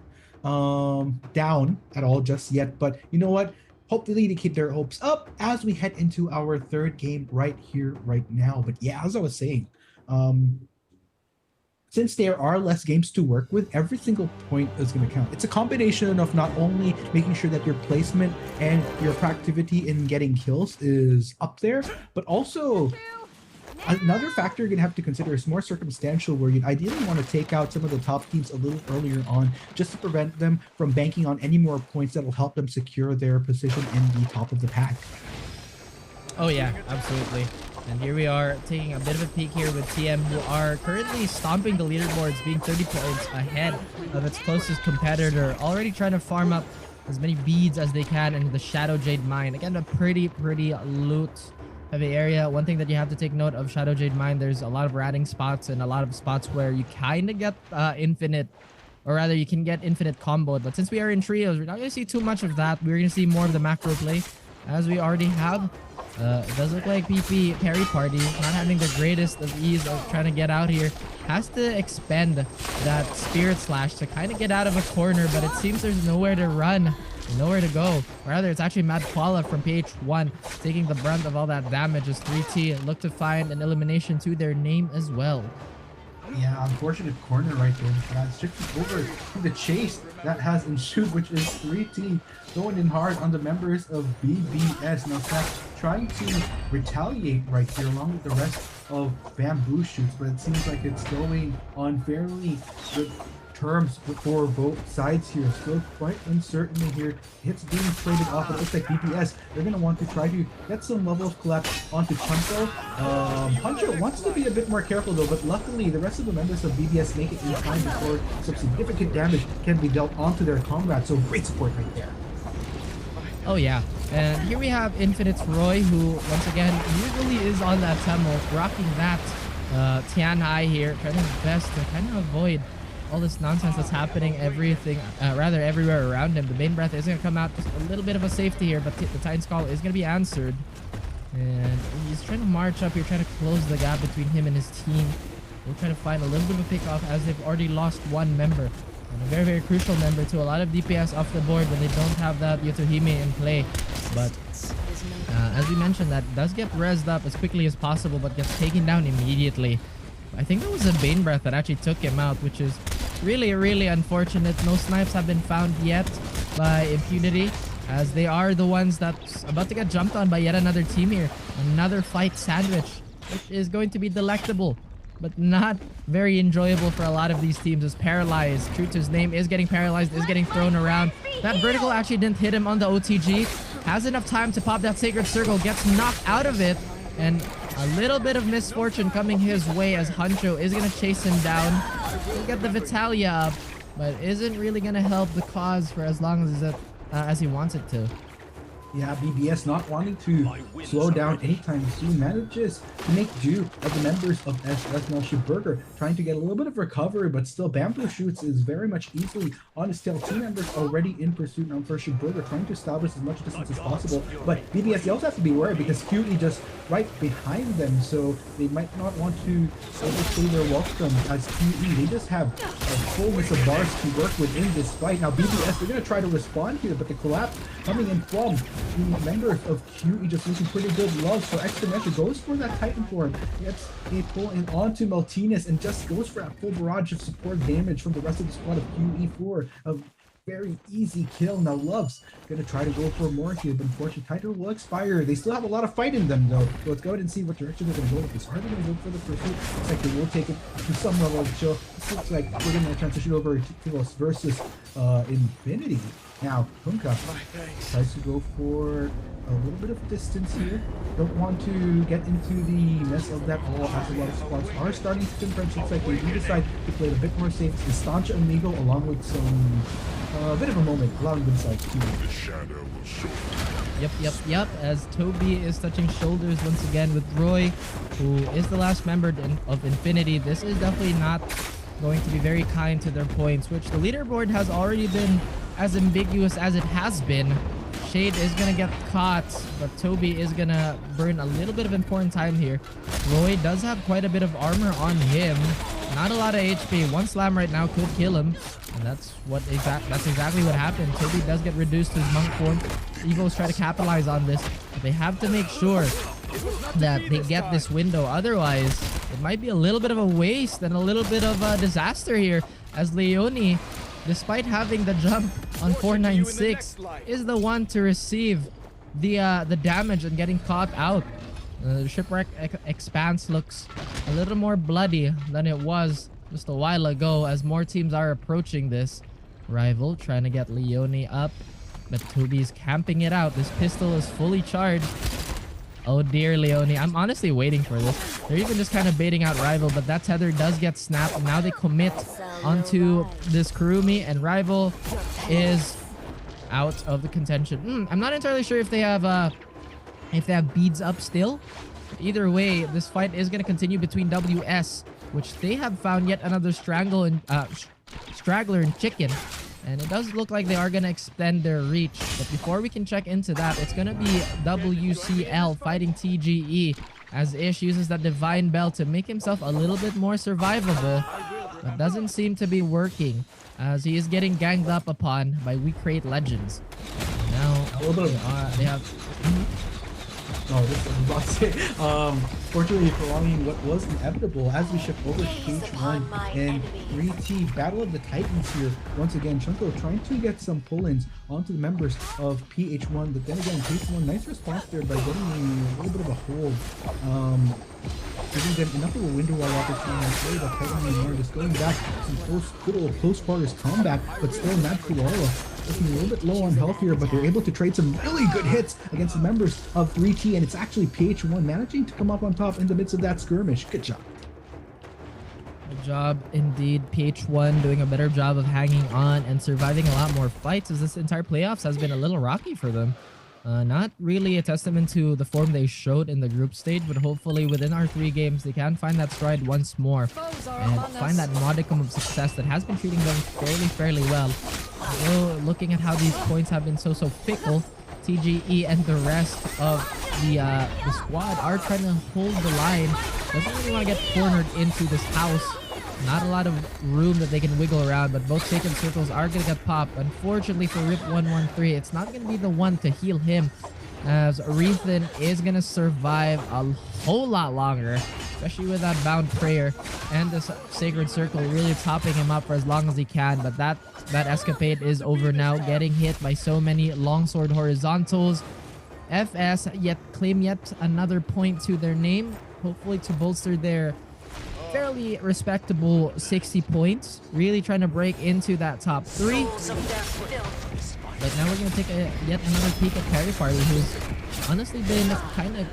down at all just yet. But you know what? Hopefully they keep their hopes up as we head into our 3rd game right here, right now. But yeah, as I was saying, since there are less games to work with, every single point is going to count. It's a combination of not only making sure that your placement and your proactivity in getting kills is up there, but also another factor you're going to have to consider is more circumstantial, where you'd ideally want to take out some of the top teams a little earlier on just to prevent them from banking on any more points that will help them secure their position in the top of the pack. Oh yeah, absolutely. And here we are taking a bit of a peek here with TM, who are currently stomping the leaderboards, being 30 points ahead of its closest competitor, already trying to farm up as many beads as they can in the Shadow Jade mine. Again, a pretty loot heavy area. One thing that you have to take note of Shadow Jade mine, there's a lot of ratting spots and a lot of spots where you kind of get infinite, or rather you can get infinite comboed. But since we are in trios, we're not going to see too much of that. We're going to see more of the macro play, as we already have. It does look like PP Parry Party, not having the greatest of ease of trying to get out here, has to expend that Spirit Slash to kind of get out of a corner, but it seems there's nowhere to run, nowhere to go. Or rather, it's actually Mad Koala from PH1 taking the brunt of all that damage as 3T look to find an elimination to their name as well. Yeah, unfortunate corner right there. Shifting over to the chase that has ensued, which is 3T going in hard on the members of BBS. Now, Zach trying to retaliate right here along with the rest of Bamboo Shoots, but it seems like it's going on fairly good terms for both sides here. Still quite uncertain here. Hits being traded off. It looks like BBS, they're going to want to try to get some level of collapse onto Chunko. Huncho wants to be a bit more careful though, but luckily the rest of the members of BBS make it in time before some significant damage can be dealt onto their comrades. So great support right there. Oh yeah, and here we have Infinite's Roy, who once again usually is on that Temple, rocking that Tian Hai here, trying his best to kind of avoid all this nonsense that's happening, rather everywhere around him. The main breath is going to come out, just a little bit of a safety here, but the Titan's Call is going to be answered. And he's trying to march up here, trying to close the gap between him and his team. We'll try to find a little bit of a pick off as they've already lost one member. And a very, very crucial member to a lot of DPS off the board when they don't have that Yotohime in play. But as we mentioned, that does get rezzed up as quickly as possible, but gets taken down immediately. I think that was a Bane Breath that actually took him out, which is really, really unfortunate. No snipes have been found yet by Impunity, as they are the ones that's about to get jumped on by yet another team here. Another fight sandwich, which is going to be delectable. but not very enjoyable for a lot of these teams. Is paralyzed. True to his name, is getting paralyzed, is getting thrown around. That vertical actually didn't hit him on the OTG. Has enough time to pop that Sacred Circle, gets knocked out of it, and a little bit of misfortune coming his way as Hancho is going to chase him down. He'll get the Vitalia up, but isn't really going to help the cause for as long as he wants it to. Yeah, BBS not wanting to slow down anytime soon manages to make do of the members of SNL Burger, trying to get a little bit of recovery, but still Bamboo Shoots is very much easily on his tail. Two members already in pursuit now for Burger, trying to establish as much distance as possible. But BBS, they also have to be wary because QE just right behind them, so they might not want to overstay their welcome as QE. They just have a fullness of bars to work with in this fight. Now BBS, they're going to try to respond here, but the collapse coming in from the members of QE just losing pretty good love. So Exponential goes for that Titan form, gets a pull in onto Maltines, and just goes for that full barrage of support damage from the rest of the squad of QE4. A very easy kill. Now Love's gonna try to go for more here, but unfortunately Titan will expire. They still have a lot of fight in them though. So let's go ahead and see what direction they're gonna go with this. Are they gonna go for the pursuit? Looks like they will take it to some level of chill. This looks like we're gonna transition over to us versus Infinity. Now, Punka tries to go for a little bit of distance here. Don't want to get into the mess of that all, as a lot of squads are starting to confront. Looks like they do decide to play it a bit more safe. Estancia Amigo along with some bit of a moment, allowing themselves to. The shadow will show. Yep. As Toby is touching shoulders once again with Roy, who is the last member of Infinity. This is definitely not going to be very kind to their points, which the leaderboard has already been as ambiguous as it has been. Shade is going to get caught, but Toby is going to burn a little bit of important time here. Roy does have quite a bit of armor on him. Not a lot of HP. One slam right now could kill him. And that's exactly what happened. Toby does get reduced to his monk form. Evos try to capitalize on this. But they have to make sure that they get this window. Otherwise, it might be a little bit of a waste and a little bit of a disaster here, as Leone, despite having the jump on 496, is the one to receive the damage and getting caught out. The Shipwreck Expanse looks a little more bloody than it was just a while ago, as more teams are approaching this. Rival trying to get Leone up, but Toby's camping it out. This pistol is fully charged. Oh dear, Leone. I'm honestly waiting for this. They're even just kind of baiting out Rival, but that tether does get snapped. Now they commit onto this Kurumi, and Rival is out of the contention. I'm not entirely sure if they have beads up still. Either way, this fight is going to continue between WS, which they have found yet another straggler and Chicken. And it does look like they are going to extend their reach. But before we can check into that, it's going to be WCL fighting TGE, as Ish uses that Divine Bell to make himself a little bit more survivable. But doesn't seem to be working, as he is getting ganged up upon by We Create Legends. Now, they have... No, this is about to say. Fortunately, prolonging what was inevitable as we shift over to H1 and 3T Battle of the Titans here. Once again, Chunko trying to get some pull-ins onto the members of PH1, but then again, PH1, nice response there by getting a little bit of a hold. Giving them enough of a window wall opportunity. Really, the Titan more just going back some good old close quarters combat, but still not Kuala. Looking a little bit low on health here, but they're able to trade some really good hits against the members of 3T, and it's actually PH1 managing to come up on top in the midst of that skirmish. Good job. Good job indeed. PH1 doing a better job of hanging on and surviving a lot more fights, as this entire playoffs has been a little rocky for them. Not really a testament to the form they showed in the group stage, but hopefully within our 3 games they can find that stride once more and find that modicum of success that has been treating them fairly well. Although looking at how these points have been so fickle, TGE and the rest of the squad are trying to hold the line. Doesn't really want to get cornered into this house. Not a lot of room that they can wiggle around, but both Sacred Circles are going to get popped. Unfortunately for Rip113, it's not going to be the one to heal him, as Arethan is going to survive a whole lot longer, especially with that Bound Prayer and the Sacred Circle really topping him up for as long as he can. But that escapade is over now, getting hit by so many longsword horizontals. FS claim yet another point to their name, hopefully to bolster their fairly respectable 60 points. Really trying to break into that top 3. Souls of their filth. But now we're going to take yet another peek at Carry Farley, who's honestly been kind of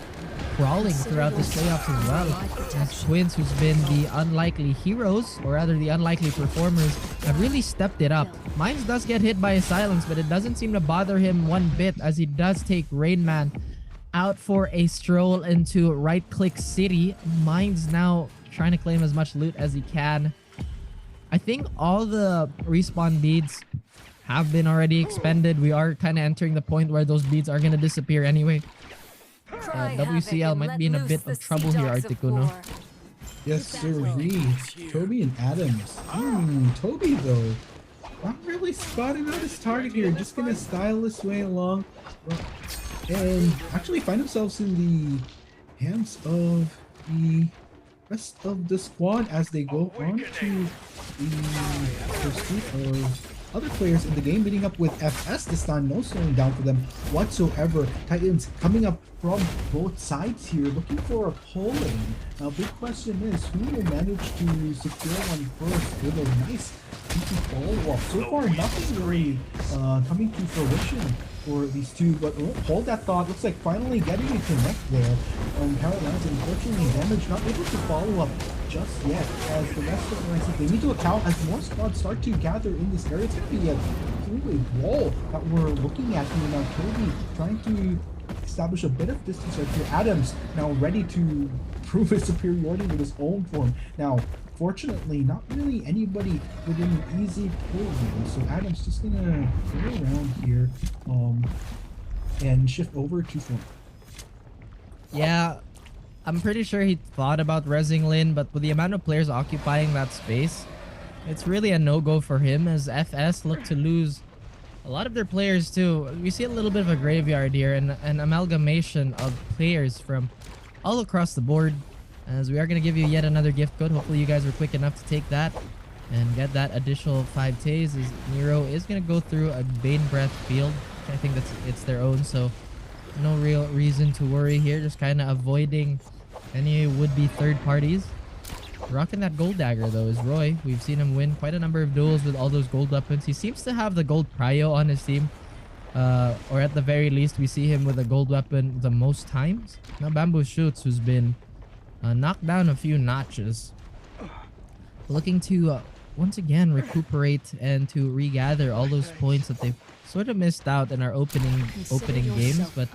crawling throughout this playoffs as well. As Twins, who's been the unlikely heroes, or rather the unlikely performers, have really stepped it up. Mines does get hit by a silence, but it doesn't seem to bother him one bit, as he does take Rain Man out for a stroll into Right Click City. Mines now trying to claim as much loot as he can. I think all the respawn beads have been already expended. We are kind of entering the point where those beads are going to disappear anyway. WCL might be in a bit of trouble here, Articuno. Yes, sir. Toby and Adams. Toby, though, not really spotting out his target here. Just going to style his way along. And actually find themselves in the hands of the rest of the squad as they go on to the pursuit of other players in the game, meeting up with FS this time. No slowing down for them whatsoever. Titans coming up from both sides here, looking for a pull-in. Now, big question is, who will manage to secure one first with a nice cheeky follow-up? So far, nothing really coming to fruition for these two, but hold that thought. Looks like finally getting a connect there. Carolina's unfortunately damaged, not able to follow up just yet, as the rest of the races, they need to account as more squads start to gather in this area. It's going to be a three-way wall that we're looking at here now. Toby trying to establish a bit of distance right here. Adams now ready to prove his superiority with his own form. Now, fortunately, not really anybody within an easy pull here. So Adams just going to go around here and shift over to form. Yeah, I'm pretty sure he thought about rezzing Lin, but with the amount of players occupying that space, it's really a no-go for him, as FS look to lose a lot of their players too. We see a little bit of a graveyard here, and an amalgamation of players from all across the board, as we are going to give you yet another gift code. Hopefully you guys were quick enough to take that and get that additional 5 Ts, as Nero is going to go through a Bane Breath field. I think it's their own, so no real reason to worry here. Just kind of avoiding any would-be third parties. Rocking that gold dagger though is Roy. We've seen him win quite a number of duels with all those gold weapons. He seems to have the gold prio on his team. Or at the very least, we see him with a gold weapon the most times. Now Bamboo Shoots, who's been knocked down a few notches. Looking to once again recuperate and to regather all those points that they've sort of missed out in our opening games. But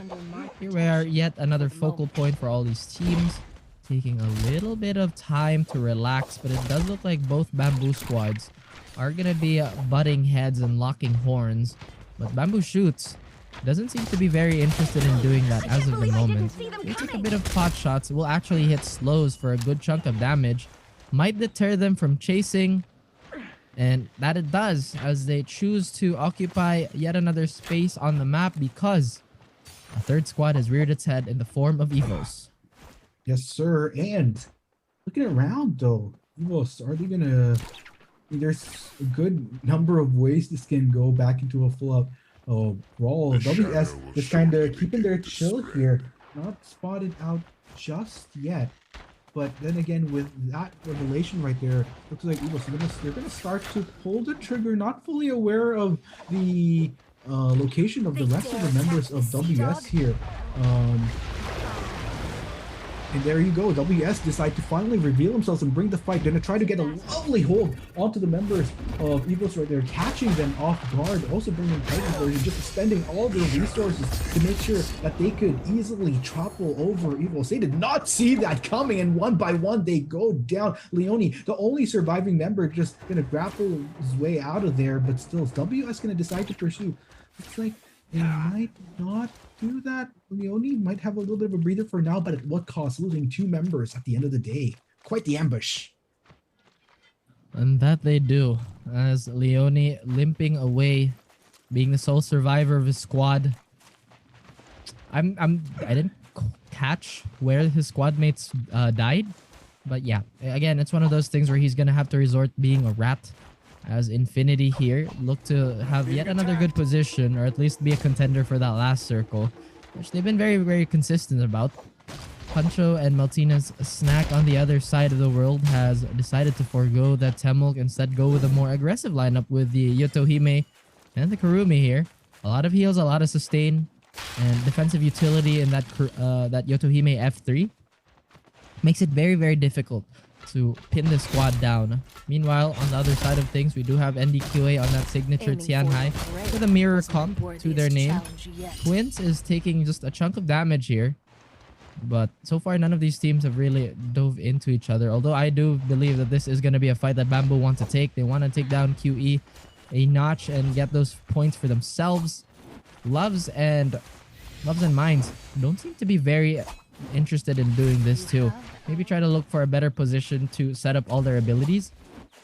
here we are, yet another focal point for all these teams. Taking a little bit of time to relax, but it does look like both Bamboo squads are going to be butting heads and locking horns. But Bamboo Shoots doesn't seem to be very interested in doing that as of the moment. They take a bit of pot shots. It will actually hit slows for a good chunk of damage. Might deter them from chasing. And that it does, as they choose to occupy yet another space on the map, because a third squad has reared its head in the form of Evos. Yes, sir. And looking around, though, Evos, are they gonna... There's a good number of ways this can go back into a full-up brawl. WS just kind of keeping their chill here. Not spotted out just yet. But then again, with that revelation right there, looks like Evos, they're gonna start to pull the trigger, not fully aware of the location of the rest of the members of WS here. And there you go, WS decide to finally reveal themselves and bring the fight. They're gonna try to get a lovely hold onto the members of Evos right there, catching them off guard, also bringing Titan version, just spending all their resources to make sure that they could easily topple over Evos. They did not see that coming, and one by one they go down. Leone, the only surviving member, just gonna grapple his way out of there, but still, WS gonna decide to pursue. Looks like they might not do that. Leone might have a little bit of a breather for now, but at what cost? Losing 2 members at the end of the day. Quite the ambush. And that they do, as Leone limping away, being the sole survivor of his squad. I didn't catch where his squad mates died, but yeah, again, it's one of those things where he's gonna have to resort being a rat, as Infinity here look to have yet another good position, or at least be a contender for that last circle, which they've been very, very consistent about. Pancho and Maltina's snack on the other side of the world has decided to forego that Temulk, instead go with a more aggressive lineup with the Yotohime and the Kurumi here. A lot of heals, a lot of sustain, and defensive utility in that that Yotohime F3 makes it very, very difficult to pin the squad down. Meanwhile, on the other side of things, we do have NDQA on that signature Tianhai with a mirror comp to their name. Twins is taking just a chunk of damage here, but so far none of these teams have really dove into each other. Although I do believe that this is going to be a fight that Bamboo wants to take. They want to take down QE a notch and get those points for themselves. Loves and Minds don't seem to be very interested in doing this too. Maybe try to look for a better position to set up all their abilities.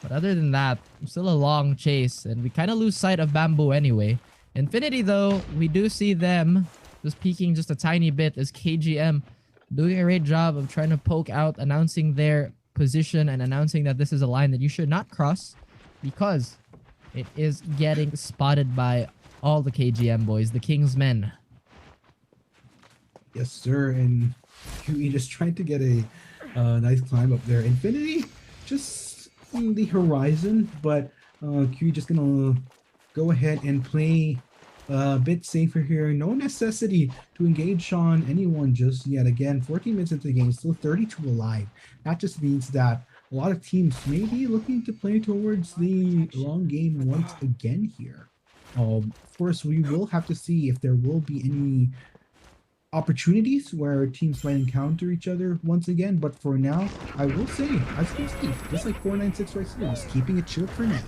But other than that, still a long chase, and we kind of lose sight of Bamboo anyway. Infinity though, we do see them just peeking just a tiny bit as KGM doing a great job of trying to poke out, announcing their position and announcing that this is a line that you should not cross because it is getting spotted by all the KGM boys, the King's Men. Yes, sir. And QE just trying to get a nice climb up there. Infinity just on the horizon, but QE just gonna go ahead and play a bit safer here. No necessity to engage on anyone just yet. Again, 14 minutes into the game, still 32 alive. That just means that a lot of teams may be looking to play towards the long game once again here. Of course, we will have to see if there will be any opportunities where teams might encounter each other once again, but for now, I will say, as you can see, just like 496 right here, just keeping it chill for now.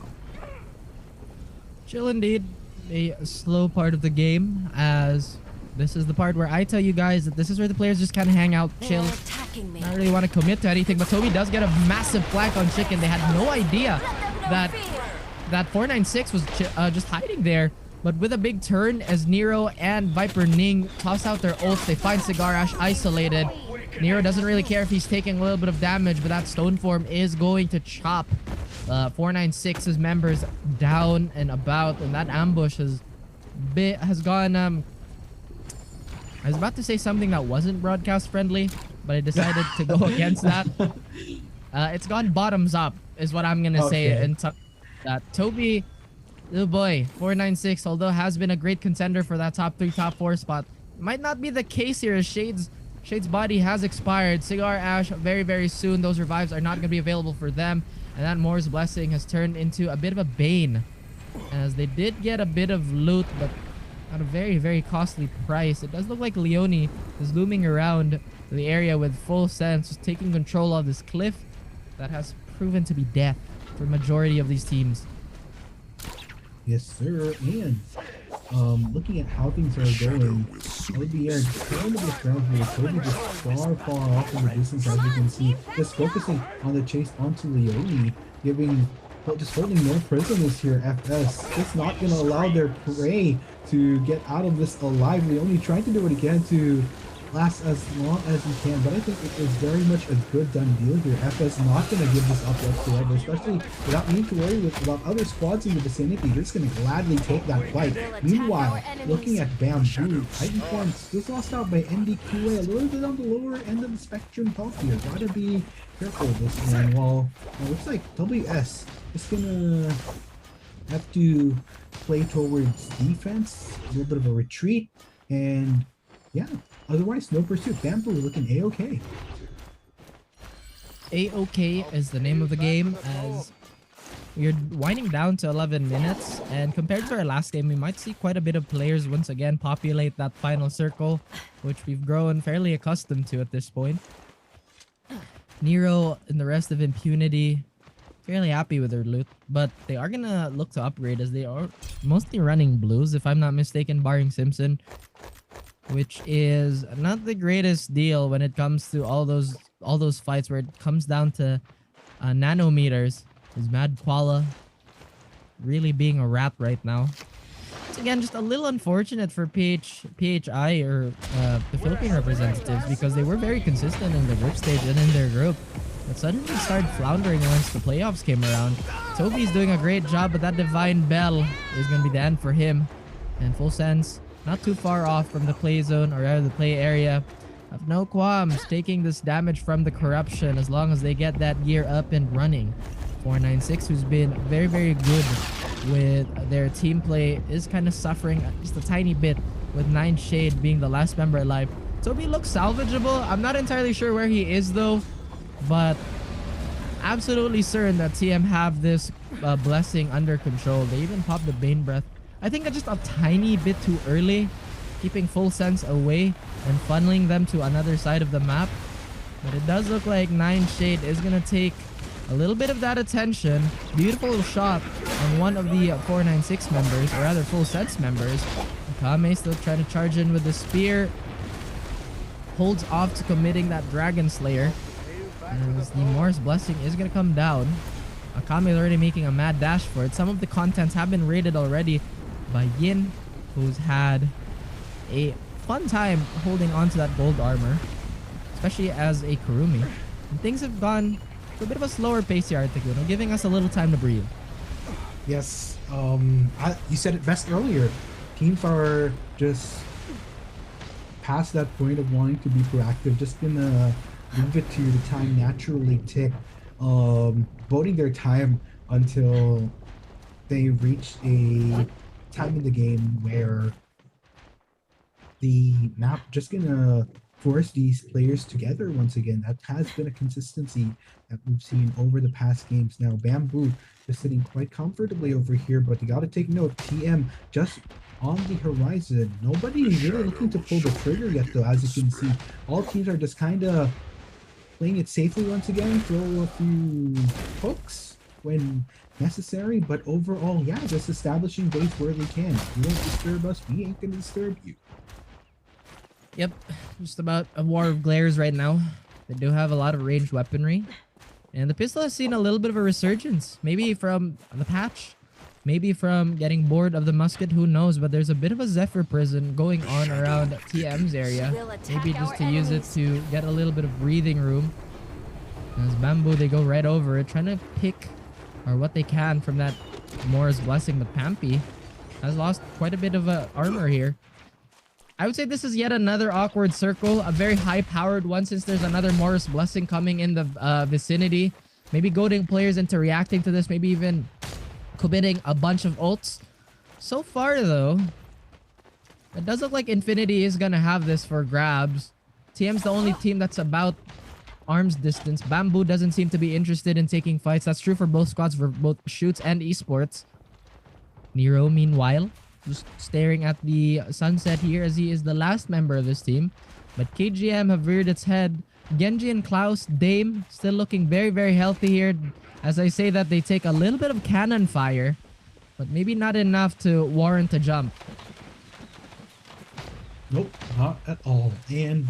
Chill indeed. A slow part of the game, as this is the part where I tell you guys that this is where the players just kind of hang out, chill, not really want to commit to anything. But Toby does get a massive flank on Chicken. They had no idea that 496 was just hiding there. But with a big turn, as Nero and Viper Ning toss out their ults, they find Cigar Ash isolated. Nero doesn't really care if he's taking a little bit of damage, but that stone form is going to chop 496's members down and about, and that ambush has gone. I was about to say something that wasn't broadcast friendly, but I decided to go against that. It's gone bottoms up, is what I'm gonna say. And that Toby. Oh boy, 496, although has been a great contender for that top 3, top 4 spot, might not be the case here as Shade's body has expired. Cigar Ash very, very soon. Those revives are not going to be available for them. And that Moore's Blessing has turned into a bit of a bane, as they did get a bit of loot, but at a very, very costly price. It does look like Leone is looming around the area with full sense, just taking control of this cliff that has proven to be death for the majority of these teams. Yes, sir. And looking at how things are going, LBR trying to get around here. Toby just far, far off in the distance, as you can see. Just focusing on the chase onto Leone, just holding no prisoners here. FS just not going to allow their prey to get out of this alive. Leone trying to do what he can to last as long as he can, but I think it is very much a good done deal here. FS not going to give this up whatsoever, especially without needing to worry about other squads in the vicinity. They're just going to gladly take that fight. Meanwhile, looking at Bamboo, Titanform just lost out by NDQA, a little bit on the lower end of the spectrum top here. Gotta be careful of this one. Well, it looks like WS is going to have to play towards defense, a little bit of a retreat, and yeah, otherwise no pursuit. Bamboo looking A-okay. A-okay is the name of the game, as we're winding down to 11 minutes, and compared to our last game, we might see quite a bit of players once again populate that final circle, which we've grown fairly accustomed to at this point. Nero and the rest of Impunity fairly happy with their loot, but they are gonna look to upgrade, as they are mostly running blues, if I'm not mistaken, barring Simpson, which is not the greatest deal when it comes to all those fights where it comes down to nanometers. Is Mad Koala really being a rat right now? It's again just a little unfortunate for PHI or the Philippine representatives, because they were very consistent in the group stage and in their group, but suddenly started floundering once the playoffs came around. Toby's doing a great job, but that Divine Bell is going to be the end for him. And Full Sense, not too far off from the play zone, or rather the play area. have no qualms taking this damage from the corruption as long as they get that gear up and running. 496, who's been very, very good with their team play, is kind of suffering just a tiny bit with 9 Shade being the last member alive. Toby looks salvageable. I'm not entirely sure where he is though, but absolutely certain that TM have this blessing under control. They even popped the Bane Breath. I think just a tiny bit too early, keeping Full Sense away and funneling them to another side of the map. But it does look like 9 Shade is going to take a little bit of that attention. Beautiful shot on one of the 496 members, or rather Full Sense members. Kame still trying to charge in with the spear. Holds off to committing that Dragon Slayer. As the Morris Blessing is going to come down. Akame is already making a mad dash for it. Some of the contents have been raided already by Yin, who's had a fun time holding on to that gold armor, especially as a Kurumi. And things have gone to a bit of a slower pace here, Articuno, giving us a little time to breathe. Yes, you said it best earlier. Teams are just past that point of wanting to be proactive, just gonna leave it to the time naturally tick, voting their time until they reach a time in the game where the map just gonna force these players together once again. That has been a consistency that we've seen over the past games. Now Bamboo is sitting quite comfortably over here, but you gotta take note, TM just on the horizon. Nobody really looking to pull the trigger yet though, as you can see. All teams are just kind of playing it safely once again, throw a few hooks when necessary, but overall, yeah, just establishing base where they can. You won't disturb us, we ain't gonna disturb you. Yep, just about a war of glares right now. They do have a lot of ranged weaponry. And the pistol has seen a little bit of a resurgence. Maybe from the patch. Maybe from getting bored of the musket, who knows? But there's a bit of a Zephyr prison going on around TM's area. Maybe just to use it to get a little bit of breathing room. As Bamboo, they go right over it, trying to pick or what they can from that Morris Blessing. But Pampy has lost quite a bit of armor here. I would say this is yet another awkward circle, a very high-powered one since there's another Morris Blessing coming in the vicinity. Maybe goading players into reacting to this, maybe even committing a bunch of ults. So far, though, it does look like Infinity is gonna have this for grabs. TM's the only team that's about arm's distance. Bamboo doesn't seem to be interested in taking fights. That's true for both squads, for both Shoots and Esports. Nero, meanwhile, just staring at the sunset here as he is the last member of this team. But KGM have reared its head. Genji and Klaus, Dame, still looking very, very healthy here. As I say that, they take a little bit of cannon fire, but maybe not enough to warrant a jump. Nope, not at all. And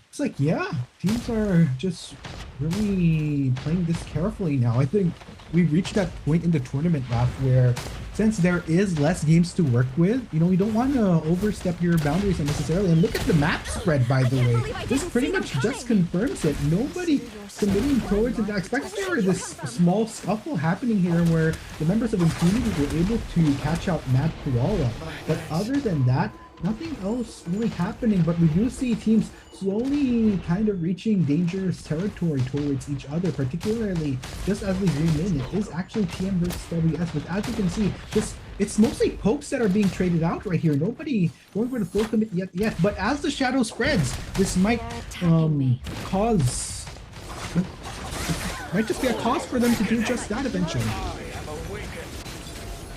it's like, yeah, teams are just really playing this carefully now. I think we've reached that point in the tournament, Raph, where since there is less games to work with, you know, you don't want to overstep your boundaries unnecessarily. And look at the map spread, by the way. This pretty much just confirms it. Nobody committing towards it. I expect there was this small scuffle happening here where the members of Infinity were able to catch out Mad Koala. But other than that, nothing else really happening, but we do see teams slowly kind of reaching dangerous territory towards each other, particularly just as we zoom in. It is actually TM versus WS, but as you can see, it's mostly pokes that are being traded out right here. Nobody going for the full commit yet, but as the shadow spreads, this might might just be a cause for them to do just that eventually.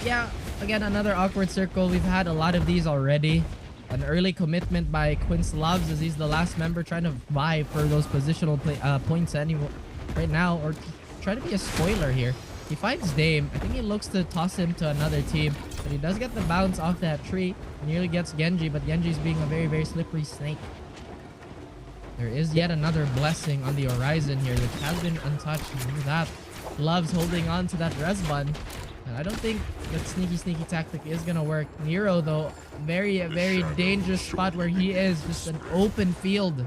Yeah, again, another awkward circle. We've had a lot of these already. An early commitment by Quince Loves as he's the last member trying to vie for those positional points right now, or try to be a spoiler here. He finds Dame. I think he looks to toss him to another team, but he does get the bounce off that tree. Nearly gets Genji, but Genji's being a very, very slippery snake. There is yet another blessing on the horizon here that has been untouched. Look at that. Loves holding on to that res button. And I don't think that sneaky tactic is gonna work. Nero, though, very dangerous spot where he is. Just an open field.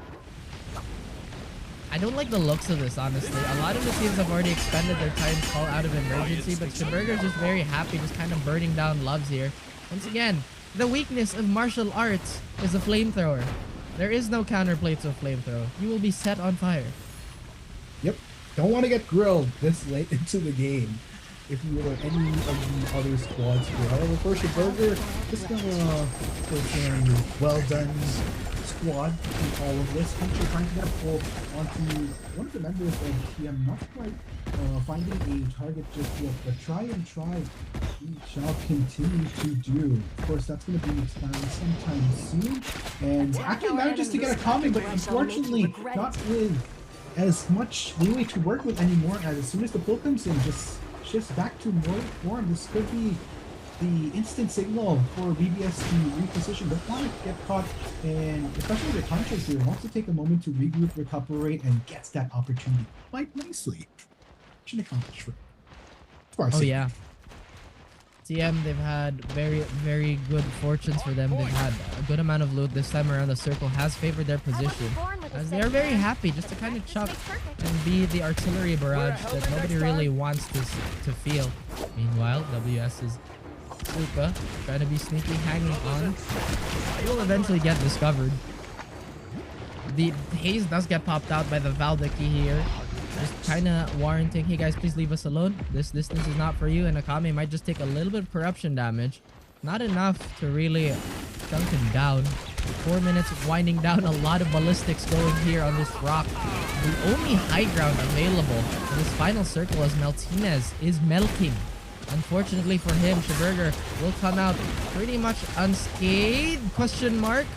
I don't like the looks of this, honestly. A lot of the teams have already expended their Titan's Call out of emergency, but Schimberger's just very happy, just kind of burning down Loves here. Once again, the weakness of martial arts is a flamethrower. There is no counterplay to a flamethrower. You will be set on fire. Yep. Don't want to get grilled this late into the game. If you were any of the other squads here. However, for Burger, just gonna focus well done squad in all of this. Hunter trying to get a pull onto one of the members of TM, not quite finding a target just yet, but try, we shall continue to do. Of course, that's going to be expanded sometime soon, and actually manages to get a comment, but unfortunately not with as much leeway to work with anymore, as soon as the pull comes in, just shifts back to more form. This could be the instant signal for BBS to reposition. Don't want to get caught, and especially the punches here, wants to take a moment to regroup, recuperate, and gets that opportunity quite nicely. Should accomplish for Oh yeah. TM, they've had very, very good fortunes for them. They've had a good amount of loot this time around. The circle has favored their position, as they are very happy just to kind of chuck and be the artillery barrage that nobody really wants to feel. Meanwhile, WS's Suka trying to be sneaky, hanging on. He will eventually get discovered. The haze does get popped out by the Valdeki here. Just kind of warranting, hey guys, please leave us alone. This distance is not for you, and Akame might just take a little bit of corruption damage. Not enough to really chunk him down. 4 minutes winding down, a lot of ballistics going here on this rock. The only high ground available in this final circle as Meltinez is melting. Unfortunately for him, Shiburger will come out pretty much unscathed, question mark.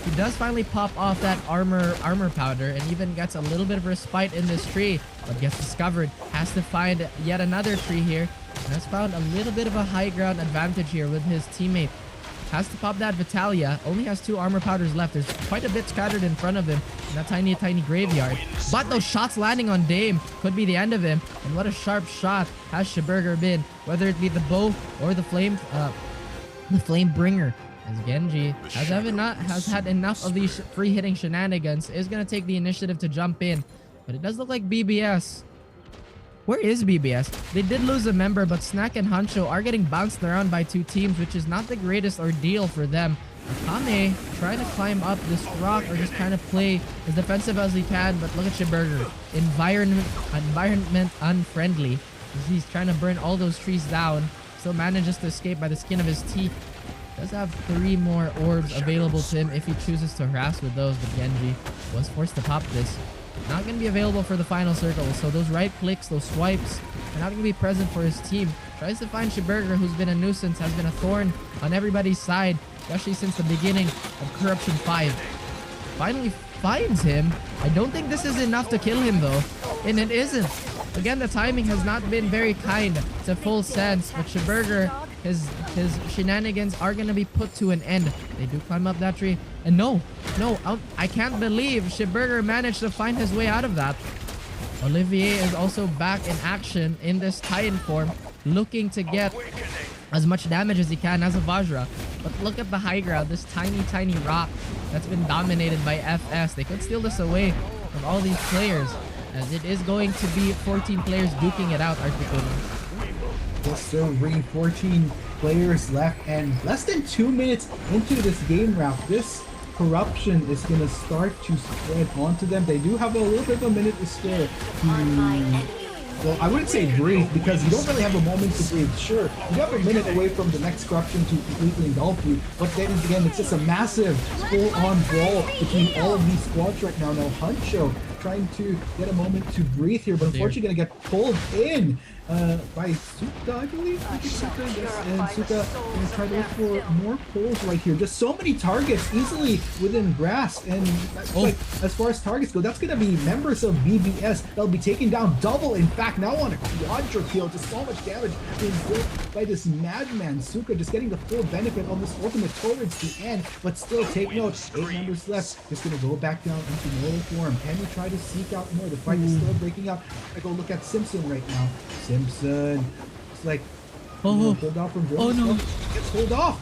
He does finally pop off that armor powder and even gets a little bit of respite in this tree, but gets discovered. Has to find yet another tree here. Has found a little bit of a high ground advantage here with his teammate. Has to pop that Vitalia. Only has 2 armor powders left. There's quite a bit scattered in front of him in that tiny graveyard. But those shots landing on Dame could be the end of him. And what a sharp shot has Shiburger been, whether it be the bow or the flame bringer. As Genji has had enough of these free hitting shenanigans, is going to take the initiative to jump in. But it does look like BBS. Where is BBS? They did lose a member, but Snack and Hancho are getting bounced around by 2 teams, which is not the greatest ordeal for them. Akame trying to climb up this rock or just kind of play as defensive as he can, but look at Shiburger. Environment unfriendly. He's trying to burn all those trees down. Still manages to escape by the skin of his teeth. Does have 3 more orbs available to him if he chooses to harass with those, but Genji was forced to pop this. Not going to be available for the final circle, so those right clicks, those swipes, are not going to be present for his team. Tries to find Shiburger, who's been a nuisance, has been a thorn on everybody's side, especially since the beginning of Corruption 5. Finally finds him. I don't think this is enough to kill him though, and it isn't. Again, the timing has not been very kind to Full Sense, but Shiburger, his shenanigans are going to be put to an end. They do climb up that tree. And no, I can't believe Shiburger managed to find his way out of that. Olivier is also back in action in this Titan form, looking to get as much damage as he can as a Vajra. But look at the high ground, this tiny rock that's been dominated by FS. They could steal this away from all these players, as it is going to be 14 players duking it out, Articuno. Yes, so ring 14 players left, and less than 2 minutes into this game round, this corruption is going to start to spread onto them. They do have a little bit of a minute to spare to, well, I wouldn't say breathe, because you don't really have a moment to breathe. Sure, you have a minute away from the next corruption to completely engulf you, but then again, it's just a massive full-on brawl between all of these squads right now. Now, Hancho trying to get a moment to breathe here, but unfortunately going to get pulled in by Suka, I believe. Suka, yes, and Suka going to try to look for more pulls right here. Just so many targets easily within grasp, and like, as far as targets go, that's going to be members of BBS. They'll be taken down double, in fact, now on a quadra kill. Just so much damage being built by this madman. Suka just getting the full benefit of this ultimate towards the end, but still take note. 8 members left. Just going to go back down into normal form. Can we try to seek out more? The fight is still breaking out. I go look at Simpson right now. Simpson, it's like, pulled off from Jones. Oh no, gets pulled off.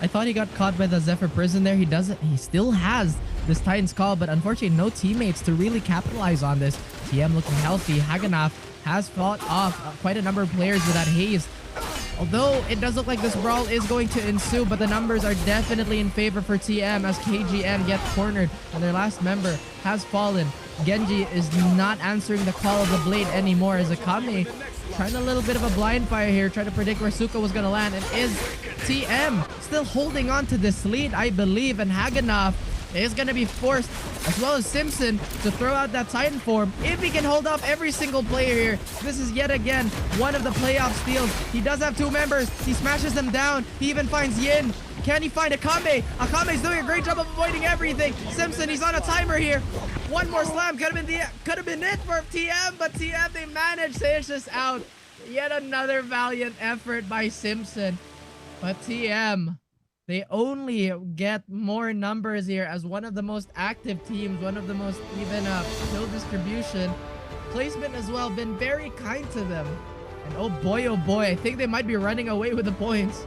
I thought he got caught by the Zephyr prison there. He doesn't. He still has this Titan's Call, but unfortunately no teammates to really capitalize on this. TM looking healthy. Haganov has fought off quite a number of players with that haze. Although it does look like this brawl is going to ensue, but the numbers are definitely in favor for TM as KGM get cornered and their last member has fallen. Genji is not answering the call of the blade anymore as Akame trying a little bit of a blind fire here, trying to predict where Suka was going to land. And is TM still holding on to this lead, I believe, and Haganov is going to be forced, as well as Simpson, to throw out that Titan form. If he can hold off every single player here, this is yet again one of the playoff steals. He does have two members. He smashes them down. He even finds Yin. Can he find Akame? Akame's doing a great job of avoiding everything. Simpson, he's on a timer here. One more slam could have been it for TM, but TM, they managed to ish this out. Yet another valiant effort by Simpson. But TM, they only get more numbers here as one of the most active teams, one of the most even kill distribution. Placement as well, been very kind to them. And oh boy, I think they might be running away with the points.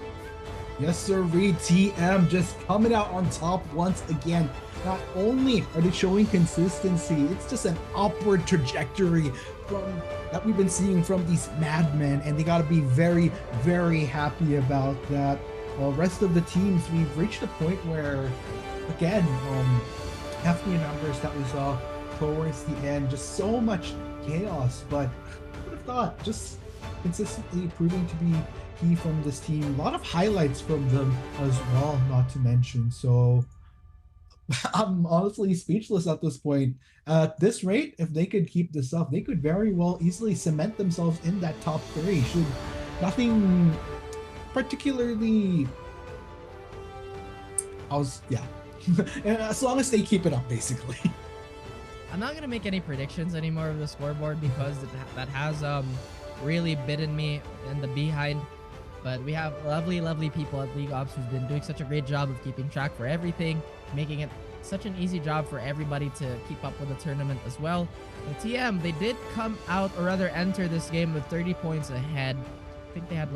Yes, sir. TM just coming out on top once again. Not only are they showing consistency, it's just an upward trajectory that we've been seeing from these madmen, and they got to be very, very happy about that. While rest of the teams, we've reached a point where, again, hefty numbers that we saw towards the end, just so much chaos. But I would have thought, just consistently proving to be key from this team. A lot of highlights from them as well, not to mention. So I'm honestly speechless at this point. At this rate, if they could keep this up, they could very well easily cement themselves in that top 3. Should nothing particularly as long as they keep it up, basically. I'm not gonna make any predictions anymore of the scoreboard because that has really bitten me in the behind. But we have lovely people at League Ops who's been doing such a great job of keeping track for everything, making it such an easy job for everybody to keep up with the tournament as well. And TM, they did come out, or rather enter this game with 30 points ahead. I think they had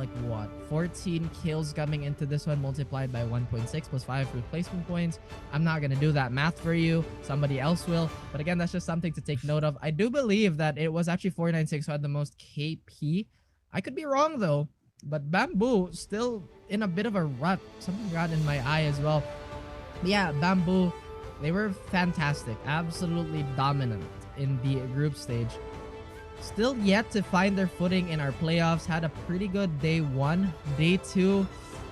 14 kills coming into this one, multiplied by 1.6 plus 5 replacement points. I'm not gonna do that math for you, somebody else will. But again, that's just something to take note of. I do believe that it was actually 496 who had the most KP. I could be wrong though, but Bamboo still in a bit of a rut. Something got in my eye as well. But yeah, Bamboo, they were fantastic, absolutely dominant in the group stage. Still yet to find their footing in our playoffs. Had a pretty good day 1. Day 2,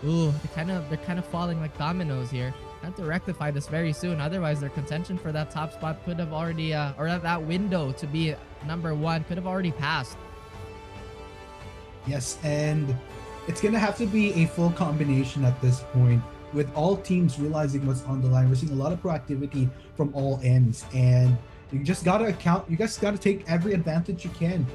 ooh, they're kind of falling like dominoes here. Have to rectify this very soon, otherwise their contention for that top spot could have already or that window to be number 1 could have already passed. Yes, and it's gonna have to be a full combination at this point, with all teams realizing what's on the line. We're seeing a lot of proactivity from all ends, and you just gotta you guys gotta take every advantage you can.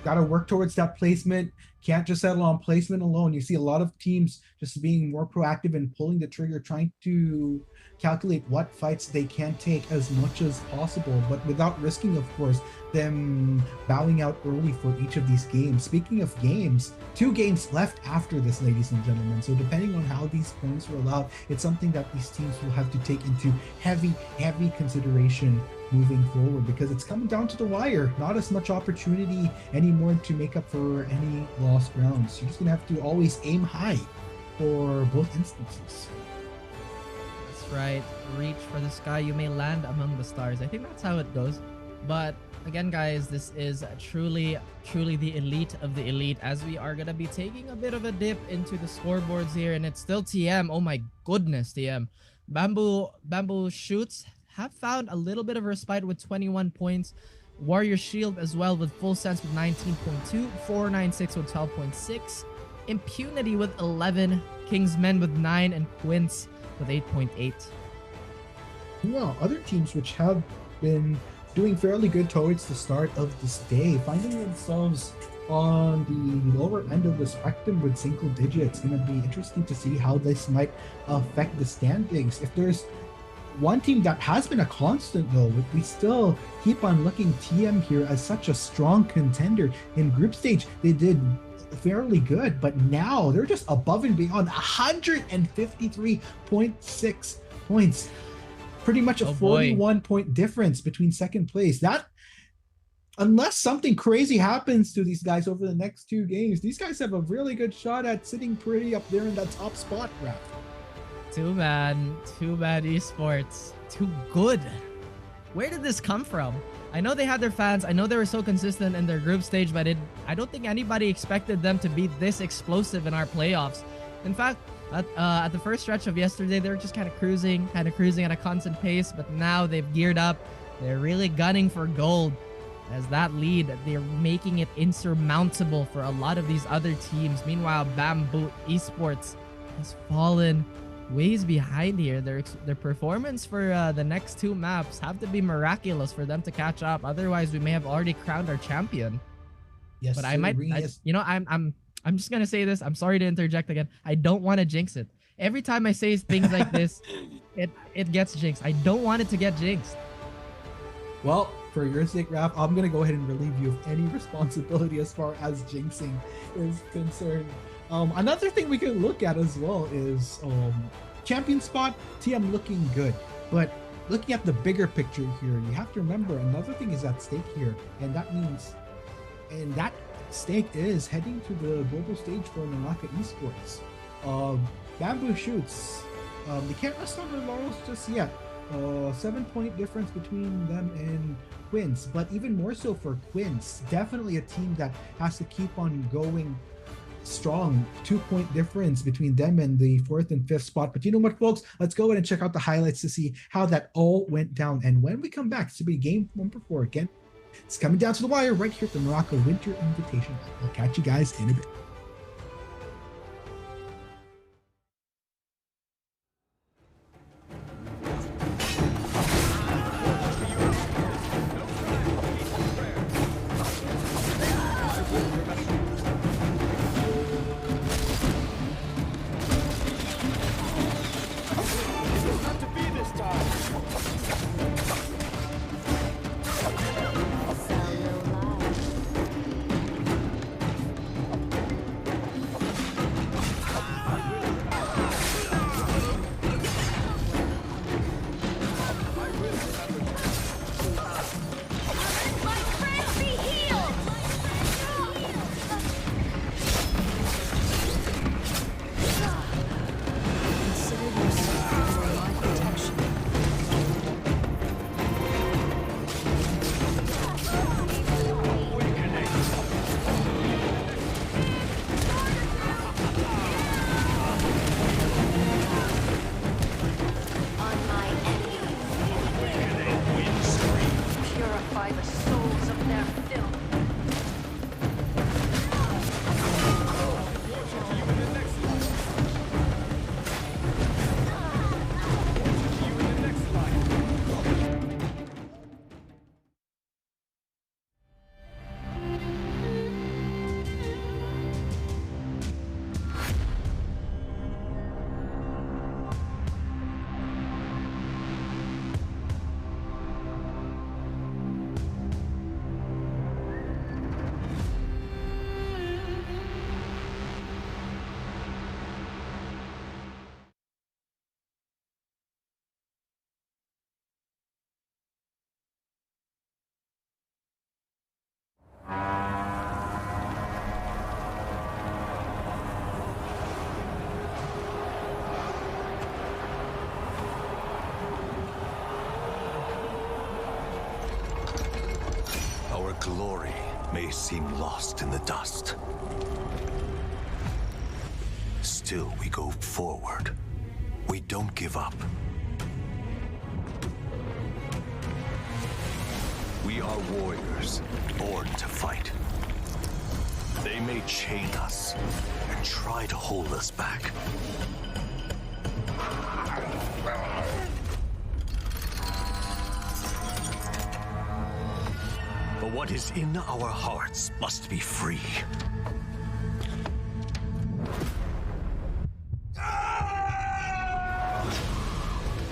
Gotta work towards that placement. Can't just settle on placement alone. You see a lot of teams just being more proactive and pulling the trigger, trying to calculate what fights they can take as much as possible, but without risking, of course, them bowing out early for each of these games. Speaking of games, 2 games left after this, ladies and gentlemen. So depending on how these points roll out, it's something that these teams will have to take into heavy consideration moving forward, because it's coming down to the wire. Not as much opportunity anymore to make up for any lost grounds. You're just gonna have to always aim high for both instances. That's right. Reach for the sky, you may land among the stars. I think that's how it goes. But again, guys, this is truly the elite of the elite, as we are gonna be taking a bit of a dip into the scoreboards here, and it's still TM. Oh my goodness, TM. Bamboo Shoots have found a little bit of respite with 21 points. Warrior Shield as well with Full Sense with 19.2, 496 with 12.6, Impunity with 11, Kingsmen with 9, and Quince with 8.8. Well, other teams which have been doing fairly good towards the start of this day, finding themselves on the lower end of the spectrum with single digits. It's going to be interesting to see how this might affect the standings. If there's one team that has been a constant though, we still keep on looking TM here as such a strong contender. In group stage, they did fairly good, but now they're just above and beyond 153.6 points. Pretty much a 41 point difference between second place. That unless something crazy happens to these guys over the next 2 games, these guys have a really good shot at sitting pretty up there in that top spot, Raph. Too bad esports. Too good. Where did this come from? I know they had their fans. I know they were so consistent in their group stage, but I don't think anybody expected them to be this explosive in our playoffs. In fact, at the first stretch of yesterday, they were just kind of cruising at a constant pace, but now they've geared up. They're really gunning for gold. As that lead, they're making it insurmountable for a lot of these other teams. Meanwhile, Bamboo Esports has fallen ways behind here. Their performance for the next 2 maps have to be miraculous for them to catch up. Otherwise, we may have already crowned our champion. Yes, but I'm just gonna say this. I'm sorry to interject again. I don't want to jinx it. Every time I say things like this, it gets jinxed. I don't want it to get jinxed. Well, for your sake, Raph, I'm going to go ahead and relieve you of any responsibility as far as jinxing is concerned. Another thing we can look at as well is champion spot, TM looking good. But looking at the bigger picture here, you have to remember another thing is at stake here. And that stake is heading to the global stage for Naraka Esports. Bamboo Shoots, they can't rest on their laurels just yet. 7-point difference between them and Quins, but even more so for Quins. Definitely a team that has to keep on going strong. 2-point difference between them and the 4th and 5th spot. But you know what, folks? Let's go ahead and check out the highlights to see how that all went down. And when we come back, it's to be game number 4 again. It's coming down to the wire right here at the Naraka Winter Invitational. I'll catch you guys in a bit. Glory may seem lost in the dust. Still, we go forward. We don't give up. We are warriors, born to fight. They may chain us and try to hold us back. But what is in our hearts must be free.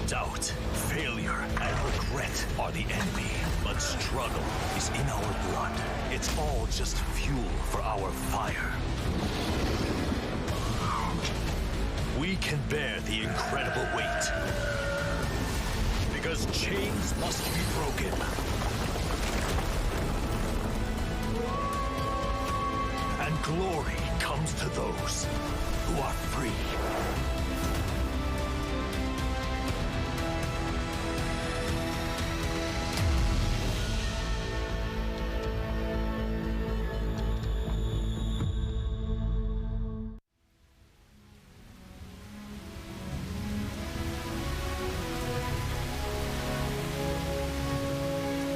Doubt, failure, and regret are the enemy, but struggle is in our blood. It's all just fuel for our fire. We can bear the incredible weight. Because chains must be broken. and glory comes to those who are free.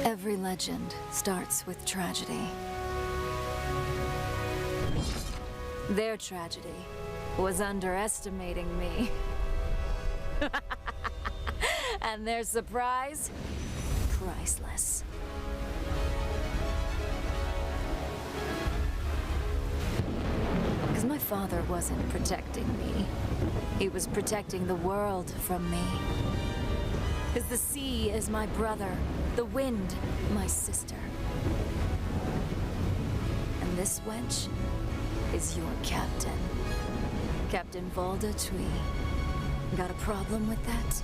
Every legend starts with tragedy. Their tragedy was underestimating me. And their surprise? Priceless. Because my father wasn't protecting me. He was protecting the world from me. Because the sea is my brother, the wind, my sister. And this wench is your captain. Captain Valda Twee. Got a problem with that?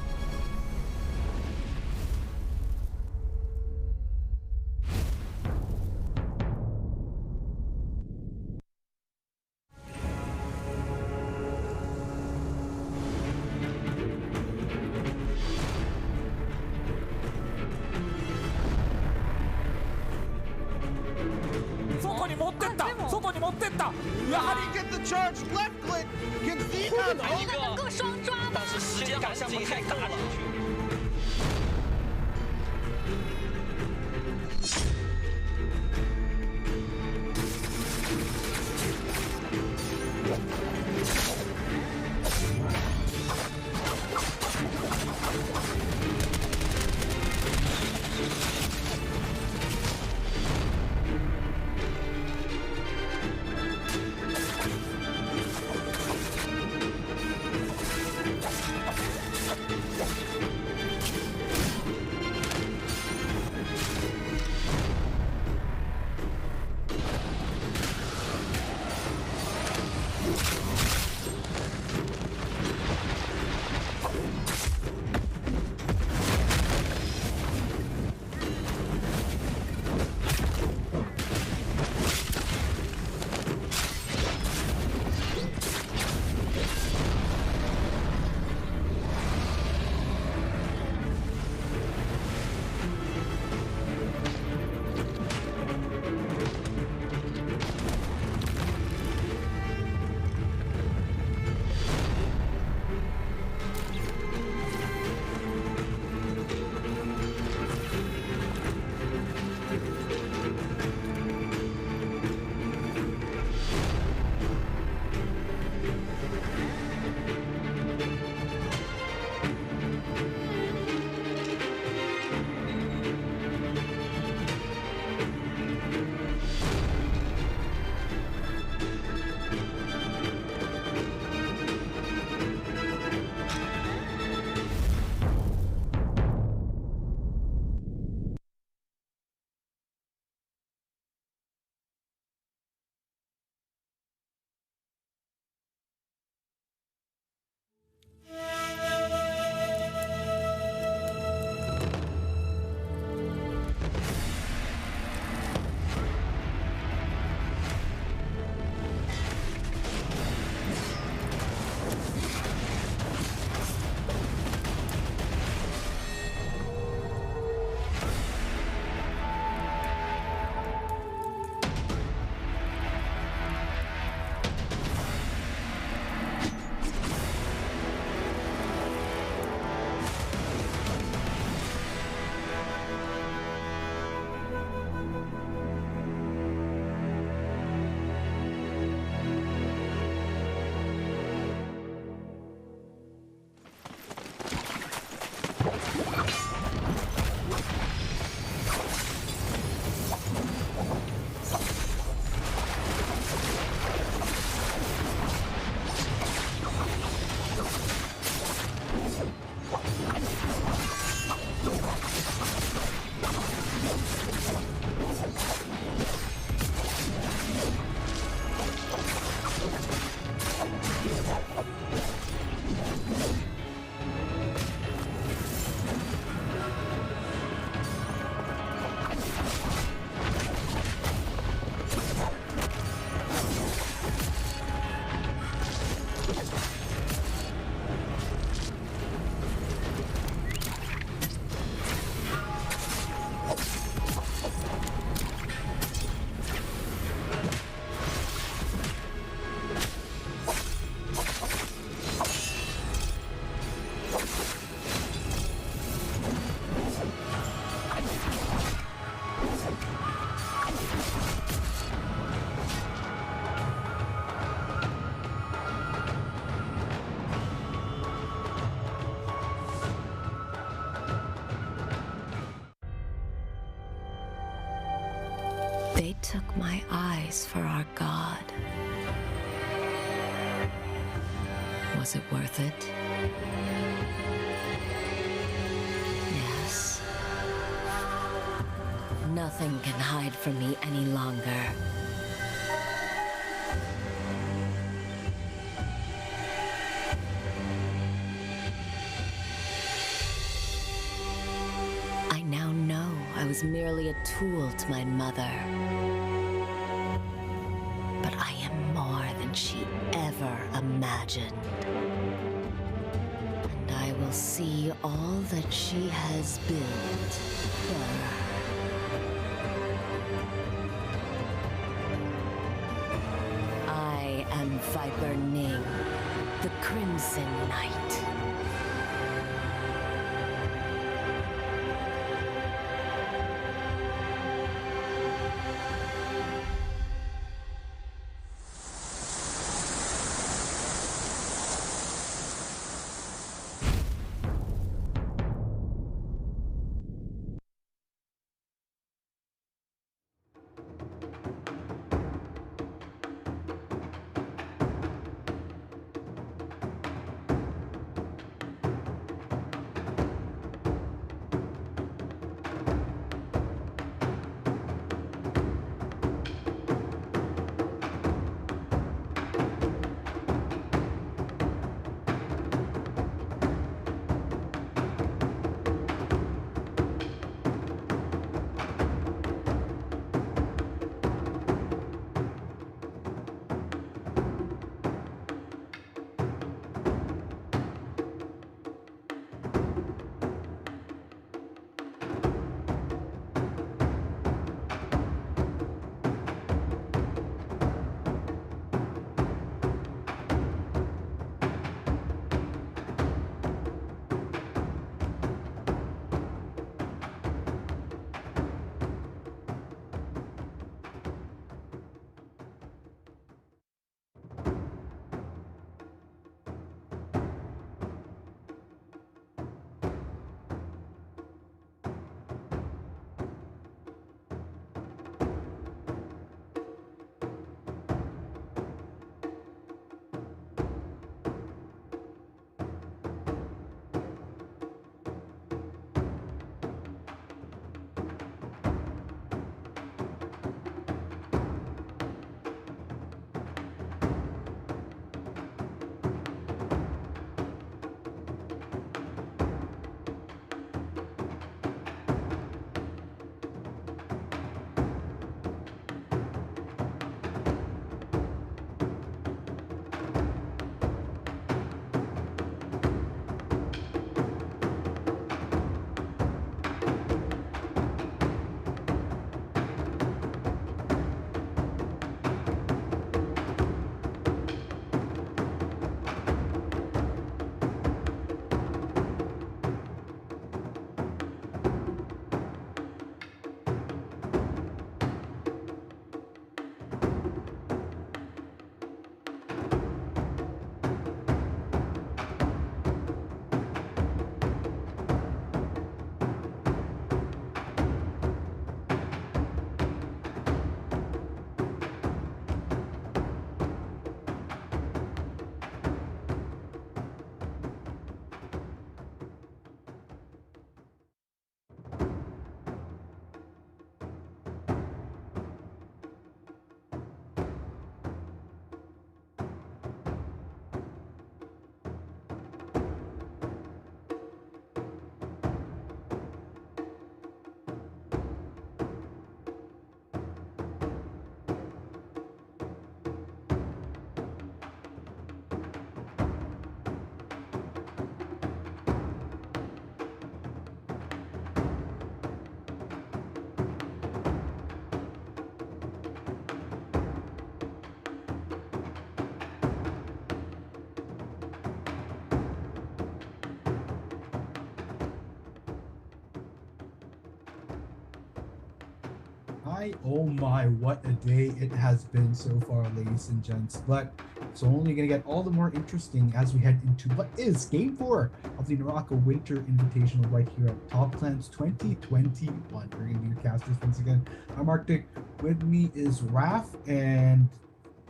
Get the charge left click! Can see that? 来一个，但是时间好像不太够了。They took my eyes for our god. Was it worth it? Yes. Nothing can hide from me any longer. I now know I was merely a tool to my mother. But I am more than she ever imagined. And I will see all that she has built for her. I am Viper Ning, the Crimson Knight. oh my, what a day it has been so far, ladies and gents. But it's only going to get all the more interesting as we head into what is Game 4 of the Naraka Winter Invitational right here at Top Clans 2021. We're going to be your casters once again. I'm Arctic. With me is Raph. And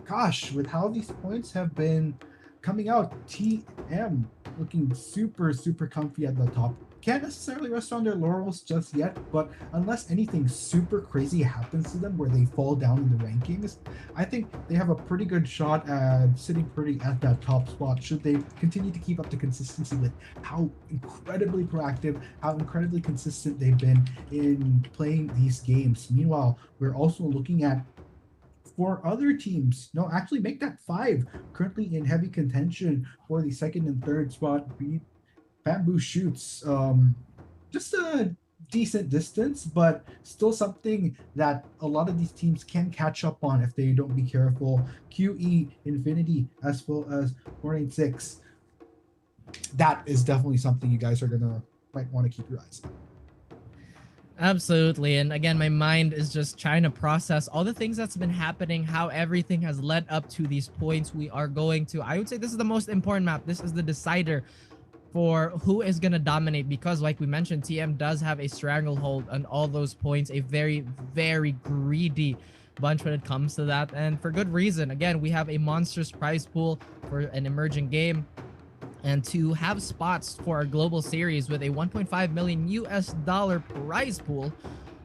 gosh, with how these points have been coming out, TM looking super, super comfy at the top. Can't necessarily rest on their laurels just yet, but unless anything super crazy happens to them where they fall down in the rankings, I think they have a pretty good shot at sitting pretty at that top spot should they continue to keep up the consistency with how incredibly proactive, how incredibly consistent they've been in playing these games. Meanwhile, we're also looking at 4 other teams. No, actually make that 5 currently in heavy contention for the second and third spot. Bamboo Shoots, just a decent distance, but still something that a lot of these teams can catch up on if they don't be careful. QE, Infinity, as well as 496. That is definitely something you guys might want to keep your eyes on. Absolutely. And again, my mind is just trying to process all the things that's been happening, how everything has led up to these points we are going to. I would say this is the most important map. This is the decider for who is going to dominate, because like we mentioned, TM does have a stranglehold on all those points, a very, very greedy bunch when it comes to that, and for good reason. Again, we have a monstrous prize pool for an emerging game, and to have spots for our global series with a 1.5 million US dollar prize pool,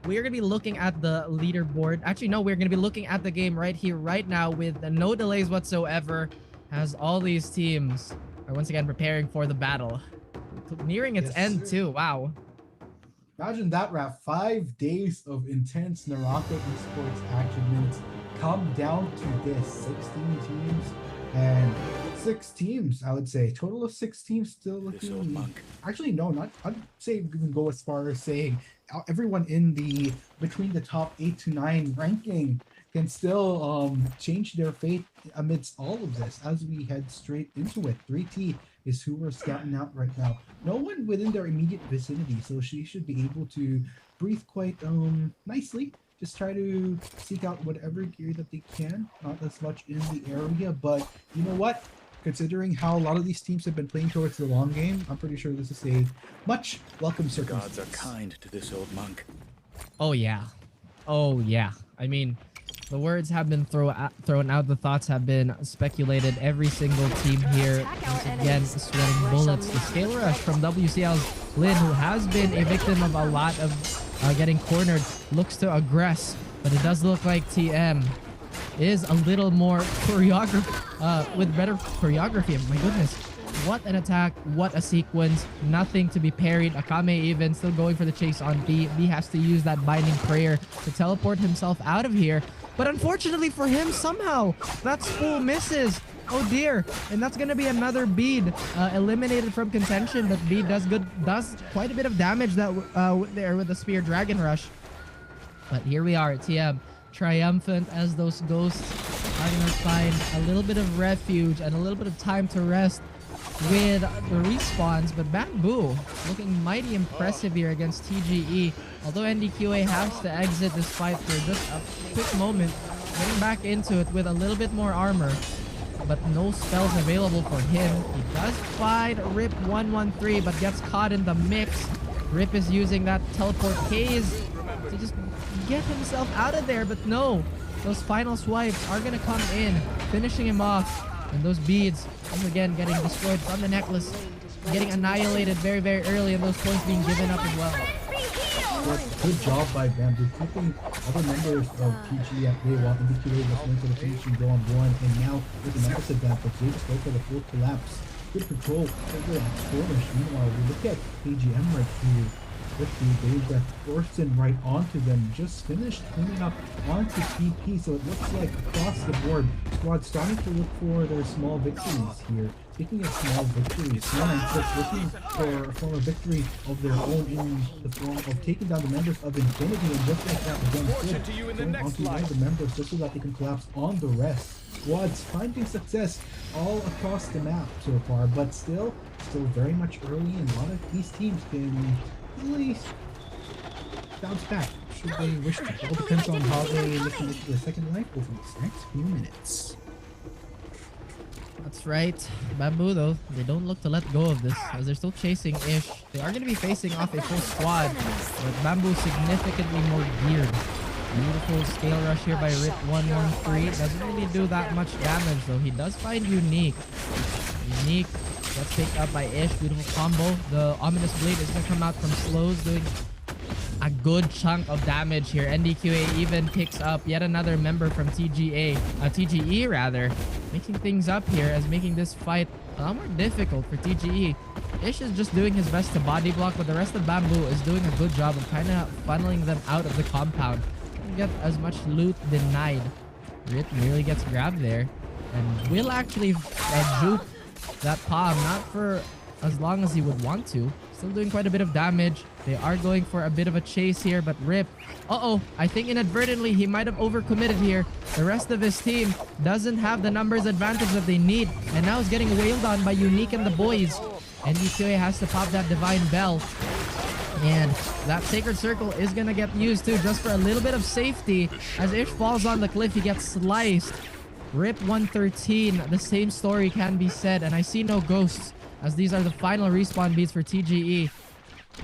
we are going to be looking at the leaderboard. Actually, no, we're going to be looking at the game right here, right now, with no delays whatsoever, as all these teams are once again preparing for the battle. Nearing its end, sir. too. Wow. Imagine that, Raph. 5 days of intense Naraka esports action minutes come down to this. 16 teams and 6 teams, I would say. Total of 6 teams still looking... Actually, no, not... I'd say we can go as far as saying everyone in the... between the top 8 to 9 ranking can still change their fate amidst all of this as we head straight into it. 3T is who we're scouting out right now. No one within their immediate vicinity, so she should be able to breathe quite nicely. Just try to seek out whatever gear that they can. Not as much in the area, but you know what? Considering how a lot of these teams have been playing towards the long game, I'm pretty sure this is a much welcome circumstance. Gods are kind to this old monk. Oh, yeah. Oh, yeah. I mean, the words have been thrown out. The thoughts have been speculated. Every single team here, once again, sweating bullets. The scale rush from WCL's Lynn, who has been a victim of a lot of getting cornered, looks to aggress. But it does look like TM is a little more with better choreography. My goodness. What an attack. What a sequence. Nothing to be parried. Akame even still going for the chase on B. B has to use that binding prayer to teleport himself out of here. But unfortunately for him, somehow that spool misses. Oh dear. And that's going to be another bead eliminated from contention. But B does quite a bit of damage there with the Spear Dragon Rush. But here we are at TM. Triumphant as those ghosts are going to find a little bit of refuge and a little bit of time to rest with the respawns. But Bamboo looking mighty impressive here against TGE. Although NDQA has to exit this fight for just a quick moment, getting back into it with a little bit more armor. But no spells available for him. He does find Rip 113, but gets caught in the mix. Rip is using that teleport haze to just get himself out of there, but no. Those final swipes are going to come in, finishing him off. And those beads, once again, getting destroyed from the necklace, getting annihilated very, very early, and those points being given up as well. Good job by Bamboo, keeping other members of PG at bay while NDQA was going for the finishing blow on one, and now with the numbers advantage, they just go for the full collapse. Good control over that skirmish. Meanwhile, we look at KGM right here with the wave that forced in right onto them. Just finished cleaning up onto TP, so it looks like across the board, squad starting to look for their small victories here. Speaking of small victories, 196 looking for a form of victory of their own in the form of taking down the members of Infinity, and just like that, again, going onto one of the members just so that they can collapse on the rest. Squads finding success all across the map so far, but still very much early, and a lot of these teams can really bounce back should they wish to. It all depends on how they look into the second life over these next few minutes. That's right. Bamboo, though, they don't look to let go of this as they're still chasing Ish. They are going to be facing off a full squad, but Bamboo significantly more geared. Beautiful scale rush here by Rip 113. Doesn't really do that much damage, though. He does find Unique. Unique gets picked up by Ish. Beautiful combo. The Ominous Blade is going to come out from slows, doing a good chunk of damage here. NDQA even picks up yet another member from TGE rather, mixing things up here as making this fight a lot more difficult for TGE. Ish is just doing his best to body block, but the rest of Bamboo is doing a good job of kind of funneling them out of the compound. Don't get as much loot denied. Rip nearly gets grabbed there and will actually juke that palm, not for as long as he would want to. Still doing quite a bit of damage. They are going for a bit of a chase here, but Rip, I think inadvertently he might have overcommitted here. The rest of his team doesn't have the numbers advantage that they need, and now is getting wailed on by Unique and the boys. NDQA has to pop that Divine Bell, and that Sacred Circle is gonna get used too, just for a little bit of safety. As Ish falls on the cliff, he gets sliced. Rip 113, the same story can be said, and I see no ghosts, as these are the final respawn beats for TGE.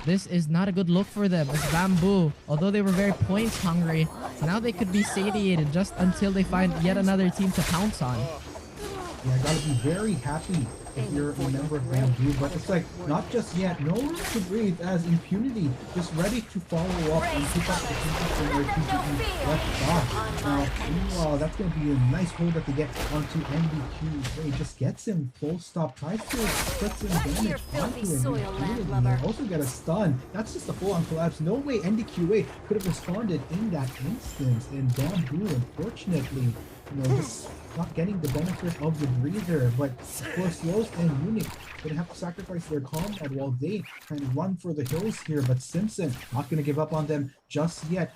This is not a good look for them, as Bamboo, although they were very points hungry, now they could be satiated just until they find yet another team to pounce on. Yeah, I gotta be very happy if you're a member of Bamboo, but it's like, not just yet, no room to breathe, as Impunity just ready to follow up and pick up the position where TGE left off. Now, meanwhile, that's gonna be a nice hold that they get onto NDQ. He just gets him full stop, tries to put some damage onto him. And also get a stun. That's just a full-on collapse. No way NDQA could have responded in that instance, and Bamboo, unfortunately, just not getting the benefit of the breather. But for Slows and Unique, gonna have to sacrifice their comrade while they kind of run for the hills here. But Simpson not gonna give up on them just yet.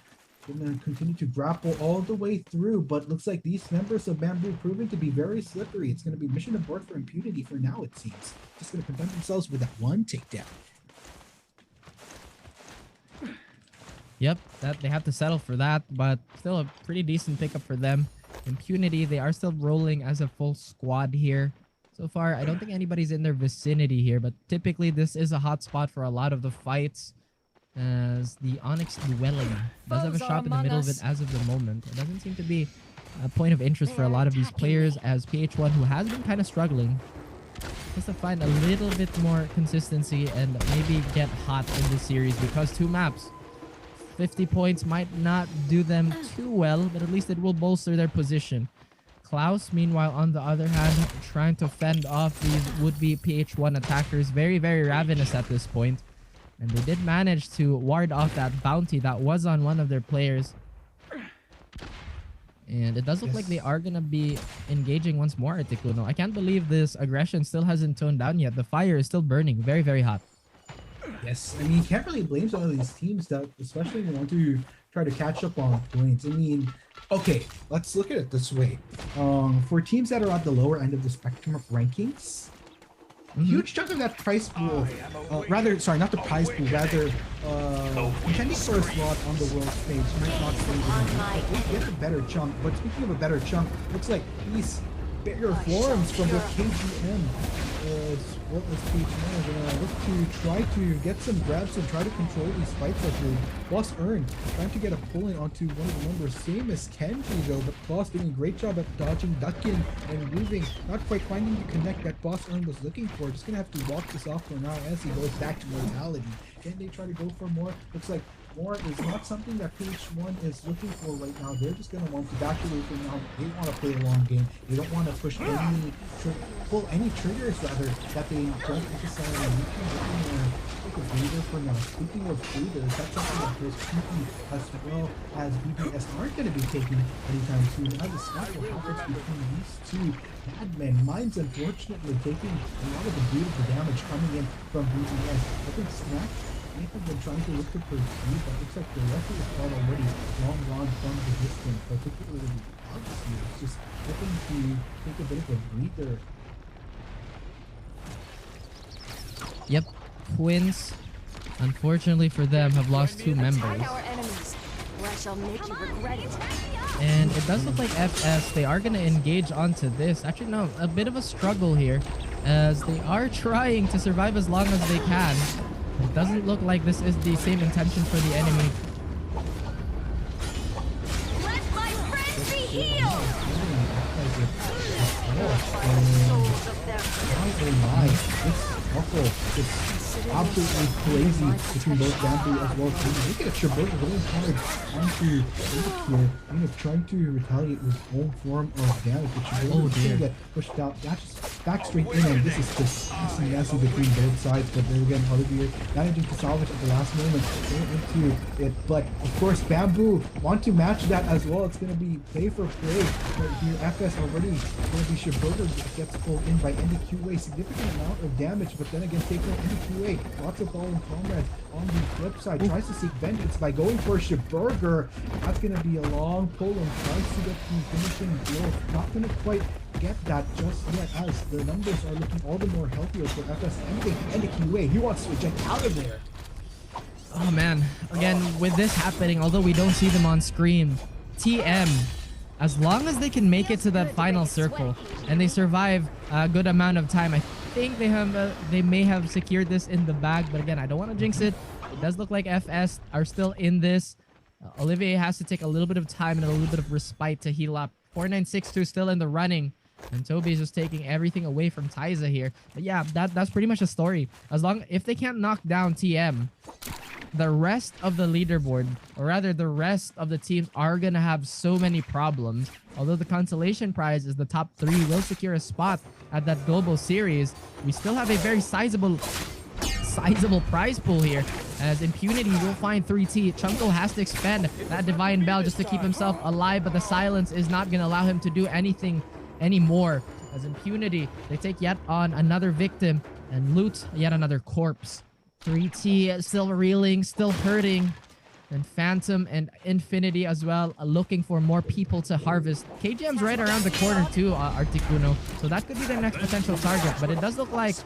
Gonna continue to grapple all the way through, but looks like these members of Bamboo proving to be very slippery. It's gonna be mission abort for Impunity for now, it seems. Just gonna content themselves with that one takedown. Yep, that they have to settle for that, but still a pretty decent pickup for them. Impunity, they are still rolling as a full squad here. So far, I don't think anybody's in their vicinity here, but typically this is a hot spot for a lot of the fights, as the Onyx Dwelling does have a shop in the middle of it as of the moment. It doesn't seem to be a point of interest for a lot of these players, as PH1, who has been kind of struggling, has to find a little bit more consistency and maybe get hot in this series, because 2 maps, 50 points might not do them too well, but at least it will bolster their position. Klaus, meanwhile, on the other hand, trying to fend off these would-be PH1 attackers. Very, very ravenous at this point. And they did manage to ward off that bounty that was on one of their players. And it does look like they are going to be engaging once more at Articuno. I can't believe this aggression still hasn't toned down yet. The fire is still burning. Very, very hot. Yes, I mean, you can't really blame some of these teams that, especially when they want to try to catch up on points. I mean, okay, let's look at it this way. For teams that are at the lower end of the spectrum of rankings, a huge chunk of that prize pool, not the prize pool, rather, contending for a slot on the world stage might not stay within. They get a better chunk, but speaking of a better chunk, looks like these bigger forms from the KGM, as well as KGM, are gonna look to try to get some grabs and try to control these fights like the Boss Earn, trying to get a pull-in onto one of the members, same as Kenji though, but Boss doing a great job at dodging, ducking, and moving, not quite finding the connect that Boss Earn was looking for. Just gonna have to walk this off for now as he goes back to mortality. Can they try to go for more? Looks like more is not something that PH1 is looking for right now. They're just going to want to back away from now. They want to play a long game. They don't want to push pull any triggers rather that they don't necessarily need to. Take a breather for now. Speaking of breathers, that's something that both PP as well as BBS aren't going to be taking anytime soon. As a scuffle happens between these two madmen, Mines unfortunately taking a lot of the beautiful damage coming in from BBS. I think Snack may have been trying to look to pursue, but looks like the rest of the squad already long gone from the distance, particularly August here. It's just hoping to take a bit of a breather. Yep, Twins, unfortunately for them, have lost 2 members. I shall make you regret it. And it does look like FS, they are going to engage onto this. Actually, no, a bit of a struggle here, as they are trying to survive as long as they can. It doesn't look like this is the same intention for the enemy. Let my friends be healed! Souls of their Oh my, this also is absolutely crazy between both Bamboo as well as Toby. Look at Shiburger going hard onto Eric here, kind of trying to retaliate with his own form of damage, but Shiburger is going to get pushed out. That's just back straight in, and this is just messy between both sides, but then again, Olivier managing to salvage at the last moment, going into it, but of course, Bamboo want to match that as well. It's going to be play for play, but here FS already going to be Shiburger gets pulled in by NDQA, significant amount of damage, but then again, takes on NDQA, lots of fallen comrades. On the flip side, tries to seek vengeance by going for Shiburger. That's going to be a long pull and tries to get the finishing blow. Not going to quite get that just yet, as the numbers are looking all the more healthier for FS. And the QA, he wants to eject out of there. Oh man, again, with this happening, although we don't see them on screen, TM, as long as they can make it to that final circle and they survive a good amount of time, I think they may have secured this in the bag. But again, I don't want to jinx it. It does look like FS are still in this. Olivier has to take a little bit of time and a little bit of respite to heal up. 4962 still in the running, and Toby is just taking everything away from Taiza here. But yeah, that's pretty much the story. As long if they can't knock down TM, the rest of the leaderboard, or rather the rest of the teams, are going to have so many problems. Although the consolation prize is the top 3 will secure a spot at that global series, we still have a very sizable prize pool here, as Impunity will find 3T. Chunko has to expend that Divine Bell just to keep himself alive, but the silence is not going to allow him to do anything anymore. As Impunity, they take yet on another victim and loot yet another corpse. 3T still reeling, still hurting. And Phantom and Infinity as well, looking for more people to harvest. KGM's right around the corner too, Articuno. So that could be their next potential target. But it does look like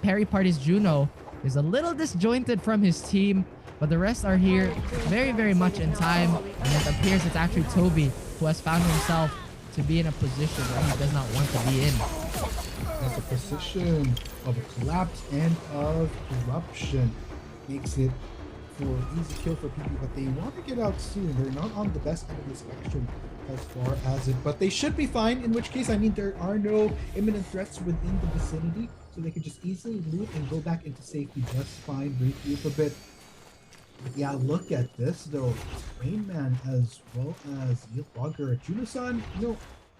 Perry Party's Juno is a little disjointed from his team. But the rest are here very, very much in time. And it appears it's actually Toby who has found himself to be in a position where he does not want to be in. That's a position of collapse and of corruption. Makes it for easy kill for people, but they want to get out soon. They're not on the best end of the spectrum as far as it, but they should be fine, in which case, I mean, there are no imminent threats within the vicinity, so they could just easily loot and go back into safety just fine, breathe a bit. But yeah, look at this though. Rainman as well as Yilbogger. Juno-san,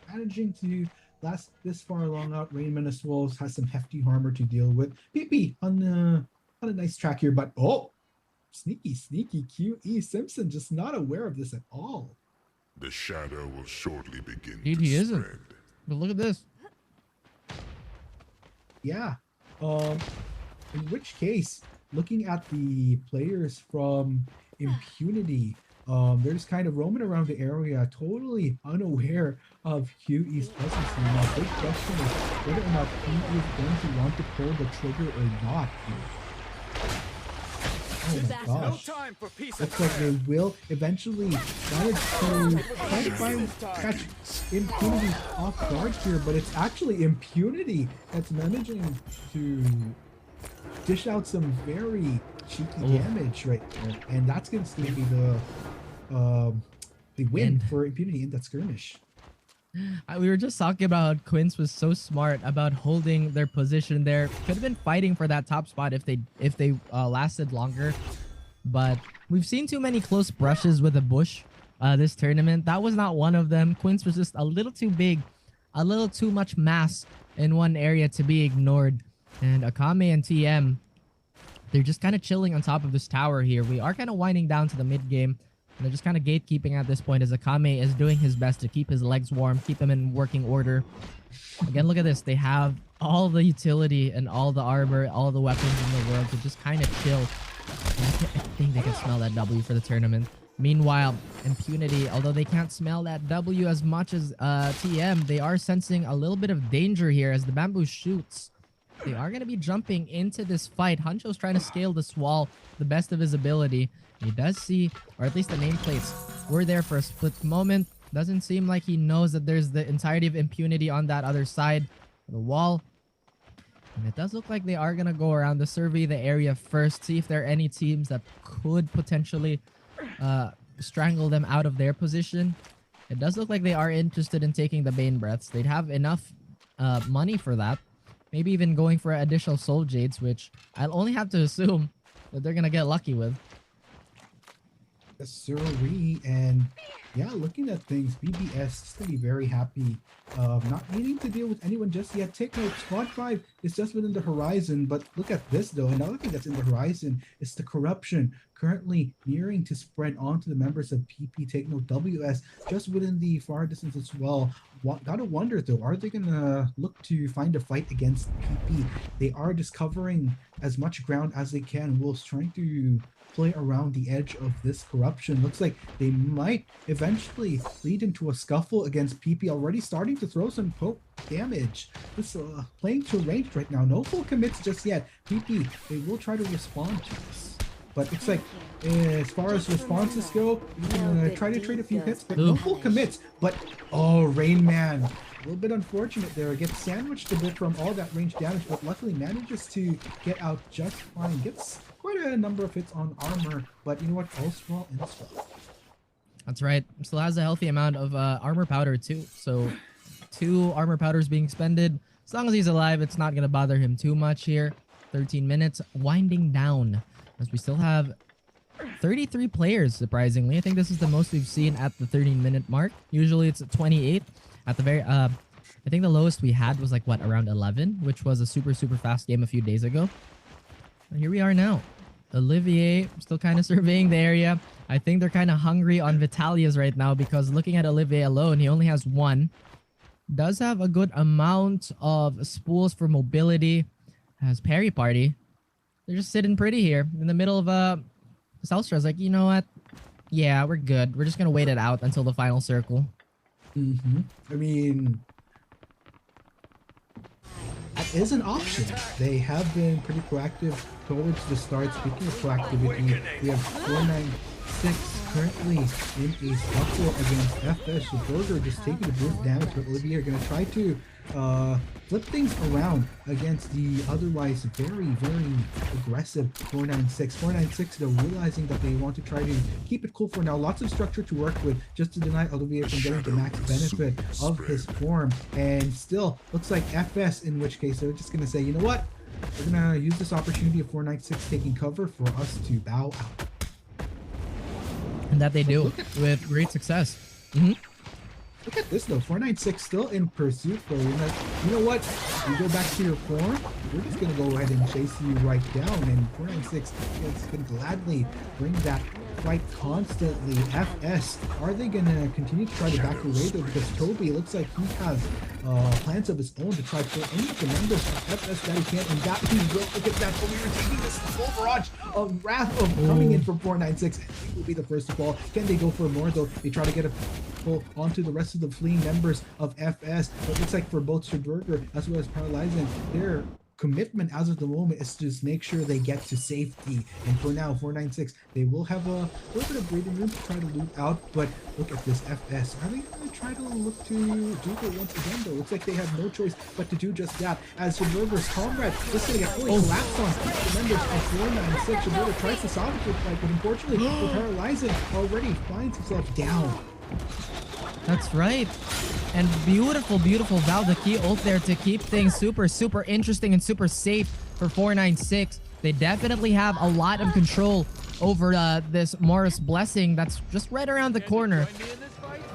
managing to last this far along out. Rainman as well has some hefty armor to deal with. PP on a nice track here, but sneaky QE Simpson, just not aware of this at all. The shadow will shortly begin Dude, to he spread. isn't. But look at this. Yeah. In which case, looking at the players from Impunity, they're just kind of roaming around the area, totally unaware of QE's presence. Now, big question is whether or not QE is going to want to pull the trigger or not here. Oh my gosh. Looks like they will eventually manage to try to catch Impunity off guard here, but it's actually Impunity that's managing to dish out some very cheeky damage right there, and that's going to be the win for Impunity in that skirmish. We were just talking about Quince was so smart about holding their position there. Could have been fighting for that top spot if they lasted longer. But we've seen too many close brushes with the bush this tournament. That was not one of them. Quince was just a little too big, a little too much mass in one area to be ignored. And Akame and TM, they're just kind of chilling on top of this tower here. We are kind of winding down to the mid game. They're just kind of gatekeeping at this point, as Akame is doing his best to keep his legs warm, keep him in working order. Again, look at this. They have all the utility and all the armor, all the weapons in the world to just kind of chill. I think they can smell that W for the tournament. Meanwhile, Impunity, although they can't smell that W as much as TM, they are sensing a little bit of danger here as the bamboo shoots They are going to be jumping into this fight. Hancho's trying to scale this wall the best of his ability. He does see, or at least the nameplates were there for a split moment. Doesn't seem like he knows that there's the entirety of impunity on that other side of the wall. And it does look like they are going to go around to survey the area first, see if there are any teams that could potentially strangle them out of their position. It does look like they are interested in taking the Bane Breaths. They'd have enough money for that. Maybe even going for additional Soul Jades, which I'll only have to assume that they're going to get lucky with. Yes, sirree. And yeah, looking at things, BBS is going to be very happy of not needing to deal with anyone just yet. Take note, Squad 5 is just within the horizon, but look at this though. Another thing that's in the horizon is the corruption currently nearing to spread onto the members of PP. Take note, WS just within the far distance as well. Gotta wonder though, are they gonna look to find a fight against PP? They are just covering as much ground as they can whilst trying to play around the edge of this corruption. Looks like they might eventually lead into a scuffle against PP, already starting to throw some poke damage. This playing too ranged right now. No full commits just yet. PP, they will try to respond to this. But it's like, as far as responses go, you can try to trade a few hits, but no full commits. But, oh, Rain Man. A little bit unfortunate there. Gets sandwiched a bit from all that range damage, but luckily manages to get out just fine. Gets quite a number of hits on armor, but you know what? All small and slow. That's right. Still has a healthy amount of armor powder too. So 2 armor powders being expended. As long as he's alive, it's not going to bother him too much here. 13 minutes winding down as we still have 33 players, surprisingly. I think this is the most we've seen at the 13-minute mark. Usually it's at 28. At the very, I think the lowest we had was like, what, around 11, which was a super, super fast game a few days ago. And here we are now. Olivier still kind of surveying the area. I think they're kind of hungry on Vitalia's right now because looking at Olivier alone, he only has 1. Does have a good amount of spools for mobility. Has Parry Party. They're just sitting pretty here in the middle of Selstra's like, you know what? Yeah, we're good. We're just going to wait it out until the final circle. I mean, that is an option. They have been pretty proactive towards the start. Speaking of proactivity, we have 496 currently in a scuffle against FS. The Burger just taking the boost damage, but Olivier are going to try to flip things around against the otherwise very, very aggressive 496. 496, though, realizing that they want to try to keep it cool for now. Lots of structure to work with just to deny Olivier from getting the max benefit of his form. And still, looks like FS, in which case they're just going to say, you know what? We're going to use this opportunity of 496 taking cover for us to bow out. And that they do with great success. Look at this though, 496 still in pursuit though. You're like, you know what? You go back to your form, we're just gonna go ahead and chase you right down. And 496 is gonna gladly bring that fight constantly. FS, are they gonna continue to try to back away though? Because Toby, it looks like he has plans of his own to try to kill any of the members of FS that he can, and that he will. Look at that, Toby taking this full barrage of wrath of coming in from 496. He will be the first to fall. Can they go for more though? They try to get a pull onto the rest of the fleeing members of FS, but it looks like for both Burger as well as Paralyzing, their commitment as of the moment is to just make sure they get to safety. And for now, 496, they will have a little bit of breathing room to try to loot out, but look at this FS. Are they going to try to look to do it once again though? Looks like they have no choice but to do just that, as Burger's comrade is going to get fully collapsed on the members of 496. Burger tries to salvage the fight, but unfortunately, Paralyzing already finds himself down. That's right. And beautiful, beautiful Valdaki ult there to keep things super, super interesting and super safe for 496. They definitely have a lot of control over this Morris Blessing that's just right around the corner.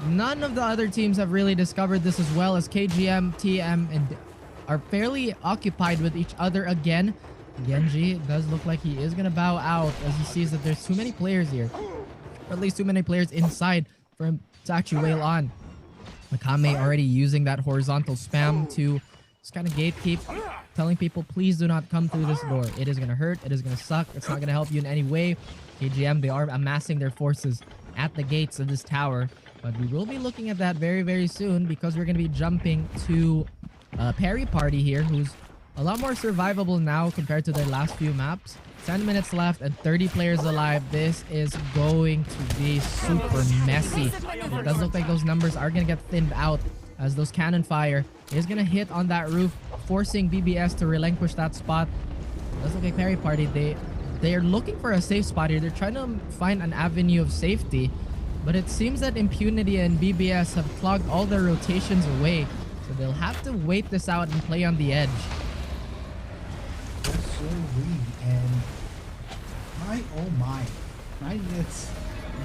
None of the other teams have really discovered this as well, as KGM, TM, and are fairly occupied with each other again. Genji does look like he is going to bow out as he sees that there's too many players here. Or at least too many players inside for him to actually wail on. Makame already using that horizontal spam to just kind of gatekeep, telling people, please do not come through this door. It is going to hurt. It is going to suck. It's not going to help you in any way. KGM, they are amassing their forces at the gates of this tower. But we will be looking at that very, very soon, because we're going to be jumping to Parry Party here, who's a lot more survivable now compared to their last few maps. 10 minutes left and 30 players alive. This is going to be super messy. It does look like those numbers are going to get thinned out as those cannon fire is going to hit on that roof, forcing BBS to relinquish that spot. It does look like Perry Party, they're looking for a safe spot here. They're trying to find an avenue of safety, but it seems that Impunity and BBS have clogged all their rotations away. So they'll have to wait this out and play on the edge. Yes, sir. And oh my, 9 minutes,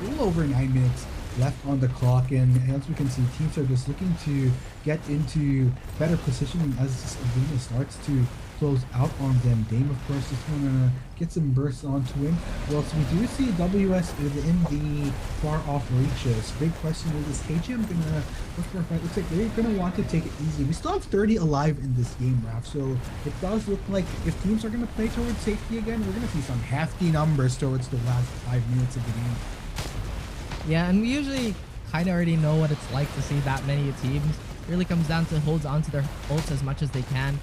a little over 9 minutes left on the clock, and as we can see, teams are just looking to get into better positioning as this arena starts to close out on them. Dame, of course, just want to get some bursts onto him. Well, so we do see WS within the far off reaches. Big question is KGM gonna look for a fight? Looks like they're gonna want to take it easy. We still have 30 alive in this game, Raf, so it does look like if teams are gonna play towards safety again, we're gonna see some hefty numbers towards the last 5 minutes of the game. Yeah, and we usually kind of already know what it's like to see that many teams. It really comes down to holds onto their ults as much as they can.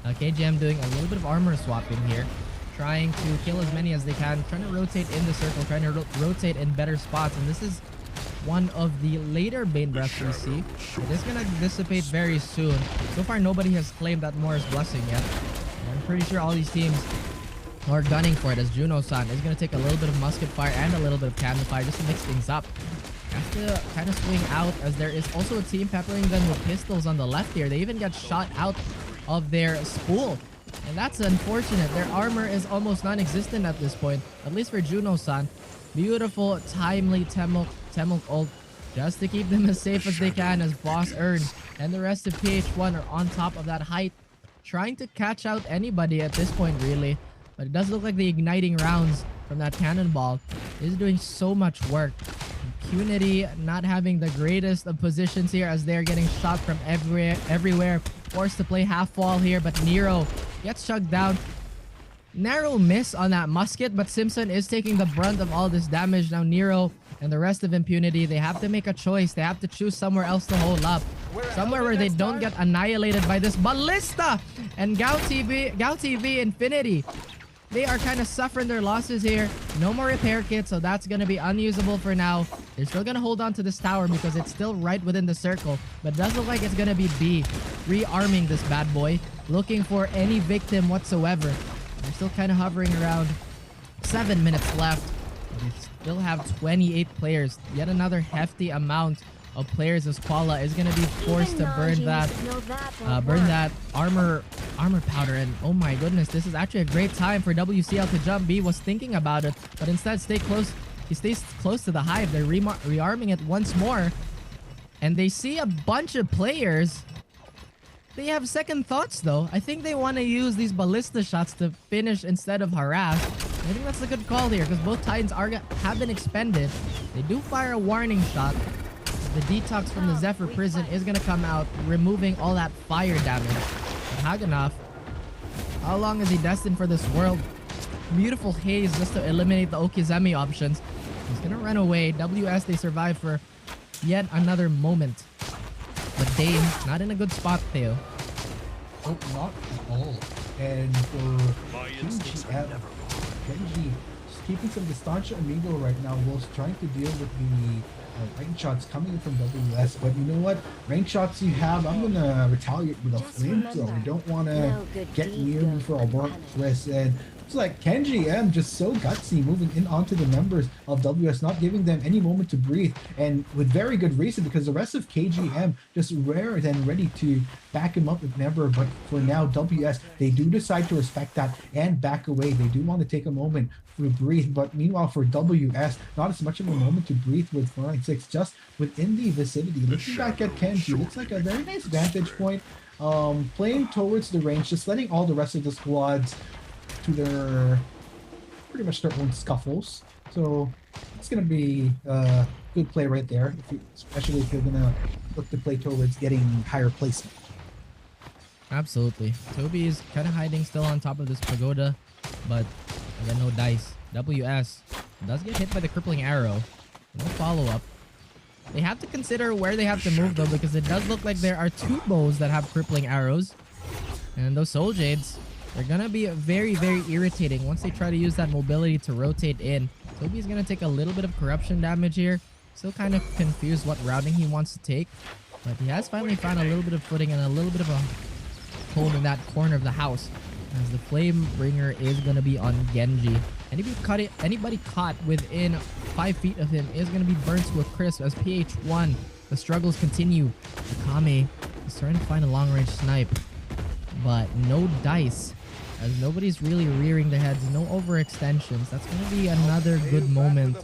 KGM doing a little bit of armor swapping here, trying to kill as many as they can, trying to rotate in the circle, trying to rotate in better spots. And this is one of the later Bane Breaths we see. It is going to dissipate very soon. So far, nobody has claimed that Moore's Blessing yet. And I'm pretty sure all these teams are gunning for it, as Juno-san is going to take a little bit of musket fire and a little bit of cannon fire just to mix things up. Has to kind of swing out, as there is also a team peppering them with pistols on the left here. They even get shot out of their spool, and that's unfortunate. Their armor is almost non-existent at this point, at least for Juno-san. Beautiful, timely Temuk ult just to keep them as safe as they can, as Boss Earn and the rest of PH1 are on top of that height, trying to catch out anybody at this point, really. But it does look like the igniting rounds from that cannonball is doing so much work. Impunity not having the greatest of positions here, as they're getting shot from everywhere. Forced to play half wall here, but Nero gets chugged down. Narrow miss on that musket, but Simpson is taking the brunt of all this damage. Now Nero and the rest of Impunity, they have to make a choice. They have to choose somewhere else to hold up. Somewhere where they don't get annihilated by this ballista. And Gao TV Infinity, they are kind of suffering their losses here. No more repair kits, so that's going to be unusable for now. They're still going to hold on to this tower because it's still right within the circle. But it does look like it's going to be B rearming this bad boy, looking for any victim whatsoever. They're still kind of hovering around. 7 minutes left. They still have 28 players. Yet another hefty amount of players, as Koala is going to be forced to burn that armor powder. And oh my goodness, this is actually a great time for WCL to jump. B was thinking about it, but instead he stays close to the hive. They're rearming it once more, and they see a bunch of players. They have second thoughts though. I think they want to use these ballista shots to finish instead of harass. I think that's a good call here, because both Titans have been expended. They do fire a warning shot. The detox from the Zephyr prison is going to come out, removing all that fire damage. But Hagenov, how long is he destined for this world? Beautiful haze just to eliminate the Okizeme options. He's going to run away. WS, they survive for yet another moment. But Dame, not in a good spot, Theo. Oh, not at all. And for Kenji, just keeping some distancia amigo right now whilst trying to deal with the rank shots coming from WS. But you know what? Rank shots you have, I'm gonna retaliate with a flamethrower. I don't want to get near me for a burnt twist. And it's like Kenji M just so gutsy moving in onto the members of WS, not giving them any moment to breathe, and with very good reason, because the rest of KGM just rare and ready to back him up if never. But for now, WS, they do decide to respect that and back away. They do want to take a moment to breathe, but meanwhile for WS, not as much of a moment to breathe with 496 just within the vicinity. Looking back at Kenji, looks like a very nice vantage point, playing towards the range, just letting all the rest of the squads to their pretty much their own scuffles. So it's gonna be a good play right there, especially if you're gonna look to play towards getting higher placement. Absolutely. Toby is kind of hiding still on top of this pagoda, but again, no dice. WS does get hit by the crippling arrow. No follow-up. They have to consider where they have to move though, because it does look like there are two bows that have crippling arrows. And those Soul Jades, they're gonna be very, very irritating once they try to use that mobility to rotate in. Toby's gonna take a little bit of corruption damage here. Still kind of confused what routing he wants to take. But he has finally found a little bit of footing and a little bit of a hold in that corner of the house. As the Flame Bringer is going to be on Genji. Anybody caught within 5 feet of him is going to be burnt to a crisp as PH1. The struggles continue. Akame is trying to find a long-range snipe. But no dice. As nobody's really rearing their heads. No overextensions. That's going to be another good moment.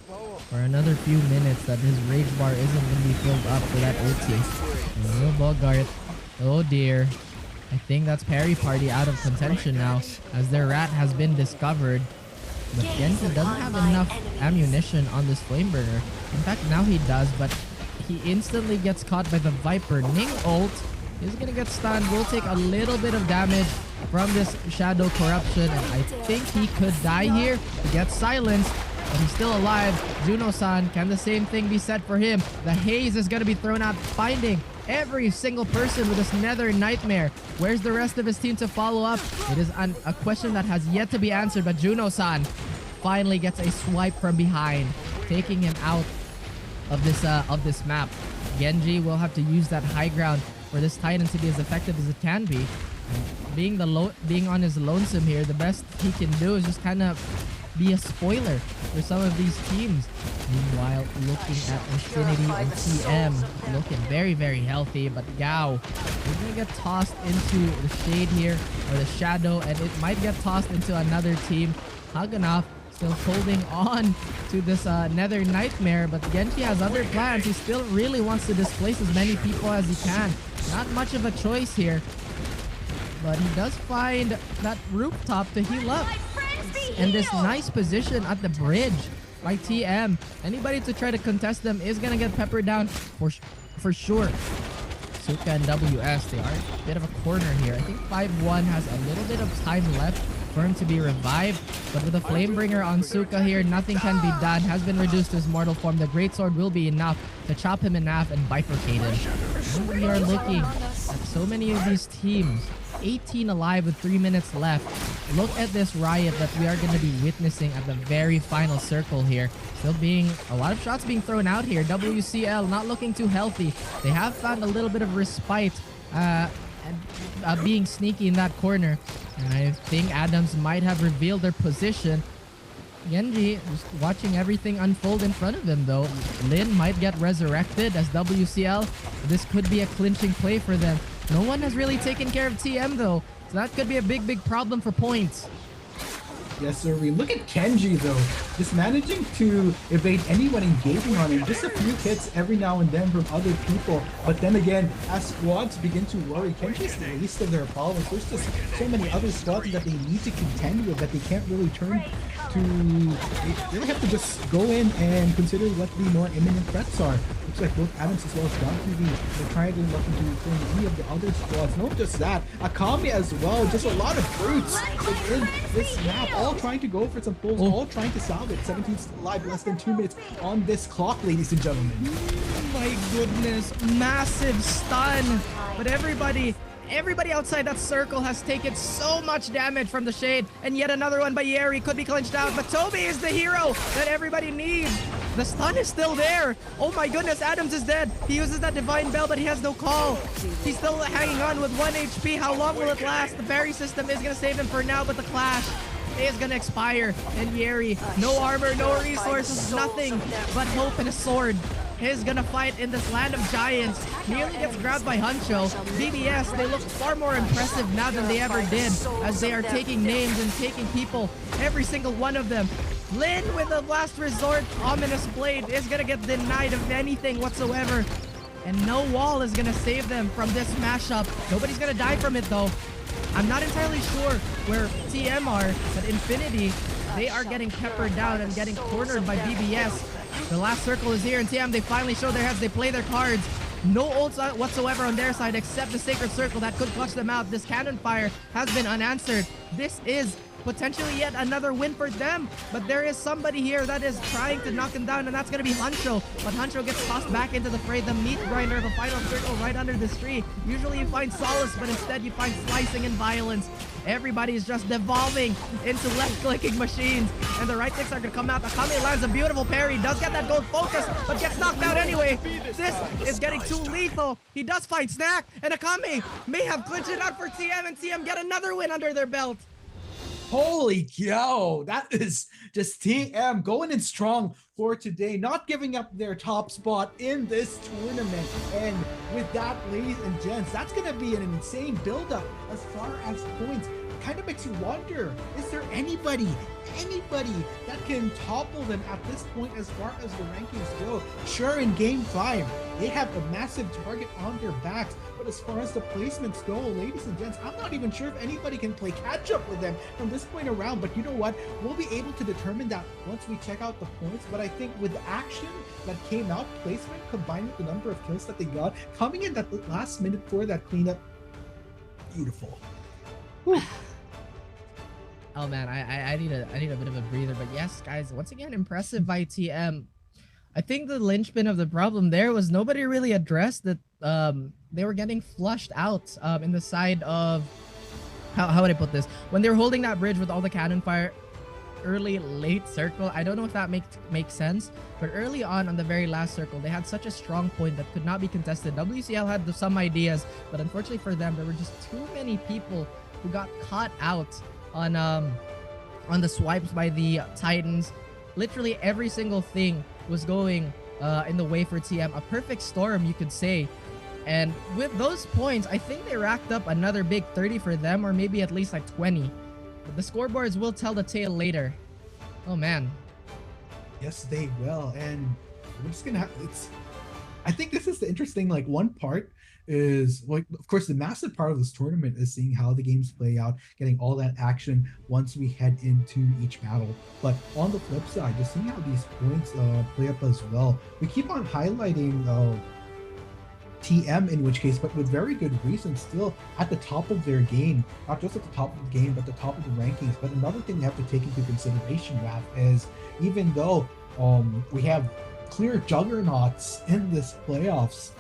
For another few minutes that his rage bar isn't going to be filled up for that ulti. No Bogart. Oh dear. I think that's Parry Party out of contention now, as their rat has been discovered. But Genji doesn't have enough ammunition on this Flame Burner. In fact, now he does, but he instantly gets caught by the Viper. Ning ult is gonna get stunned. Will take a little bit of damage from this Shadow Corruption, and I think he could die here. He gets silenced, but he's still alive. Juno-san, can the same thing be said for him? The haze is gonna be thrown out, finding every single person with this Nether Nightmare. Where's the rest of his team to follow up? It is a question that has yet to be answered, but Juno-san finally gets a swipe from behind, taking him out of this map. Genji will have to use that high ground for this Titan to be as effective as it can be. And being on his lonesome here, the best he can do is just kind of be a spoiler for some of these teams. Meanwhile, looking at Infinity and TM, looking very, very healthy, but Gao is going to get tossed into the shade here, or the shadow, and it might get tossed into another team. Haganov still holding on to this Nether Nightmare, but Genji has other plans. He still really wants to displace as many people as he can. Not much of a choice here, but he does find that rooftop to heal up. And this nice position at the bridge by TM. Anybody to try to contest them is going to get peppered down for sure. Suka and WS, they are a bit of a corner here. I think 5-1 has a little bit of time left for him to be revived. But with a Flamebringer on Suka here, nothing can be done. Has been reduced to his mortal form. The Greatsword will be enough to chop him in half and bifurcate him. And we are looking at so many of these teams. 18 alive with 3 minutes left. Look at this riot that we are going to be witnessing at the very final circle here. Still being a lot of shots being thrown out here. WCL not looking too healthy. They have found a little bit of respite being sneaky in that corner. And I think Adams might have revealed their position. Genji just watching everything unfold in front of him though. Lin might get resurrected as WCL. This could be a clinching play for them. No one has really taken care of TM though, so that could be a big problem for points. Yes, sir. We look at Kenji though, just managing to evade anyone engaging on him. Just a few hits every now and then from other people. But then again, as squads begin to worry, Kenji's the least of their problems. There's just so many other squads that they need to contend with that they can't really turn to. They really have to just go in and consider what the more imminent threats are. Looks like both Adams as well as Don TV are trying to look into any of the other squads. Not just that, Akame as well. Just a lot of brutes within this map. All trying to go for some pulls, all trying to salvage. 17 alive, less than 2 minutes on this clock, ladies and gentlemen. My goodness, massive stun. But everybody outside that circle has taken so much damage from the shade. And yet another one by Yeri could be clinched out. But Toby is the hero that everybody needs. The stun is still there. Oh my goodness, Adams is dead. He uses that Divine Bell, but he has no call. He's still hanging on with 1 HP. How long will it last? The parry system is going to save him for now, but the clash is going to expire. And Yeri, no armor, no resources, nothing but hope and a sword. He's gonna fight in this land of giants. Nearly gets grabbed by Huncho. BBS, they look far more impressive now than they ever did, as they are taking names and taking people, every single one of them. Lin with the last resort ominous blade is gonna get denied of anything whatsoever. And no wall is gonna save them from this mashup. Nobody's gonna die from it though. I'm not entirely sure where TM are, but Infinity, they are getting peppered down and getting cornered by BBS. The last circle is here, and TM, they finally show their heads. They play their cards. No ults whatsoever on their side except the Sacred Circle that could clutch them out. This cannon fire has been unanswered. This is potentially yet another win for them. But there is somebody here that is trying to knock him down, and that's going to be Hancho. But Hancho gets tossed back into the fray. The meat grinder, the final circle right under this tree. Usually you find solace, but instead you find slicing and violence. Everybody is just devolving into left-clicking machines. And the right clicks are going to come out. Akame lands a beautiful parry. Does get that gold focus, but gets knocked out anyway. This is getting too lethal. He does find Snack, and Akame may have clinched it out for TM, and TM get another win under their belt. Holy cow, that is just TM going in strong for today, not giving up their top spot in this tournament. And with that, ladies and gents, that's going to be an insane build-up as far as points. Kind of makes you wonder, is there anybody that can topple them at this point as far as the rankings go? Sure, in game 5 they have a massive target on their backs, but as far as the placements go, ladies and gents, I'm not even sure if anybody can play catch up with them from this point around. But you know what, we'll be able to determine that once we check out the points. But I think with the action that came out, placement combined with the number of kills that they got coming in that last minute for that cleanup, beautiful. Whew. Oh man, I need a bit of a breather. But yes, guys, once again, impressive by TM. I think the linchpin of the problem there was nobody really addressed that they were getting flushed out in the side of how would I put this? When they were holding that bridge with all the cannon fire early, late circle. I don't know if that makes sense, but early on the very last circle, they had such a strong point that could not be contested. WCL had some ideas, but unfortunately for them, there were just too many people who got caught out on the swipes by the Titans. Literally every single thing was going in the way for TM. A perfect storm, you could say. And with those points, I think they racked up another big 30 for them, or maybe at least like 20. But the scoreboards will tell the tale later. Oh man. Yes, they will. And we're just gonna have, I think this is the interesting, like, one part is, like, of course, the massive part of this tournament is seeing how the games play out, getting all that action once we head into each battle. But on the flip side, just seeing how these points play up as well. We keep on highlighting TM, in which case, but with very good reason, still at the top of their game. Not just at the top of the game, but the top of the rankings. But another thing you have to take into consideration, Raph, is even though we have clear juggernauts in this playoffs,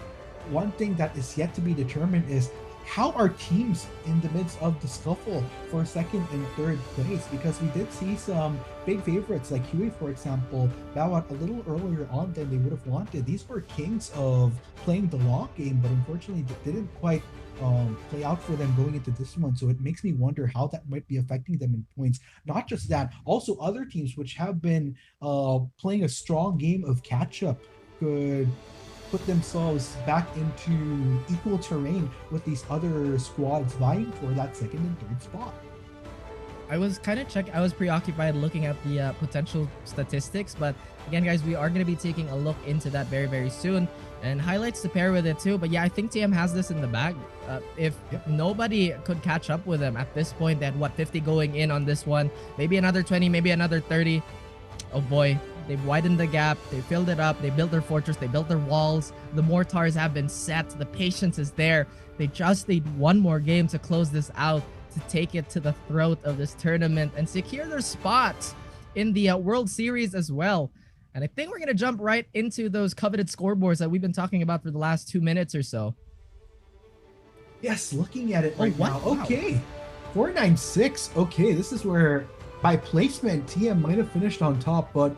one thing that is yet to be determined is how are teams in the midst of the scuffle for second and third place, because we did see some big favorites like Huey, for example, bow out a little earlier on than they would have wanted. These were kings of playing the long game, but unfortunately it didn't quite play out for them going into this one. So it makes me wonder how that might be affecting them in points. Not just that, also other teams which have been playing a strong game of catch-up could put themselves back into equal terrain with these other squads vying for that second and third spot. I was preoccupied looking at the potential statistics, but again, guys, we are going to be taking a look into that very, very soon, and highlights to pair with it too. But yeah, I think TM has this in the bag. If nobody could catch up with them at this point, they had what, 50 going in on this one, maybe another 20, maybe another 30. Oh boy. They've widened the gap, they filled it up, they built their fortress, they built their walls, the mortars have been set, the patience is there. They just need one more game to close this out, to take it to the throat of this tournament and secure their spot in the World Series as well. And I think we're going to jump right into those coveted scoreboards that we've been talking about for the last 2 minutes or so. Yes, looking at it right now. Wow. Okay, 496. Okay, this is where by placement TM might have finished on top, but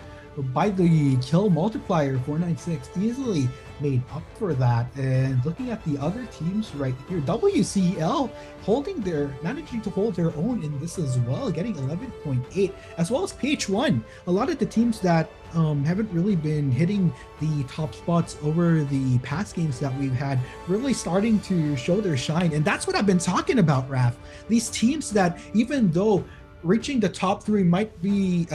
by the kill multiplier, 496 easily made up for that. And looking at the other teams right here, WCL managing to hold their own in this as well, getting 11.8, as well as PH1. A lot of the teams that haven't really been hitting the top spots over the past games that we've had really starting to show their shine. And that's what I've been talking about, Raph. These teams that, even though reaching the top 3 might be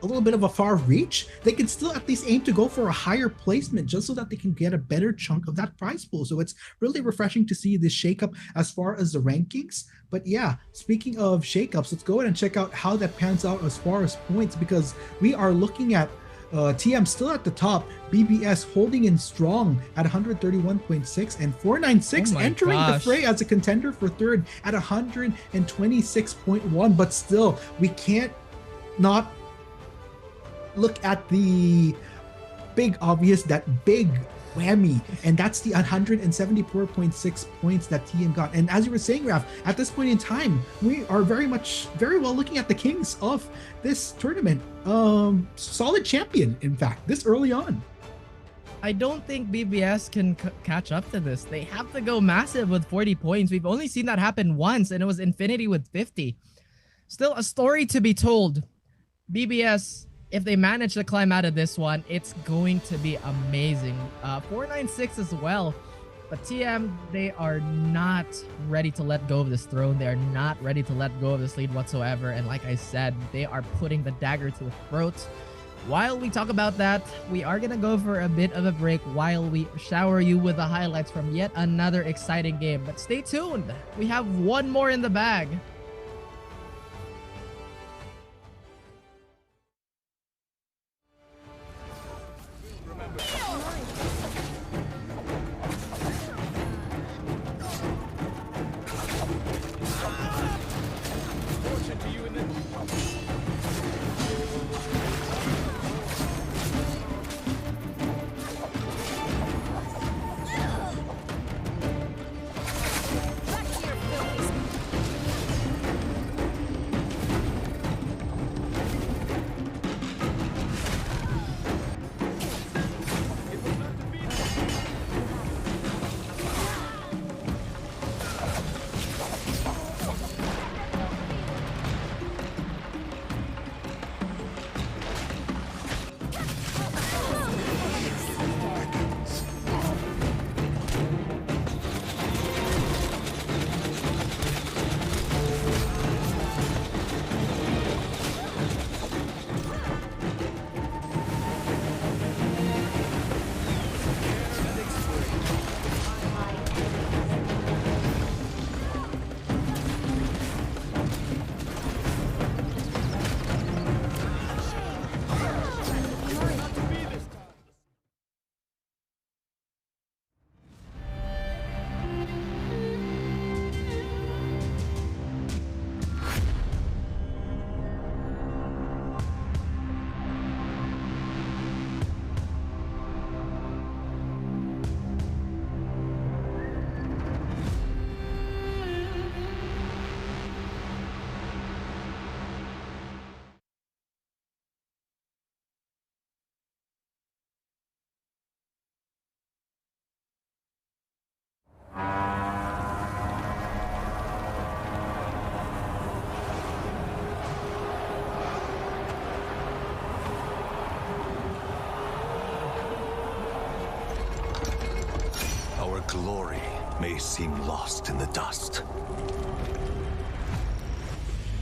a little bit of a far reach, they can still at least aim to go for a higher placement just so that they can get a better chunk of that prize pool. So it's really refreshing to see this shakeup as far as the rankings. But yeah, speaking of shakeups, let's go ahead and check out how that pans out as far as points, because we are looking at TM still at the top. BBS holding in strong at 131.6, and 496 Oh my entering the gosh. fray as a contender for third at 126.1. But still, we can't not look at the big obvious, that big whammy, and that's the 174.6 points that TM got. And as you were saying, Raf, at this point in time, we are very well looking at the kings of this tournament. Solid champion, in fact, this early on. I don't think BBS can catch up to this. They have to go massive with 40 points. We've only seen that happen once, and it was Infinity with 50. Still a story to be told. BBS, if they manage to climb out of this one, it's going to be amazing. 496 as well. But TM, they are not ready to let go of this throne. They are not ready to let go of this lead whatsoever. And like I said, they are putting the dagger to the throat. While we talk about that, we are going to go for a bit of a break while we shower you with the highlights from yet another exciting game. But stay tuned. We have one more in the bag. Our glory may seem lost in the dust.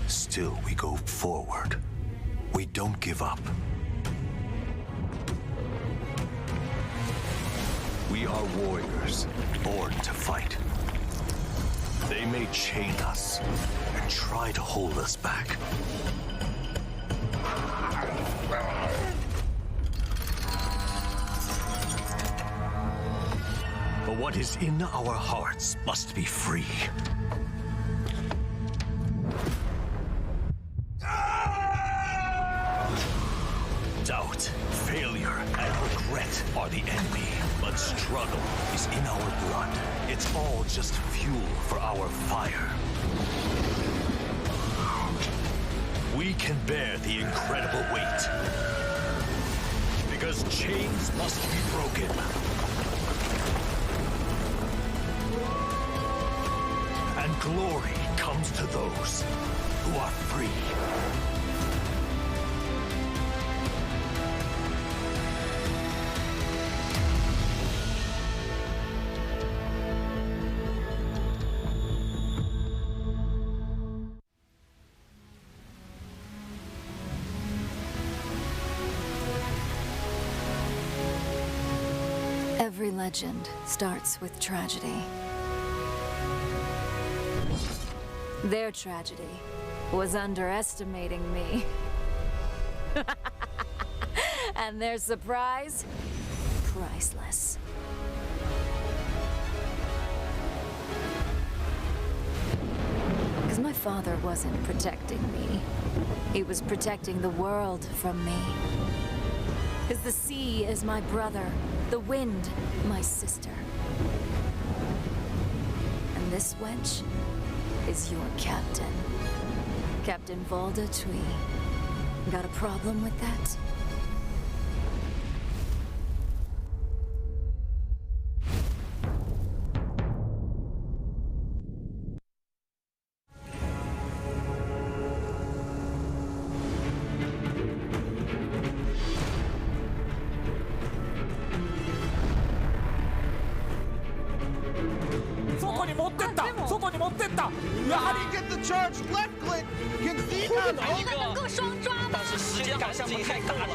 Still, we go forward. We don't give up. We are warriors, born to fight. They may chain us and try to hold us back. But what is in our hearts must be free. Doubt, failure, and regret are the enemy, but struggle is in our blood. It's all just fuel for our fire. We can bear the incredible weight. Because chains must be broken. And glory comes to those who are free. Every legend starts with tragedy. Their tragedy was underestimating me. And their surprise? Priceless. Because my father wasn't protecting me. He was protecting the world from me. Because the sea is my brother, the wind, my sister. And this wench is your captain. Captain Volda Twee. Got a problem with that? Get the charge left click. Can see that? 一个，但是时间好像不太够了。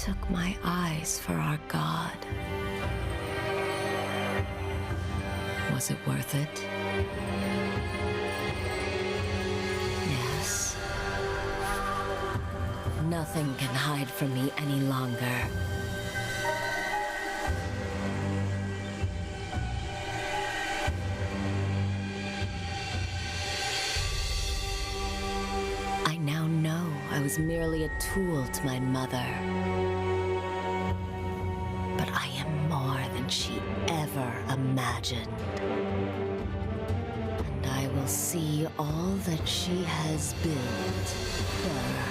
took my eyes for our god. Was it worth it? Yes. Nothing can hide from me any longer. I now know I was merely a tool to my mother. But I am more than she ever imagined. And I will see all that she has built her.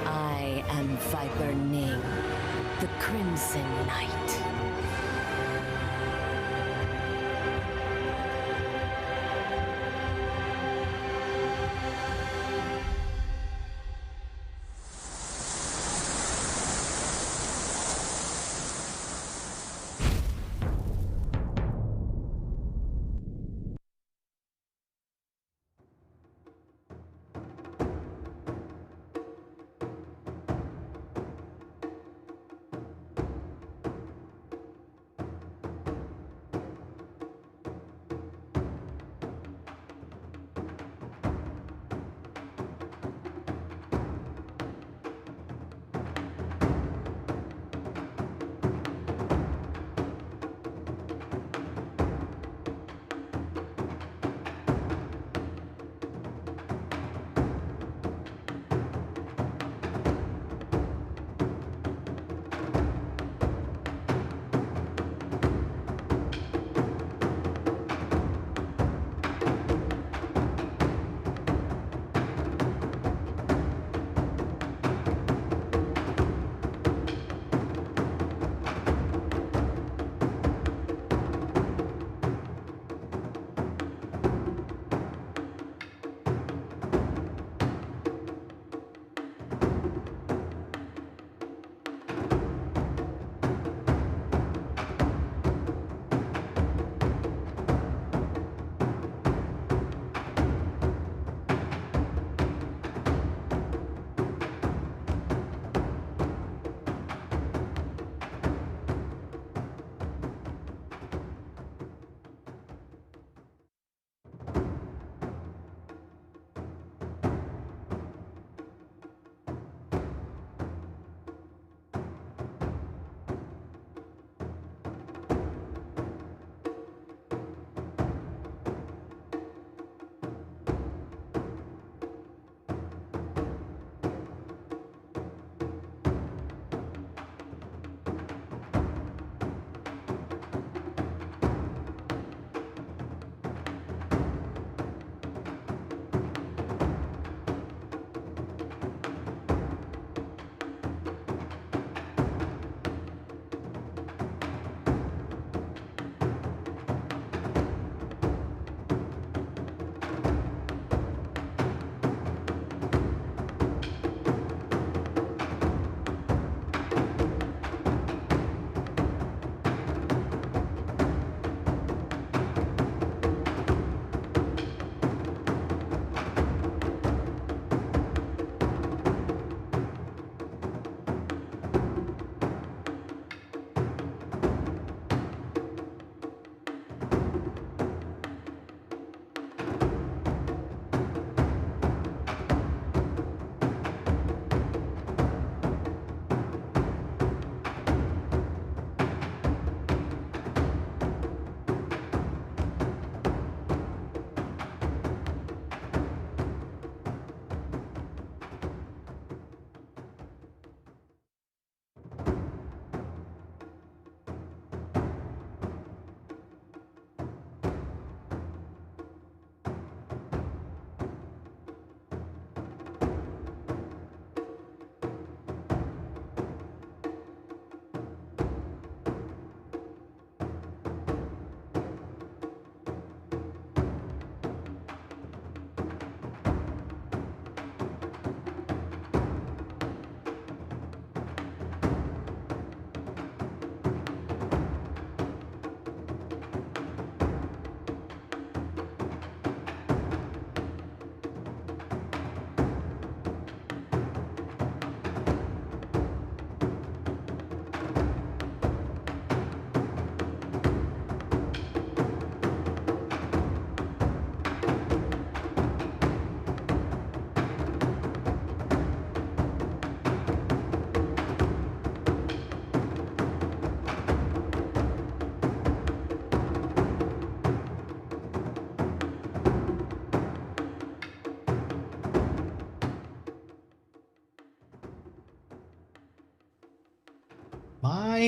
I am Viper Ning, the Crimson Knight.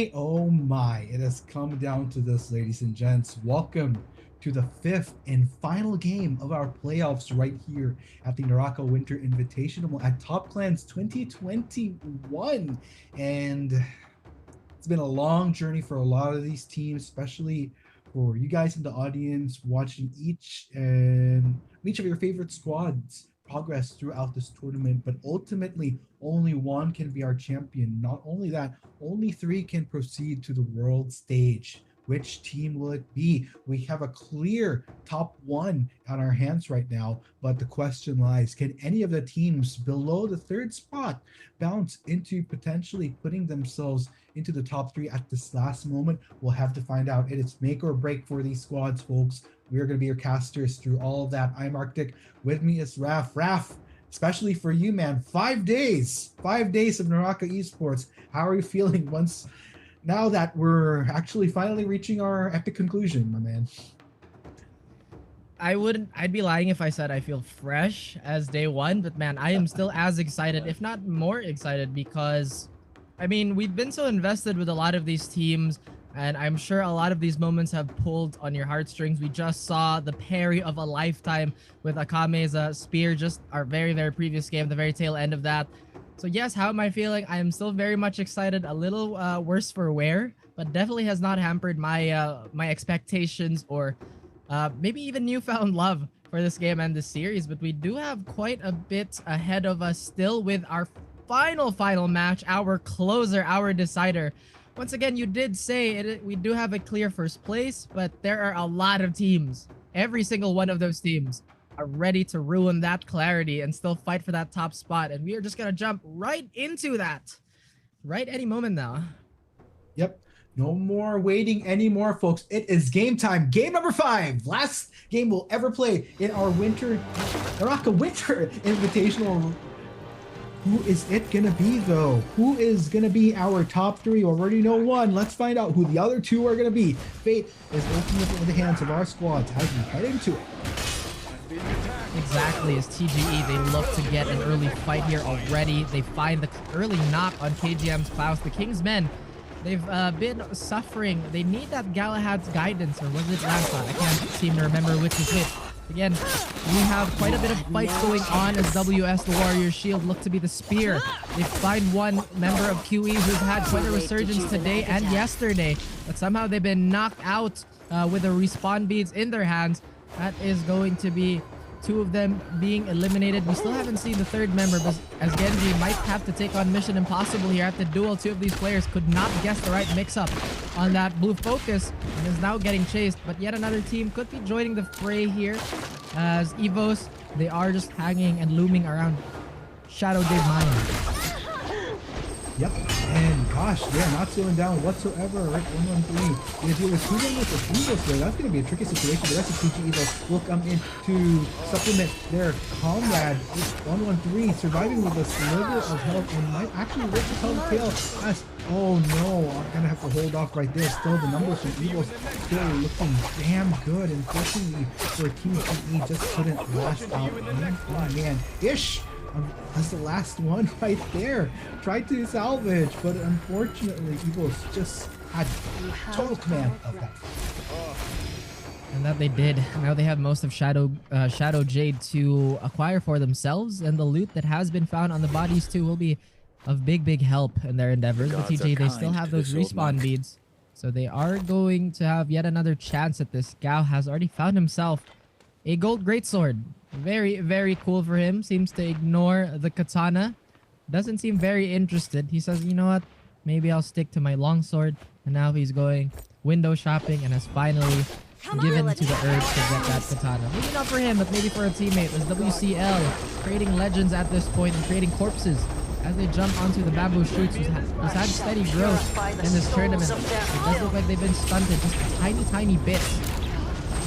oh my, it has come down to this, ladies and gents. Welcome to the 5th and final game of our playoffs right here at the Naraka Winter Invitational at Top Clans 2021. And it's been a long journey for a lot of these teams, especially for you guys in the audience watching each of your favorite squads progress throughout this tournament. But ultimately, only one can be our champion. Not only that, only 3 can proceed to the world stage. Which team will it be? We have a clear top 1 on our hands right now, but the question lies, can any of the teams below the 3rd spot bounce into potentially putting themselves into the top 3 at this last moment? We'll have to find out. It is make or break for these squads, folks. We are going to be your casters through all of that. I'm Arctic. With me is Raf. Raf, especially for you, man. 5 days of Naraka Esports. How are you feeling now that we're actually finally reaching our epic conclusion, my man? I'd be lying if I said I feel fresh as day 1, but man, I am still as excited, if not more excited, because I mean, we've been so invested with a lot of these teams, and I'm sure a lot of these moments have pulled on your heartstrings. We just saw the parry of a lifetime with Akame's spear, just our very, very previous game, the very tail end of that. So yes, how am I feeling? I am still very much excited, a little worse for wear, but definitely has not hampered my my expectations or maybe even newfound love for this game and this series. But we do have quite a bit ahead of us still with our final match, our closer, our decider. Once again, you did say we do have a clear first place, but there are a lot of teams. Every single one of those teams are ready to ruin that clarity and still fight for that top spot. And we are just going to jump right into that right any moment now. Yep. No more waiting anymore, folks. It is game time. Game number 5. Last game we'll ever play in our Naraka Winter Invitational. Who is it gonna be, though? Who is gonna be our top 3? Already know one. Let's find out who the other 2 are gonna be. Fate is ultimately in the hands of our squads as we head into it. Exactly, as TGE, they look to get an early fight here already. They find the early knock on KGM's Klaus. The King's Men, they've been suffering. They need that Galahad's guidance, or was it Ramsa? I can't seem to remember which is which. Again, we have quite a bit of fight going on as WS, the Warrior Shield, look to be the spear. They find one member of QE who's had quite a resurgence today and yesterday, but somehow they've been knocked out with the respawn beads in their hands. That is going to be 2 of them being eliminated. We still haven't seen the 3rd member, but as Genji might have to take on Mission Impossible here at the duel. 2 of these players could not guess the right mix-up on that blue focus and is now getting chased. But yet another team could be joining the fray here as EVOS, they are just hanging and looming around Shadow Dave Mine. Yep, and gosh, they're not slowing down whatsoever. Right, 113. Gonna deal with 2 members of Evos there. That's gonna be a tricky situation. The rest of PG Evos will come in to supplement their comrade. 113 surviving with a sliver of health and might actually rip the tail as oh no, I'm gonna have to hold off right there. Still, the numbers from Evos still looking damn good. Unfortunately, for Team PE, just couldn't last out. Man, Ish as the last one right there. Tried to salvage, but unfortunately, Evos just had total command of that. And that they did. Now they have most of Shadow Jade to acquire for themselves, and the loot that has been found on the bodies too will be of big help in their endeavors. But TJ, they still have those respawn beads, so they are going to have yet another chance at this. Gao has already found himself a gold greatsword. Very cool for him. Seems to ignore the katana. Doesn't seem very interested. He says, you know what? Maybe I'll stick to my longsword. And now he's going window shopping and has finally given to the urge to get that katana. Maybe not for him, but maybe for a teammate. As WCL creating legends at this point and creating corpses as they jump onto the bamboo shoots, who's had steady growth in this tournament. It does look like they've been stunted just a tiny bit.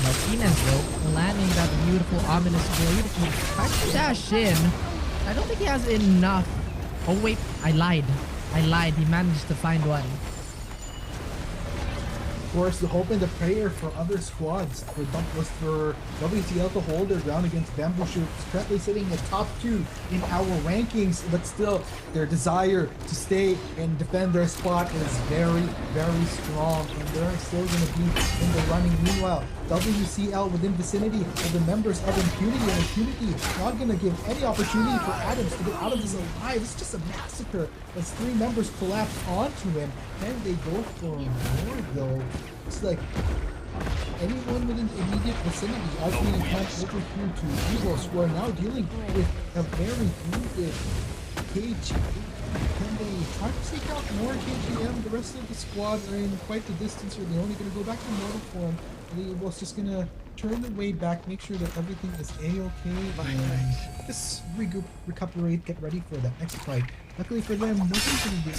Martinez, though, landing that beautiful, ominous blade. He tries to dash in. I don't think he has enough. Oh, wait. I lied. He managed to find one. course, the hope and the prayer for other squads was for WTL to hold their ground against Bamboo Shoots, currently sitting at top 2 in our rankings, but still their desire to stay and defend their spot is very, very strong, and they're still going to be in the running. Meanwhile, WCL within vicinity of the members of Impunity, and Impunity not going to give any opportunity for Adams to get out of this alive. It's just a massacre as 3 members collapse onto him, and they go for more though. It's like anyone within immediate vicinity are being camped over here to Evos, who are now dealing with a very wounded KG. Can they try to seek out more KGM? The rest of the squad are in quite the distance here. They're only going to go back to mortal form. The Evos just going to turn their way back, make sure that everything is A-okay, and just regroup, recuperate, get ready for that next fight. Luckily for them, nothing's going to get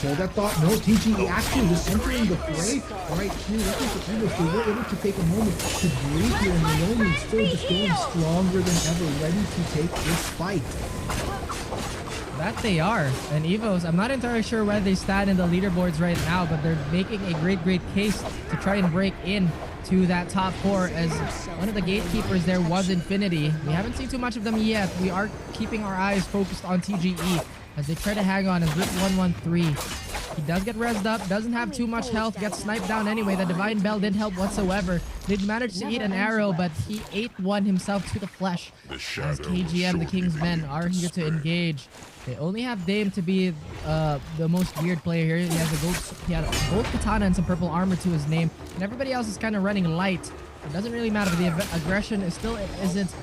hold that thought. No, TGE actually just entering the fray right here. Looking for Evos. They were able to take a moment to breathe here, and Naomi is still just going stronger than ever, ready to take this fight. That they are. And Evos, I'm not entirely sure where they stand in the leaderboards right now, but they're making a great case to try and break in to that top 4, as one of the gatekeepers there was Infinity. We haven't seen too much of them yet. We are keeping our eyes focused on TGE as they try to hang on and rip 113. He does get rezzed up, doesn't have too much health, gets sniped down anyway. The Divine Bell didn't help whatsoever. Did manage to eat an arrow, but he ate one himself to the flesh. As KGM, the King's Men, are here to engage. They only have Dame to be the most geared player here. He had a gold katana and some purple armor to his name, and everybody else is kind of running light. It doesn't really matter. The aggression is still isn't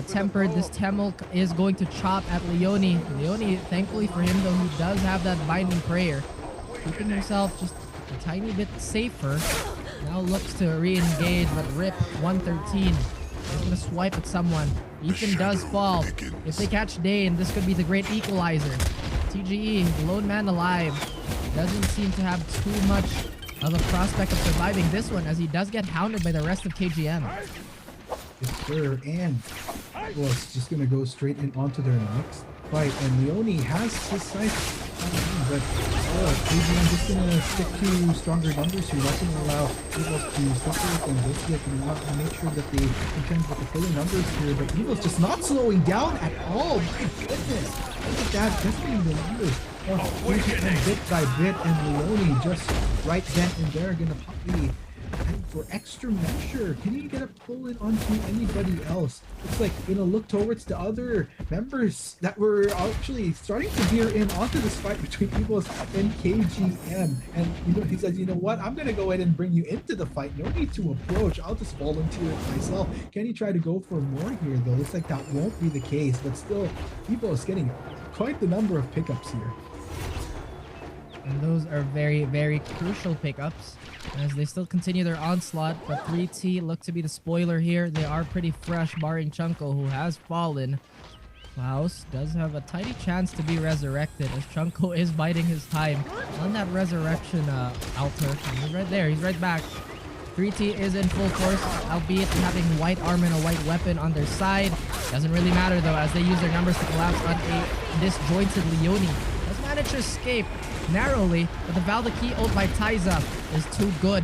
tempered. This Temel is going to chop at Leone. Leone, thankfully for him though, he does have that binding prayer, keeping himself just a tiny bit safer. Now looks to re-engage, but rip 113. He's gonna swipe at someone. Ethan does fall. If they catch Dane, this could be the great equalizer. TGE, the lone man alive, doesn't seem to have too much of a prospect of surviving this one, as he does get hounded by the rest of KGM. Yes, sir. And well, it's just gonna go straight in onto their next fight, and Leone has his sights on him, but KGM just gonna stick to stronger numbers here. Not gonna allow Evos to separate them just yet, and want to make sure that they contend with the fuller numbers here. But Evos just not slowing down at all. My goodness, look at that, definitely the numbers. KGM bit by bit, and Leone just right then and there gonna pop the for extra measure. Can you get a pull in onto anybody else? It's like, look towards the other members that were actually starting to veer in onto this fight between Evos and KGM. And he says, you know what? I'm gonna go ahead and bring you into the fight. No need to approach. I'll just volunteer it myself. Can he try to go for more here though? Looks like that won't be the case, but still, Evos getting quite the number of pickups here. And those are very crucial pickups as they still continue their onslaught. But 3T look to be the spoiler here. They are pretty fresh, barring Chunko, who has fallen. Klaus does have a tiny chance to be resurrected, as Chunko is biding his time on that resurrection altar. And he's right there. He's right back. 3T is in full force, albeit having white armor and a white weapon on their side. Doesn't really matter though, as they use their numbers to collapse on a disjointed Leone. Does manage to escape narrowly, but the Valdeki ult by Taiza is too good.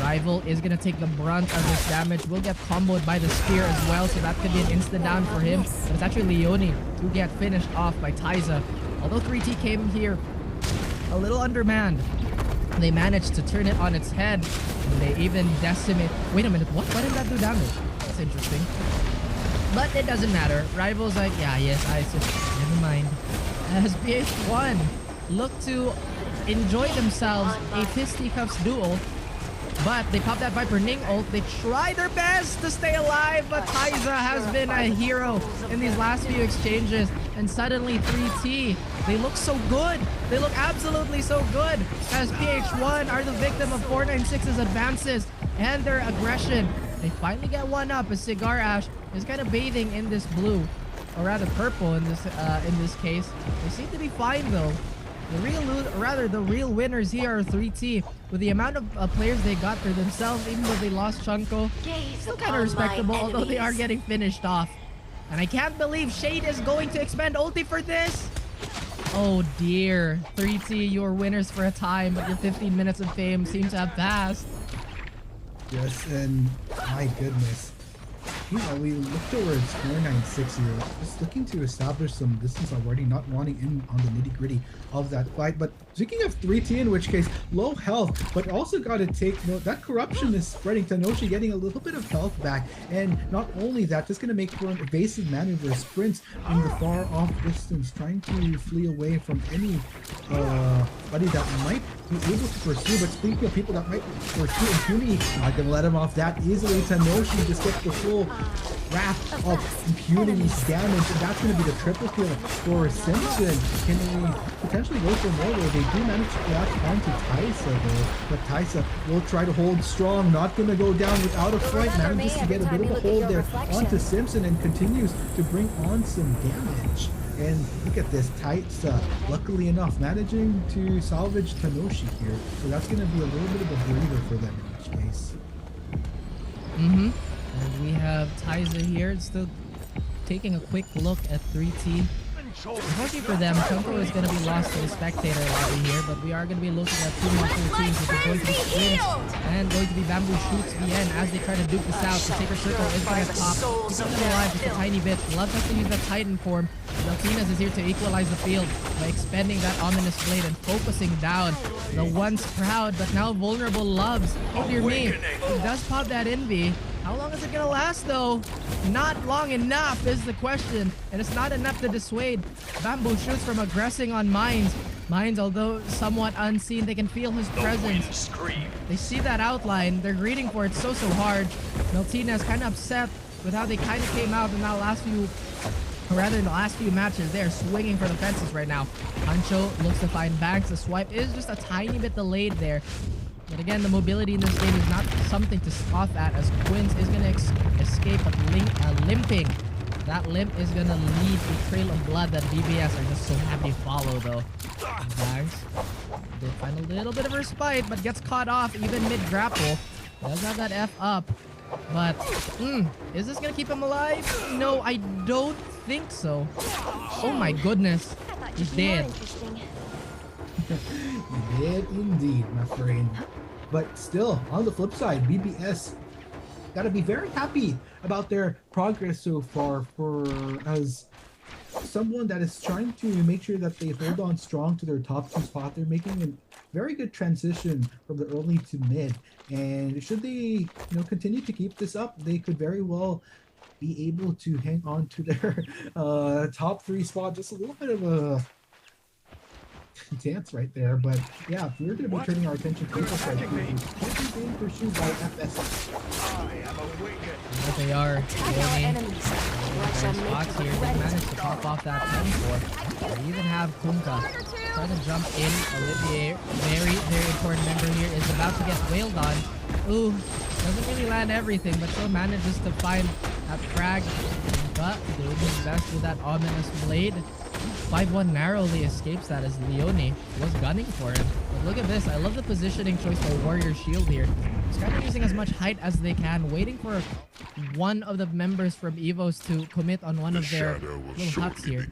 Rival is going to take the brunt of this damage. Will get comboed by the spear as well, so that could be an instant down for him. But it's actually Leone to get finished off by Taiza. Although 3T came here a little undermanned, they managed to turn it on its head. And they even decimate. Wait a minute, what? Why did that do damage? That's interesting. But it doesn't matter. Rival's like, yes, I just never mind. As BH1 look to enjoy themselves a fisticuffs duel, but they pop that Viper Ning ult. They try their best to stay alive, but Taiza has been a hero in these last few exchanges, and suddenly 3T, they look so good. They look absolutely so good, as PH1 are the victim of 496's advances and their aggression. They finally get one up, as Cigar Ash is kind of bathing in this blue, or rather purple in this case. They seem to be fine though. The real winners here are 3T. With the amount of players they got for themselves, even though they lost Chunko, still kind of respectable, although they are getting finished off. And I can't believe Shade is going to expend ulti for this. Oh dear. 3T, you were winners for a time, but your 15 minutes of fame seems to have passed. Yes, and my goodness. We look towards 496 here, just looking to establish some distance already, not wanting in on the nitty-gritty of that fight. But speaking of 3T, in which case, low health, but also got to take note that corruption is spreading. Tanoshi getting a little bit of health back, and not only that, just going to make for an evasive maneuver, sprints in the far off distance, trying to flee away from any buddy that might be able to pursue. But speaking of people that might pursue, impunity not going to let him off that easily. Tanoshi just gets the full wrath of impunity's damage, and that's going to be the triple kill for Simpson. Can we potentially go for more where they do manage to latch onto Taisa though, but Taisa will try to hold strong, not going to go down without a fight, manages to get a bit of a hold there onto Simpson and continues to bring on some damage. And look at this, Taisa, luckily enough, managing to salvage Tanoshi here, so that's going to be a little bit of a breather for them in each case. And we have Taisa here, still taking a quick look at 3T. Unfortunately for them, Chunko is going to be lost to the spectator lobby here, but we are going to be looking at two more full teams, which are going to be sprints and going to be bamboo shoots the end as they try to duke this out. The Sacred Circle is going to pop, keeping them alive just a tiny bit. Love has to use the Titan form. Deltinas is here to equalize the field by expending that ominous blade and focusing down the once proud but now vulnerable Loves. Oh dear me, he does pop that Envy. How long is it gonna last though? Not long enough is the question, and it's not enough to dissuade Bamboo Shoots from aggressing on Mines. Mines, although somewhat unseen, they can feel his presence. They see that outline, they're greeting for it so hard. Meltina is kind of upset with how they kind of came out in that last few, or rather in the last few matches. They're swinging for the fences right now. Hancho looks to find Banks. The swipe is just a tiny bit delayed there. But again, the mobility in this game is not something to scoff at, as Quince is going to escape, but limping. That limp is going to leave a trail of blood that BBS are just so happy to follow, though. Banks did find a little bit of respite, but gets caught off even mid-grapple. Does have that F up. But, is this going to keep him alive? No, I don't think so. Oh my goodness. He's dead. You did indeed, my friend. But still, on the flip side, BBS gotta be very happy about their progress so far, for as someone that is trying to make sure that they hold on strong to their top two spot. They're making a very good transition from the early to mid, and should they continue to keep this up, they could very well be able to hang on to their top three spot. Just a little bit of a dance right there, but yeah, we're going to be turning our attention to this right here. Being pursued by FS. But they are spots here. They managed to pop off that 10-4. They even have Kunka trying to jump in. Olivier, very important member here, is about to get wailed on. Ooh, doesn't really land everything, but still manages to find that frag. But doing his best with that ominous blade. 5-1 narrowly escapes that as Leone was gunning for him. But look at this. I love the positioning choice by Warrior Shield here. He's kind of using as much height as they can, waiting for one of the members from EVOS to commit on one of their little huts here.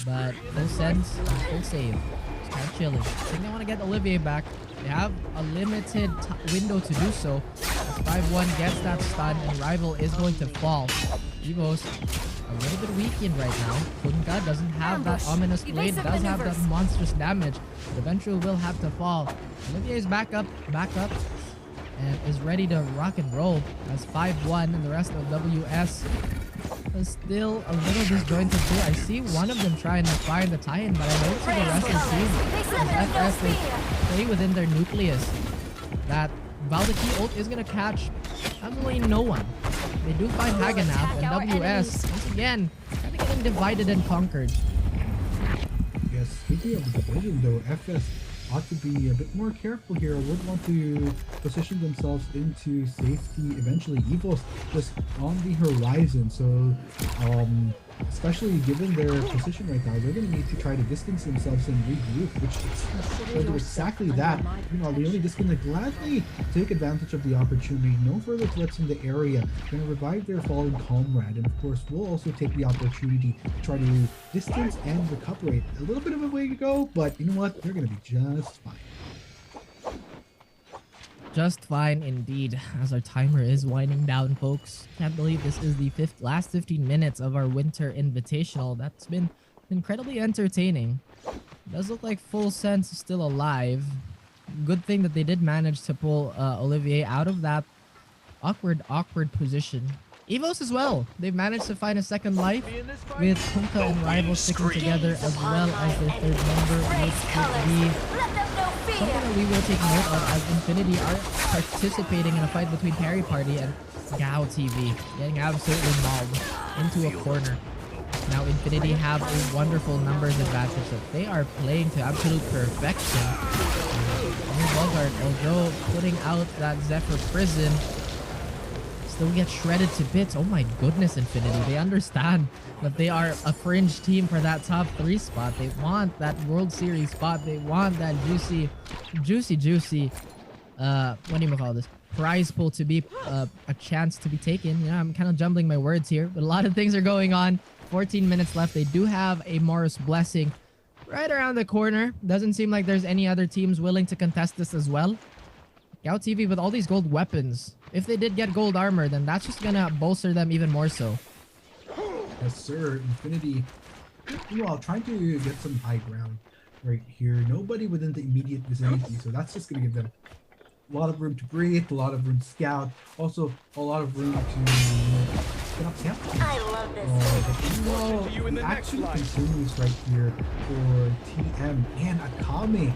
But no sense, full save. It's kind of chilling. I think they want to get Olivier back. They have a limited window to do so. As 5-1 gets that stun and Rival is going to fall. EVOS a little bit weakened right now. Kunka doesn't have that ominous blade, does have that monstrous damage, but eventually will have to fall. Olivier is back up, and is ready to rock and roll as 5-1, and the rest of WS is still a little disjointed too. I see one of them trying to find the tie-in, but I don't see the rest of the team. As FS, they stay within their nucleus. That Valdeki ult is going to catch absolutely no one. They do find Hagenap, and WS, once again, kind of getting divided and conquered. Yes, speaking of the division though, FS ought to be a bit more careful here. Would want to position themselves into safety eventually. EVO's just on the horizon, so especially given their position right now, they're going to need to try to distance themselves and regroup, which is going to do exactly that. You know, Leone just going to gladly take advantage of the opportunity. No further threats in the area. Going to revive their fallen comrade, and of course, we'll also take the opportunity to try to distance and recuperate. A little bit of a way to go, but you know what? They're going to be just fine. Just fine indeed, as our timer is winding down, folks. Can't believe this is the last 15 minutes of our Winter Invitational. That's been incredibly entertaining. It does look like Full Sense is still alive. Good thing that they did manage to pull Olivier out of that awkward position. Evos as well. They've managed to find a second life with Kunka and Rival sticking together as well as their third member, which would be something that we will take note of as Infinity are participating in a fight between Perry Party and Gao TV, getting absolutely mauled into a corner. Now Infinity have a wonderful numbers advantage that they are playing to absolute perfection. Bogart, although putting out that Zephyr Prison, still get shredded to bits. Oh my goodness, Infinity. They understand that they are a fringe team for that top 3 spot. They want that World Series spot. They want that juicy, what do you call this? Prize pool to be a chance to be taken. Yeah, I'm kind of jumbling my words here, but a lot of things are going on. 14 minutes left. They do have a Morris Blessing right around the corner. Doesn't seem like there's any other teams willing to contest this as well. Gao TV with all these gold weapons. If they did get gold armor, then that's just gonna bolster them even more so. Yes, sir. Infinity, meanwhile, trying to get some high ground right here. Nobody within the immediate vicinity, so that's just gonna give them a lot of room to breathe, a lot of room to scout, also a lot of room to get up camp. I love this. The action continues right here for TM and Akame.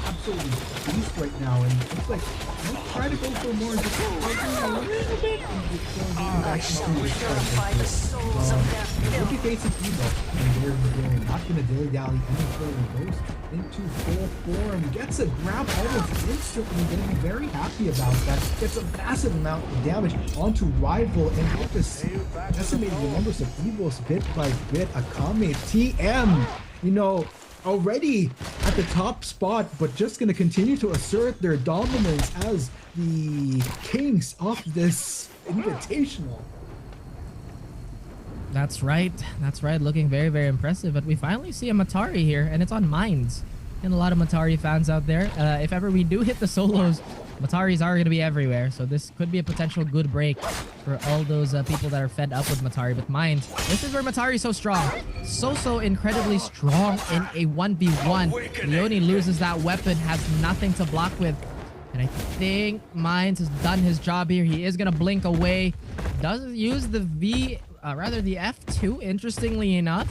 Absolutely beast right now, and it's like, let's try to go for more, just a little bit. I shall purify the souls of their We'll be filth. facing Evo, and there we go. Not gonna dilly-dally any further. Goes into full form, gets a grab almost instantly. Gonna be very happy about that. Gets a massive amount of damage onto Rival, and we're just decimating the numbers of Evos bit by bit. Akame, TM, you know, already at the top spot, but just gonna continue to assert their dominance as the kings of this invitational. That's right. That's right. Looking very, very impressive. But we finally see a Matari here, and it's on Mines. And a lot of Matari fans out there. If ever we do hit the solos, Mataris are going to be everywhere. So this could be a potential good break for all those people that are fed up with Matari. But Mines, this is where Matari is so strong. So incredibly strong in a 1v1. Leone loses that weapon, has nothing to block with. And I think Mines has done his job here. He is going to blink away. Doesn't use the the F2, interestingly enough.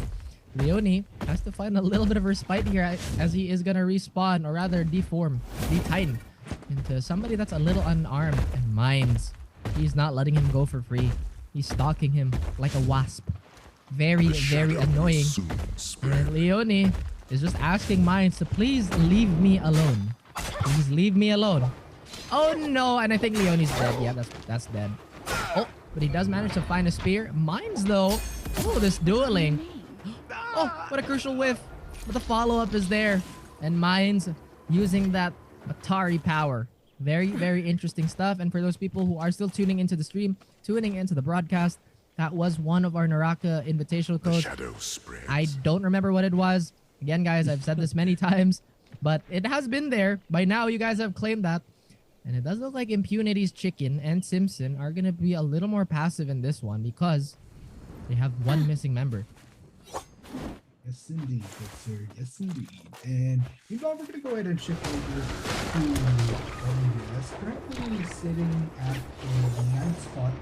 Leone has to find a little bit of respite here as he is going to respawn, or rather de-titan into somebody that's a little unarmed. And Mines, he's not letting him go for free. He's stalking him like a wasp. Very annoying. And Leone is just asking Mines to please leave me alone. Please leave me alone. Oh no, and I think Leone's dead. Yeah, that's dead. Oh, but he does manage to find a spear. Mines though, oh, this dueling. Oh, what a crucial whiff. But the follow-up is there. And Mines using that Atari power. Very interesting stuff. And for those people who are still tuning into the stream, tuning into the broadcast, that was one of our Naraka invitational codes. I don't remember what it was. Again, guys, I've said this many times, but it has been there. By now, you guys have claimed that. And it does look like Impunity's Chicken and Simpson are going to be a little more passive in this one because they have one missing member. Yes, indeed, good sir. Yes, indeed. And meanwhile, we're going to go ahead and shift over to WS. Currently sitting at the 9th spot.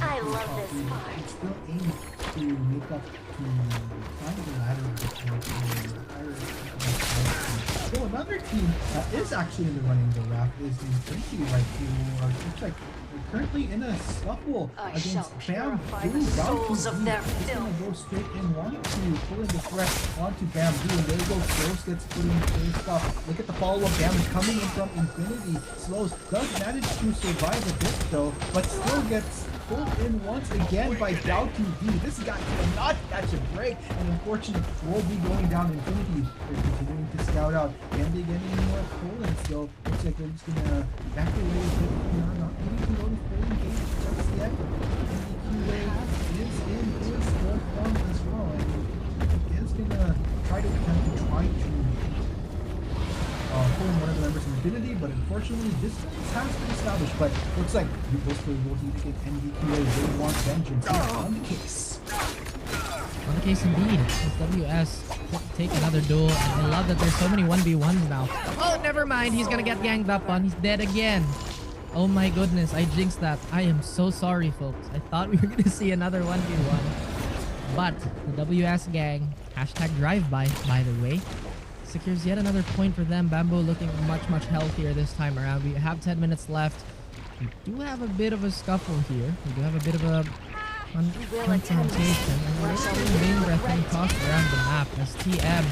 I love this part. It's still aimed to make up to climb the ladder before so another team that is actually in the running the raft is Infinity right here. Looks like they're currently in a scuffle against Bamboo. The souls of their He's gonna filth. go straight in, wanting to pull in the threat onto Bamboo, and there you go. Slows gets put in first off. Look at the follow-up damage coming in from Infinity. Slows does manage to survive a bit though, but still gets pulled in once again by Gao TV. This guy cannot catch a break, and unfortunately will be going down Infinity. They're continuing to scout out. Can they get any more Poland still? Looks like they're just gonna back away a bit. Not really to go to full engage just yet. NDQA is in his full form as well, and he is gonna try to pull in one of the members of Infinity, but unfortunately distance has been established. But looks like will he get NDQA? They want vengeance on the case. On the case indeed. As WS take another duel, and I love that there's so many 1v1s now. Oh, never mind. He's gonna get ganged up on. He's dead again. Oh my goodness, I jinxed that. I am so sorry, folks. I thought we were gonna see another 1v1. But the WS gang, hashtag drive-by, by the way, secures yet another point for them. Bamboo looking much healthier this time around. We have 10 minutes left. We do have a bit of a scuffle here. We do have a bit of a confrontation. And we're seeing main breath being tossed around the map as TM. I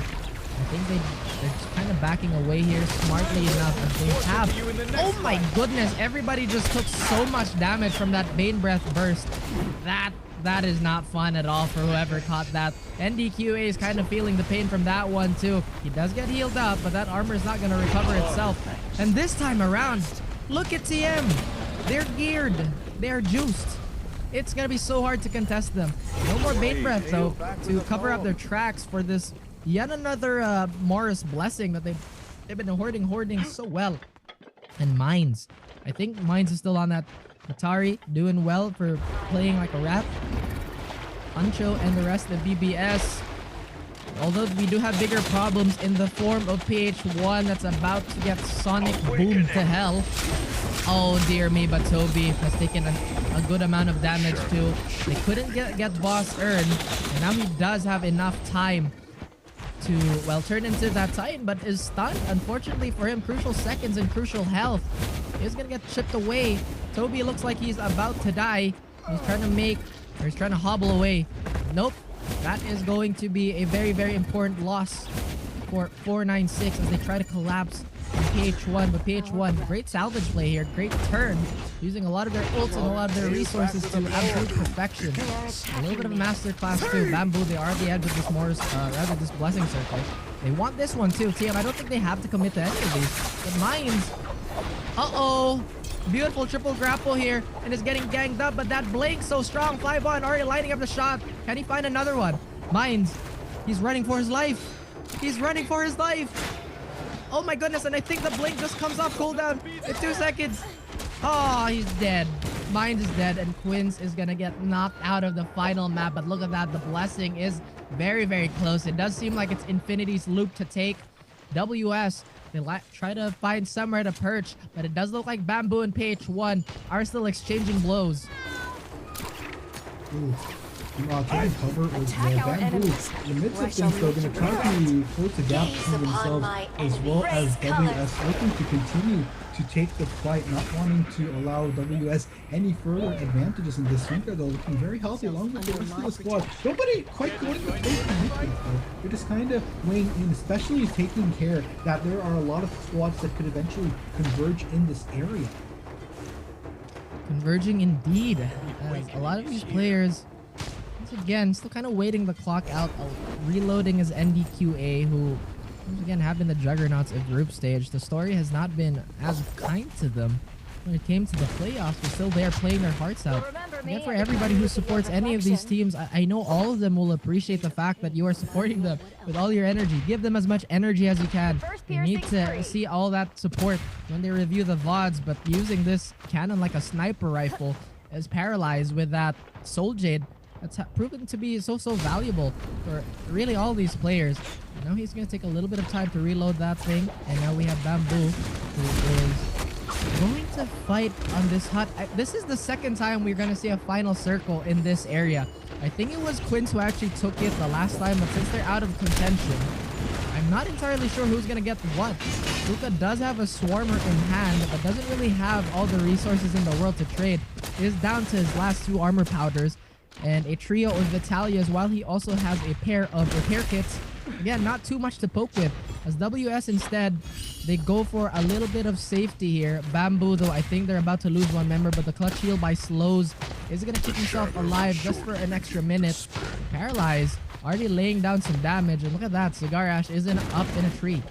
think they're just kind of backing away here smartly enough as they have. Oh my goodness, everybody just took so much damage from that Bane Breath burst. That is not fun at all for whoever caught that. NDQA is kind of feeling the pain from that one too. He does get healed up, but that armor is not going to recover itself. And this time around, look at TM. They're geared. They're juiced. It's going to be so hard to contest them. No more Bane Breath though to cover up their tracks for this yet another Morris blessing that they've been hoarding so well. And Mines. I think Mines is still on that. Atari doing well for playing like a rat. Ancho and the rest of BBS. Although we do have bigger problems in the form of PH1 that's about to get Sonic Boom to hell. Oh dear me, but Toby has taken a good amount of damage too. They couldn't get Boss Earn, and now he does have enough time to, well, turn into that Titan, but is stunned. Unfortunately for him, crucial seconds and crucial health is gonna get chipped away. Toby looks like he's about to die. He's trying to hobble away. Nope. That is going to be a very important loss for 496 as they try to collapse on PH1. But PH1, great salvage play here. Great turn. Using a lot of their ults and a lot of their resources to absolute perfection. A little bit of a masterclass too. Bamboo, they are at the edge of this Morris, this Blessing Circle. They want this one too. TM, I don't think they have to commit to any of these. But Mines, uh-oh. Beautiful triple grapple here, and is getting ganged up, but that Blink so strong. 5-1 already lighting up the shot. Can he find another one? Mines, he's running for his life. He's running for his life. Oh my goodness, and I think the Blink just comes off cooldown in 2 seconds. Oh, he's dead. Mines is dead, and Quince is gonna get knocked out of the final map. But look at that, the Blessing is very close. It does seem like it's Infinity's loop to take. WS, they try to find somewhere to perch, but it does look like Bamboo and PH1 are still exchanging blows. Taking cover with Bamboo. In the midst of things, they're going to try to close the gap between themselves as well as WS, looking to continue to take the fight, not wanting to allow WS any further advantages in this Sinker, though, looking very healthy along with the rest of the squad. Nobody quite going to play commitment, though. They're just kind of weighing in, especially taking care that there are a lot of squads that could eventually converge in this area. Converging indeed, as a lot of these players, once again, still kind of waiting the clock out, reloading as NDQA, who once again have been the juggernauts of group stage. The story has not been as kind to them when it came to the playoffs, but still they are playing their hearts out. And for everybody who supports any of these teams, I know all of them will appreciate the fact that you are supporting them with all your energy. Give them as much energy as you can. You need to see all that support when they review the VODs, but using this cannon like a sniper rifle is paralyzed with that Soul Jade. That's proven to be so valuable for really all these players. Now he's going to take a little bit of time to reload that thing. And now we have Bamboo, who is going to fight on this hut. This is the second time we're going to see a final circle in this area. I think it was Quince who actually took it the last time, but since they're out of contention, I'm not entirely sure who's going to get what. Luca does have a Swarmer in hand, but doesn't really have all the resources in the world to trade. He is down to his last 2 armor powders and a trio of Vitalias, while he also has a pair of repair kits again, not too much to poke with. As WS instead, they go for a little bit of safety here. Bamboo, though, I think they're about to lose one member, but the clutch heal by Slows is going to keep himself alive just for an extra minute. Paralyzed, already laying down some damage, and look at that, Cigar Ash isn't up in a tree.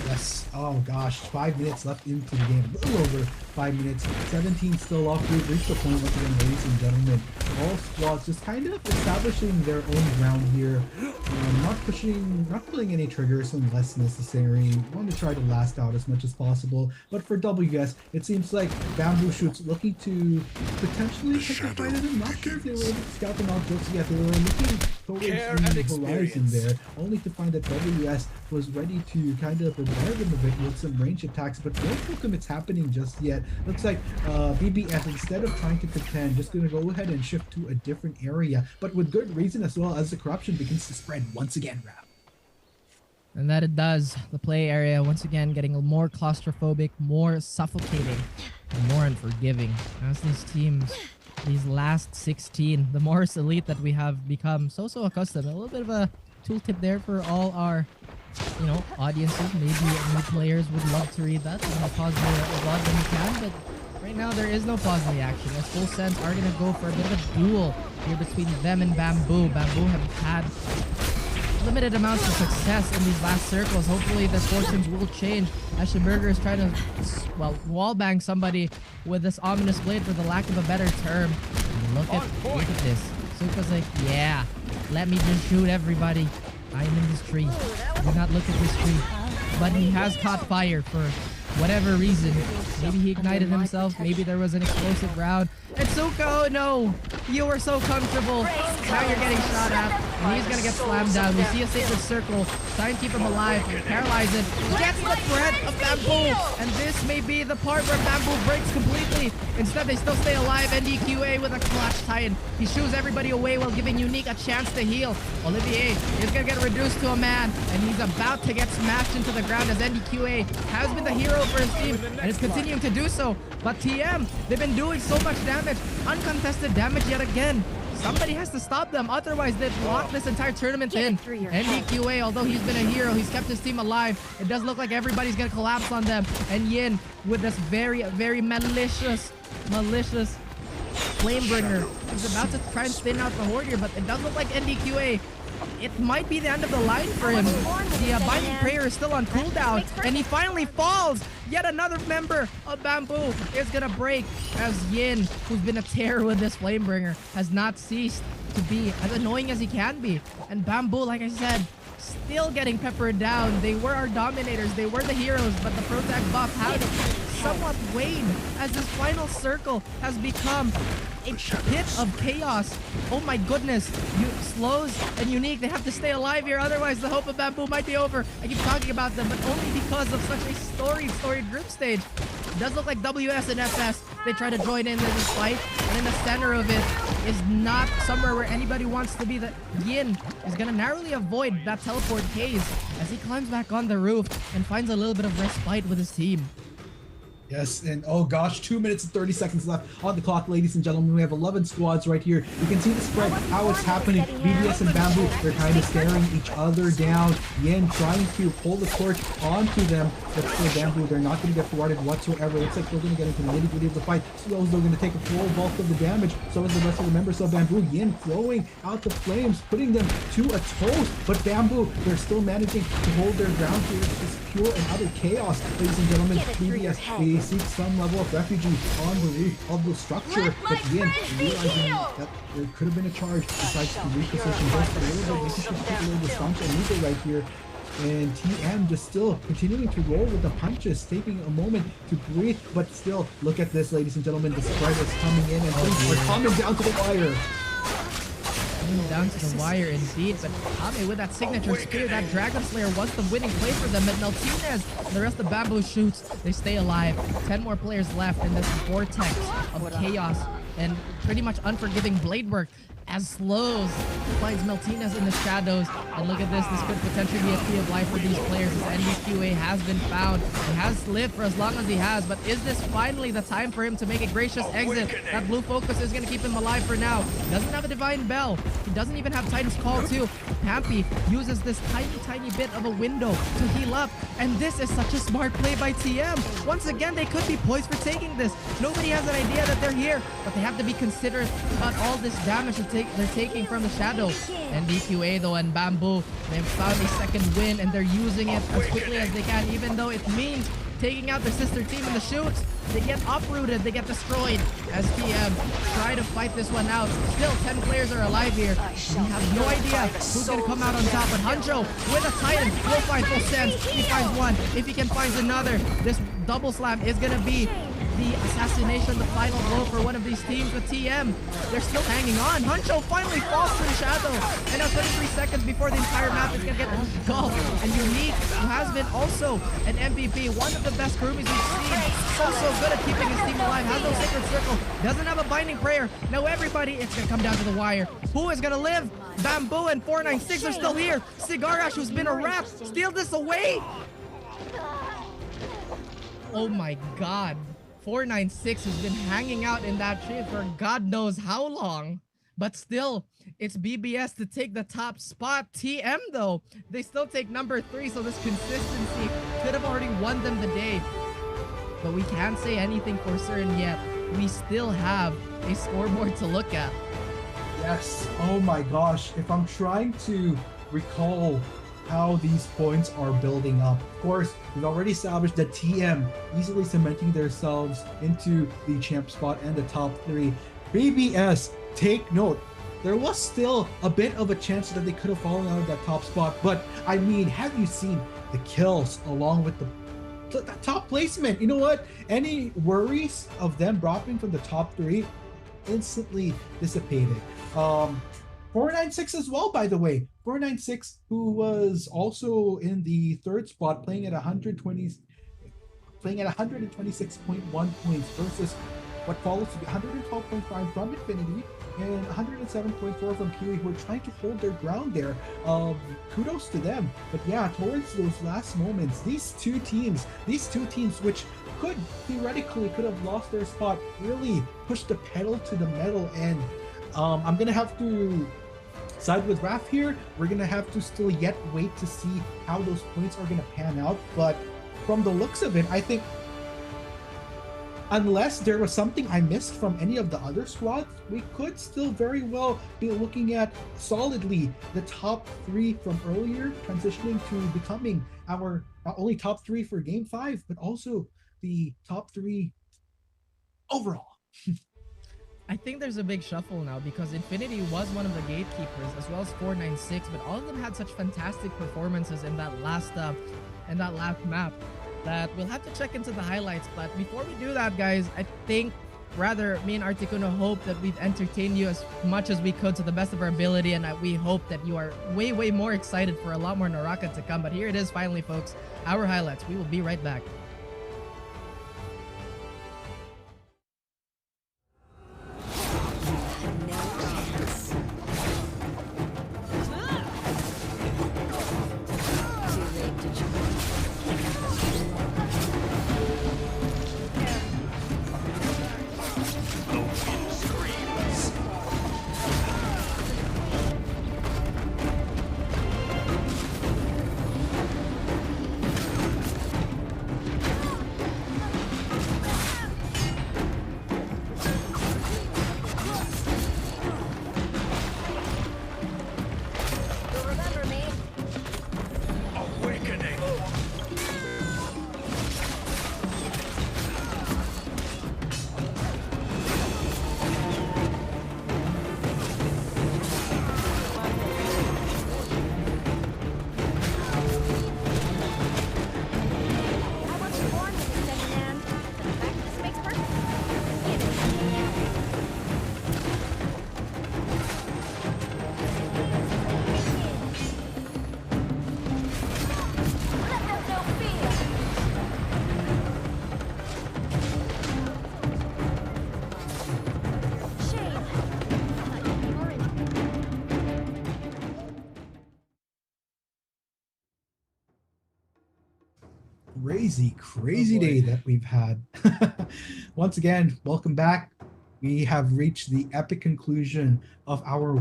Yes. Oh gosh, 5 minutes left into the game. A little over 5 minutes. 17 still off. We've reached the point once again, ladies and gentlemen. All squads just kind of establishing their own ground here. Not pulling any triggers unless necessary. Want to try to last out as much as possible. But for WS, it seems like Bamboo Shoots looking to potentially take a fight at him. Not sure if they were able to scout them out just yet. They were looking towards the horizon there, only to find that WS was ready to kind of bombard them a bit with some range attacks, but don't look it's happening just yet. Looks like BBS, instead of trying to contend, just going to go ahead and shift to a different area, but with good reason as well, as the corruption begins to spread once again, Rap. And that it does. The play area once again getting more claustrophobic, more suffocating, and more unforgiving as these teams, these last 16, the Morris elite that we have become so accustomed. A little bit of a tooltip there for all our, audiences. Maybe new players would love to read that. I'm gonna pause the vlog when you can, but right now there is no pause in the action. As Full Sense are gonna go for a bit of a duel here between them and Bamboo. Bamboo have had limited amounts of success in these last circles. Hopefully their fortunes will change. Ashenberger is trying to, wallbang somebody with this ominous blade, for the lack of a better term. And look at this. Suka's like, yeah, let me just shoot everybody. I am in this tree. Do not look at this tree. But he has caught fire for whatever reason. Maybe he ignited himself. Maybe there was an explosive round. And Suka, oh no! You were so comfortable. Now you're getting shot at. And he's gonna get slammed down. We see a sacred circle. Try and keep him alive. Paralyze it. Gets the threat of Bamboo. And this may be the part where Bamboo breaks completely. Instead, they still stay alive. NDQA with a clutch Titan. He shoos everybody away while giving Unique a chance to heal. Olivier is gonna get reduced to a man. And he's about to get smashed into the ground as NDQA has been the hero for his team and is continuing to do so. But TM, they've been doing so much damage. Uncontested damage yet again. Somebody has to stop them, otherwise they've locked this entire tournament in. NDQA, although he's been a hero, he's kept his team alive. It does look like everybody's gonna collapse on them. And Yin with this very malicious Flamebringer. He's about to try and thin out the horde here, but it does look like NDQA, it might be the end of the line for him. The Binding Prayer is still on cooldown, and he finally falls. Yet another member of Bamboo is gonna break, as Yin, who's been a terror with this Flamebringer, has not ceased to be as annoying as he can be. And Bamboo, like I said, still getting peppered down. They were our dominators, they were the heroes, but the Protag buff has somewhat waned as this final circle has become a pit of chaos. Oh my goodness. Slows and Unique, they have to stay alive here, otherwise the hope of Bamboo might be over. I keep talking about them, but only because of such a storied group stage. It does look like WS and FS, they try to join in this fight, and in the center of it is not somewhere where anybody wants to be. That Yin is gonna narrowly avoid that teleport haze as he climbs back on the roof and finds a little bit of respite with his team. Yes, and oh gosh, 2 minutes and 30 seconds left on the clock, ladies and gentlemen. We have 11 squads right here. You can see the spread, how it's happening. BBS and Bamboo, they're kind of staring each other down. Yin trying to pull the torch onto them, but for Bamboo, they're not going to get thwarted whatsoever. Looks like they're going to get into the nitty-gritty of the fight. Slows, they're going to take a full bulk of the damage. So is the rest of the members of Bamboo. Yin throwing out the flames, putting them to a toast. But Bamboo, they're still managing to hold their ground here. It's just pure and utter chaos, ladies and gentlemen. BBS, they seek some level of refuge on the roof of the structure, but Yin realizing that there could have been a charge, decides to reposition just a little bit, making sure to take a little distance and move it right here. And TM just still continuing to roll with the punches, taking a moment to breathe, but still, look at this, ladies and gentlemen, the spread is coming in and things are coming down to the wire. Down to the wire indeed, but Kame with that signature spear, that Dragon Slayer was the winning play for them. And Martinez and the rest of Bamboo Shoots, they stay alive. 10 more players left in this vortex of chaos and pretty much unforgiving blade work as Slows finds Martinez in the shadows. And look at this could potentially be a key of life for these players as NDQA has been found and has lived for as long as he has. But is this finally the time for him to make a gracious exit? That blue focus is going to keep him alive for now. He doesn't have a Divine Bell. He doesn't even have Titan's Call too. Pampy uses this tiny bit of a window to heal up, and this is such a smart play by TM. Once again, they could be poised for taking this. Nobody has an idea that they're here, but they have to be considerate about all this damage they're taking from the Shadow. And DQA though and Bamboo, they've found a second win, and they're using it as quickly as they can, even though it means taking out their sister team in the shoots. They get uprooted, they get destroyed as TM try to fight this one out. Still, 10 players are alive here. We have no idea who's going to come out on top, but Hanjo with a Titan will find full sense. He finds one. If he can find another, this double slam is going to be the assassination, the final blow for one of these teams with TM. They're still hanging on. Hancho finally falls to the Shadow. And now 33 seconds before the entire map is going to get engulfed. And Unique, who has been also an MVP, one of the best Kurumis we've seen. So good at keeping his team alive. Has no Sacred Circle. Doesn't have a Binding Prayer. Now everybody, it's going to come down to the wire. Who is going to live? Bamboo and 496 are still here. Cigarash, who's been a rep, steal this away. Oh my god. 496 has been hanging out in that tree for God knows how long. But still, it's BBS to take the top spot. TM though, they still take number 3, so this consistency could have already won them the day. But we can't say anything for certain yet. We still have a scoreboard to look at. Yes. Oh my gosh. If I'm trying to recall how these points are building up. Of course, we've already established that TM easily cementing themselves into the champ spot and the top 3. BBS, take note. There was still a bit of a chance that they could have fallen out of that top spot, but I mean, have you seen the kills along with the top placement? You know what? Any worries of them dropping from the top 3 instantly dissipated. 496 as well, by the way. 496, who was also in the 3rd spot, playing at 126.1 points versus what follows to be 112.5 from Infinity and 107.4 from Kiwi, who are trying to hold their ground there. Kudos to them. But yeah, towards those last moments, these two teams, which could have lost their spot, really pushed the pedal to the metal. And I'm gonna have to side with Raph here. We're gonna have to still yet wait to see how those points are gonna pan out. But from the looks of it, I think unless there was something I missed from any of the other squads, we could still very well be looking at solidly the top 3 from earlier, transitioning to becoming our not only top 3 for game 5, but also the top 3 overall. I think there's a big shuffle now because Infinity was one of the gatekeepers as well as 496, but all of them had such fantastic performances in that last map that we'll have to check into the highlights. But before we do that, guys, I think rather me and Articuno hope that we've entertained you as much as we could to the best of our ability, and we hope that you are way more excited for a lot more Naraka to come. But here it is finally, folks, our highlights. We will be right back. Crazy day that we've had. Once again, welcome back. we have reached the epic conclusion of our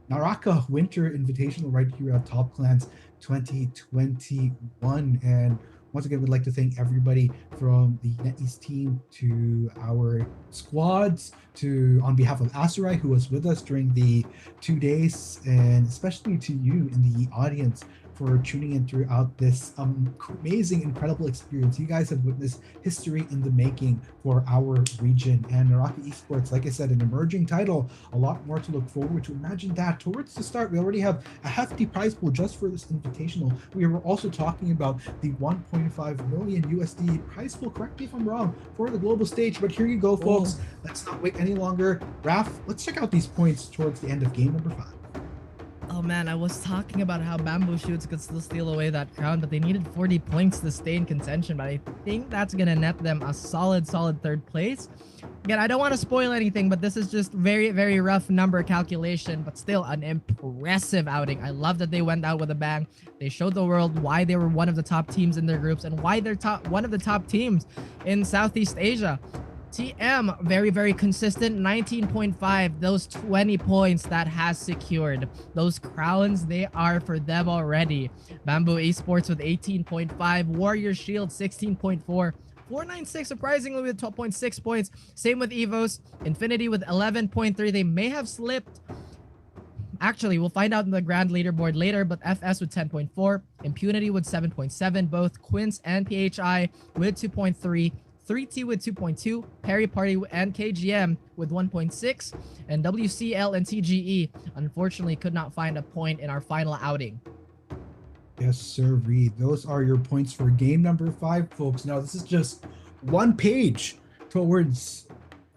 Naraka Winter Invitational right here at Top Clans 2021. And once again, we'd like to thank everybody from the NetEase team to our squads, to on behalf of Asurai, who was with us during the 2 days, and especially to you in the audience for tuning in throughout this amazing, incredible experience. You guys have witnessed history in the making for our region. And Naraka Esports, like I said, an emerging title, a lot more to look forward to. Imagine that. Towards the start, we already have a hefty prize pool just for this invitational. We were also talking about the 1.5 million USD prize pool, correct me if I'm wrong, for the global stage. But here you go, folks. Let's not wait any longer. Raph, let's check out these points towards the end of game number 5. Oh man, I was talking about how Bamboo Shoots could still steal away that crown, but they needed 40 points to stay in contention. But I think that's gonna net them a solid 3rd place. Again, I don't want to spoil anything, but this is just very rough number calculation, but still an impressive outing. I love that they went out with a bang. They showed the world why they were one of the top teams in their groups and why they're one of the top teams in Southeast Asia. TM, very consistent, 19.5. Those 20 points that has secured. Those crowns, they are for them already. Bamboo Esports with 18.5. Warrior Shield, 16.4. 496 surprisingly with 12.6 points. Same with Evos. Infinity with 11.3. They may have slipped. Actually, we'll find out in the grand leaderboard later, but FS with 10.4. Impunity with 7.7. Both Quince and PHI with 2.3. 3T with 2.2, Perry Party and KGM with 1.6, and WCL and TGE unfortunately could not find a point in our final outing. Yes, sir, Reed. Those are your points for game number 5, folks. Now, this is just one page towards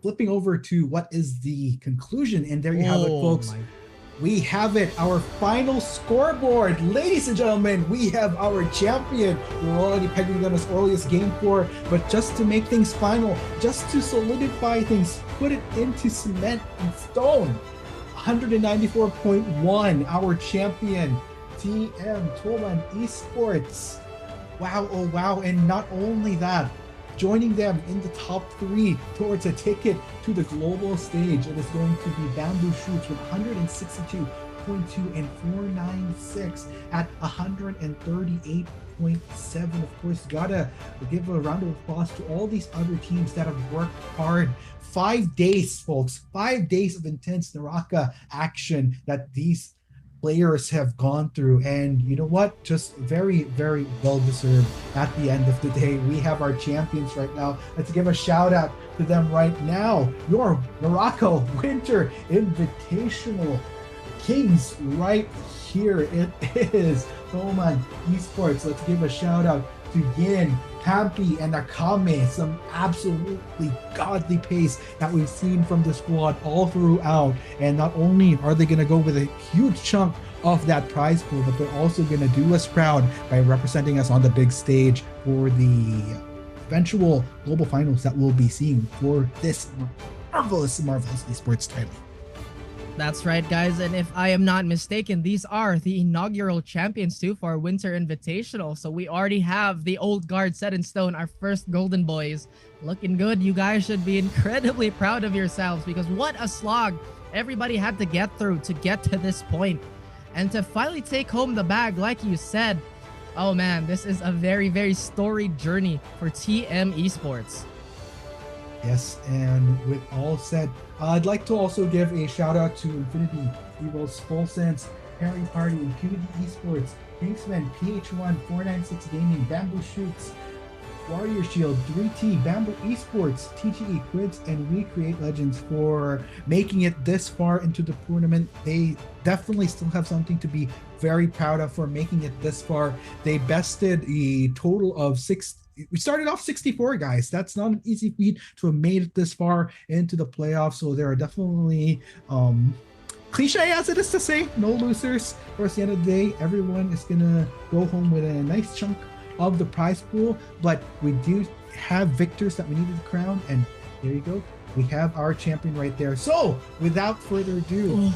flipping over to what is the conclusion. And there you have it, folks. We have it, our final scoreboard. Ladies and gentlemen, we have our champion. We're already pegging them as early as game 4, but just to make things final, just to solidify things, put it into cement and stone. 194.1, our champion, TM Toman Esports. Wow, oh wow, and not only that, joining them in the top 3 towards a ticket to the global stage, it is going to be Bamboo Shoots with 162.2 and 496 at 138.7. Of course, gotta give a round of applause to all these other teams that have worked hard. 5 days, folks, 5 days of intense Naraka action that these players have gone through, and you know what, just very well deserved. At the end of the day, we have our champions right now. Let's give a shout out to them right now. Your Naraka Winter Invitational Kings right here. It is Toman Esports. Let's give a shout out to Yin, Hampi, and Akame. Some absolutely godly pace that we've seen from the squad all throughout. And not only are they going to go with a huge chunk of that prize pool, but they're also going to do us proud by representing us on the big stage for the eventual global finals that we'll be seeing for this marvelous esports title. That's right, guys, and if I am not mistaken, these are the inaugural champions too for our Winter Invitational. So we already have the old guard set in stone, our first Golden Boys. Looking good. You guys should be incredibly proud of yourselves, because what a slog everybody had to get through to get to this point. And to finally take home the bag, like you said, oh man, this is a very storied journey for TM Esports. Yes, and with all said, I'd like to also give a shout out to Infinity, Evil's Full Sense, Perry Party, Impunity Esports, Kingsman, PH1, 496 Gaming, Bamboo Shoots, Warrior Shield, 3T, Bamboo Esports, TGE Quids, and Recreate Legends for making it this far into the tournament. They definitely still have something to be very proud of for making it this far. They bested a total of 6. We started off 64 guys. That's not an easy feat to have made it this far into the playoffs. So there are definitely, cliche as it is to say, no losers. Towards the end of the day, everyone is going to go home with a nice chunk of the prize pool. But we do have victors that we needed to crown. And there you go. We have our champion right there. So without further ado,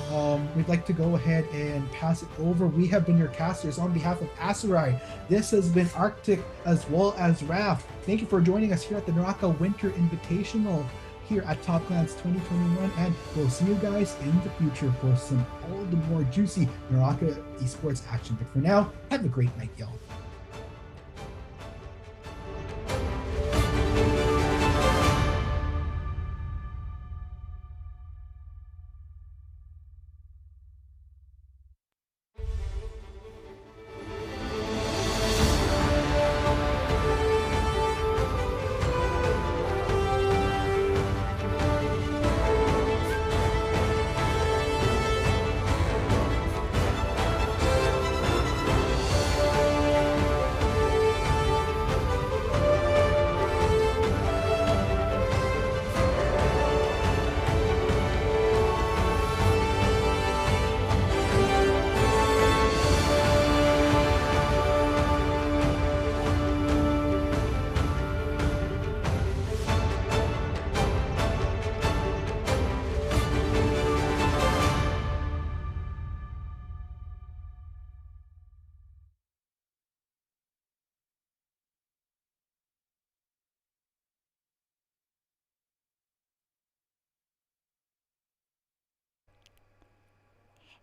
we'd like to go ahead and pass it over. We have been your casters on behalf of Asurai. This has been Arctic as well as Raph. Thank you for joining us here at the Naraka Winter Invitational. here at Top Clans 2021, and we'll see you guys in the future for some all the more juicy Naraka esports action. But for now, have a great night, y'all.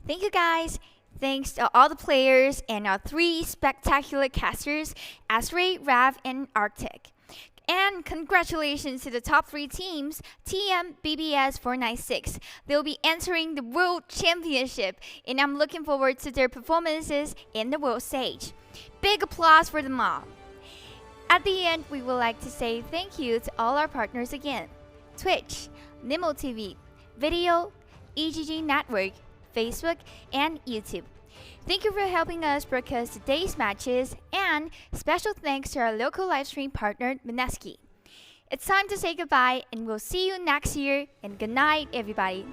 Thank you guys. Thanks to all the players and our 3 spectacular casters, Asray, Rav, and Arctic. And congratulations to the top 3 teams, TM, BBS 496. They'll be entering the World Championship, and I'm looking forward to their performances in the world stage. Big applause for them all. At the end, we would like to say thank you to all our partners again. Twitch, Nimo TV, Video, EGG Network, Facebook, and YouTube. Thank you for helping us broadcast today's matches, and special thanks to our local livestream partner, Mineski. It's time to say goodbye, and we'll see you next year, and good night, everybody.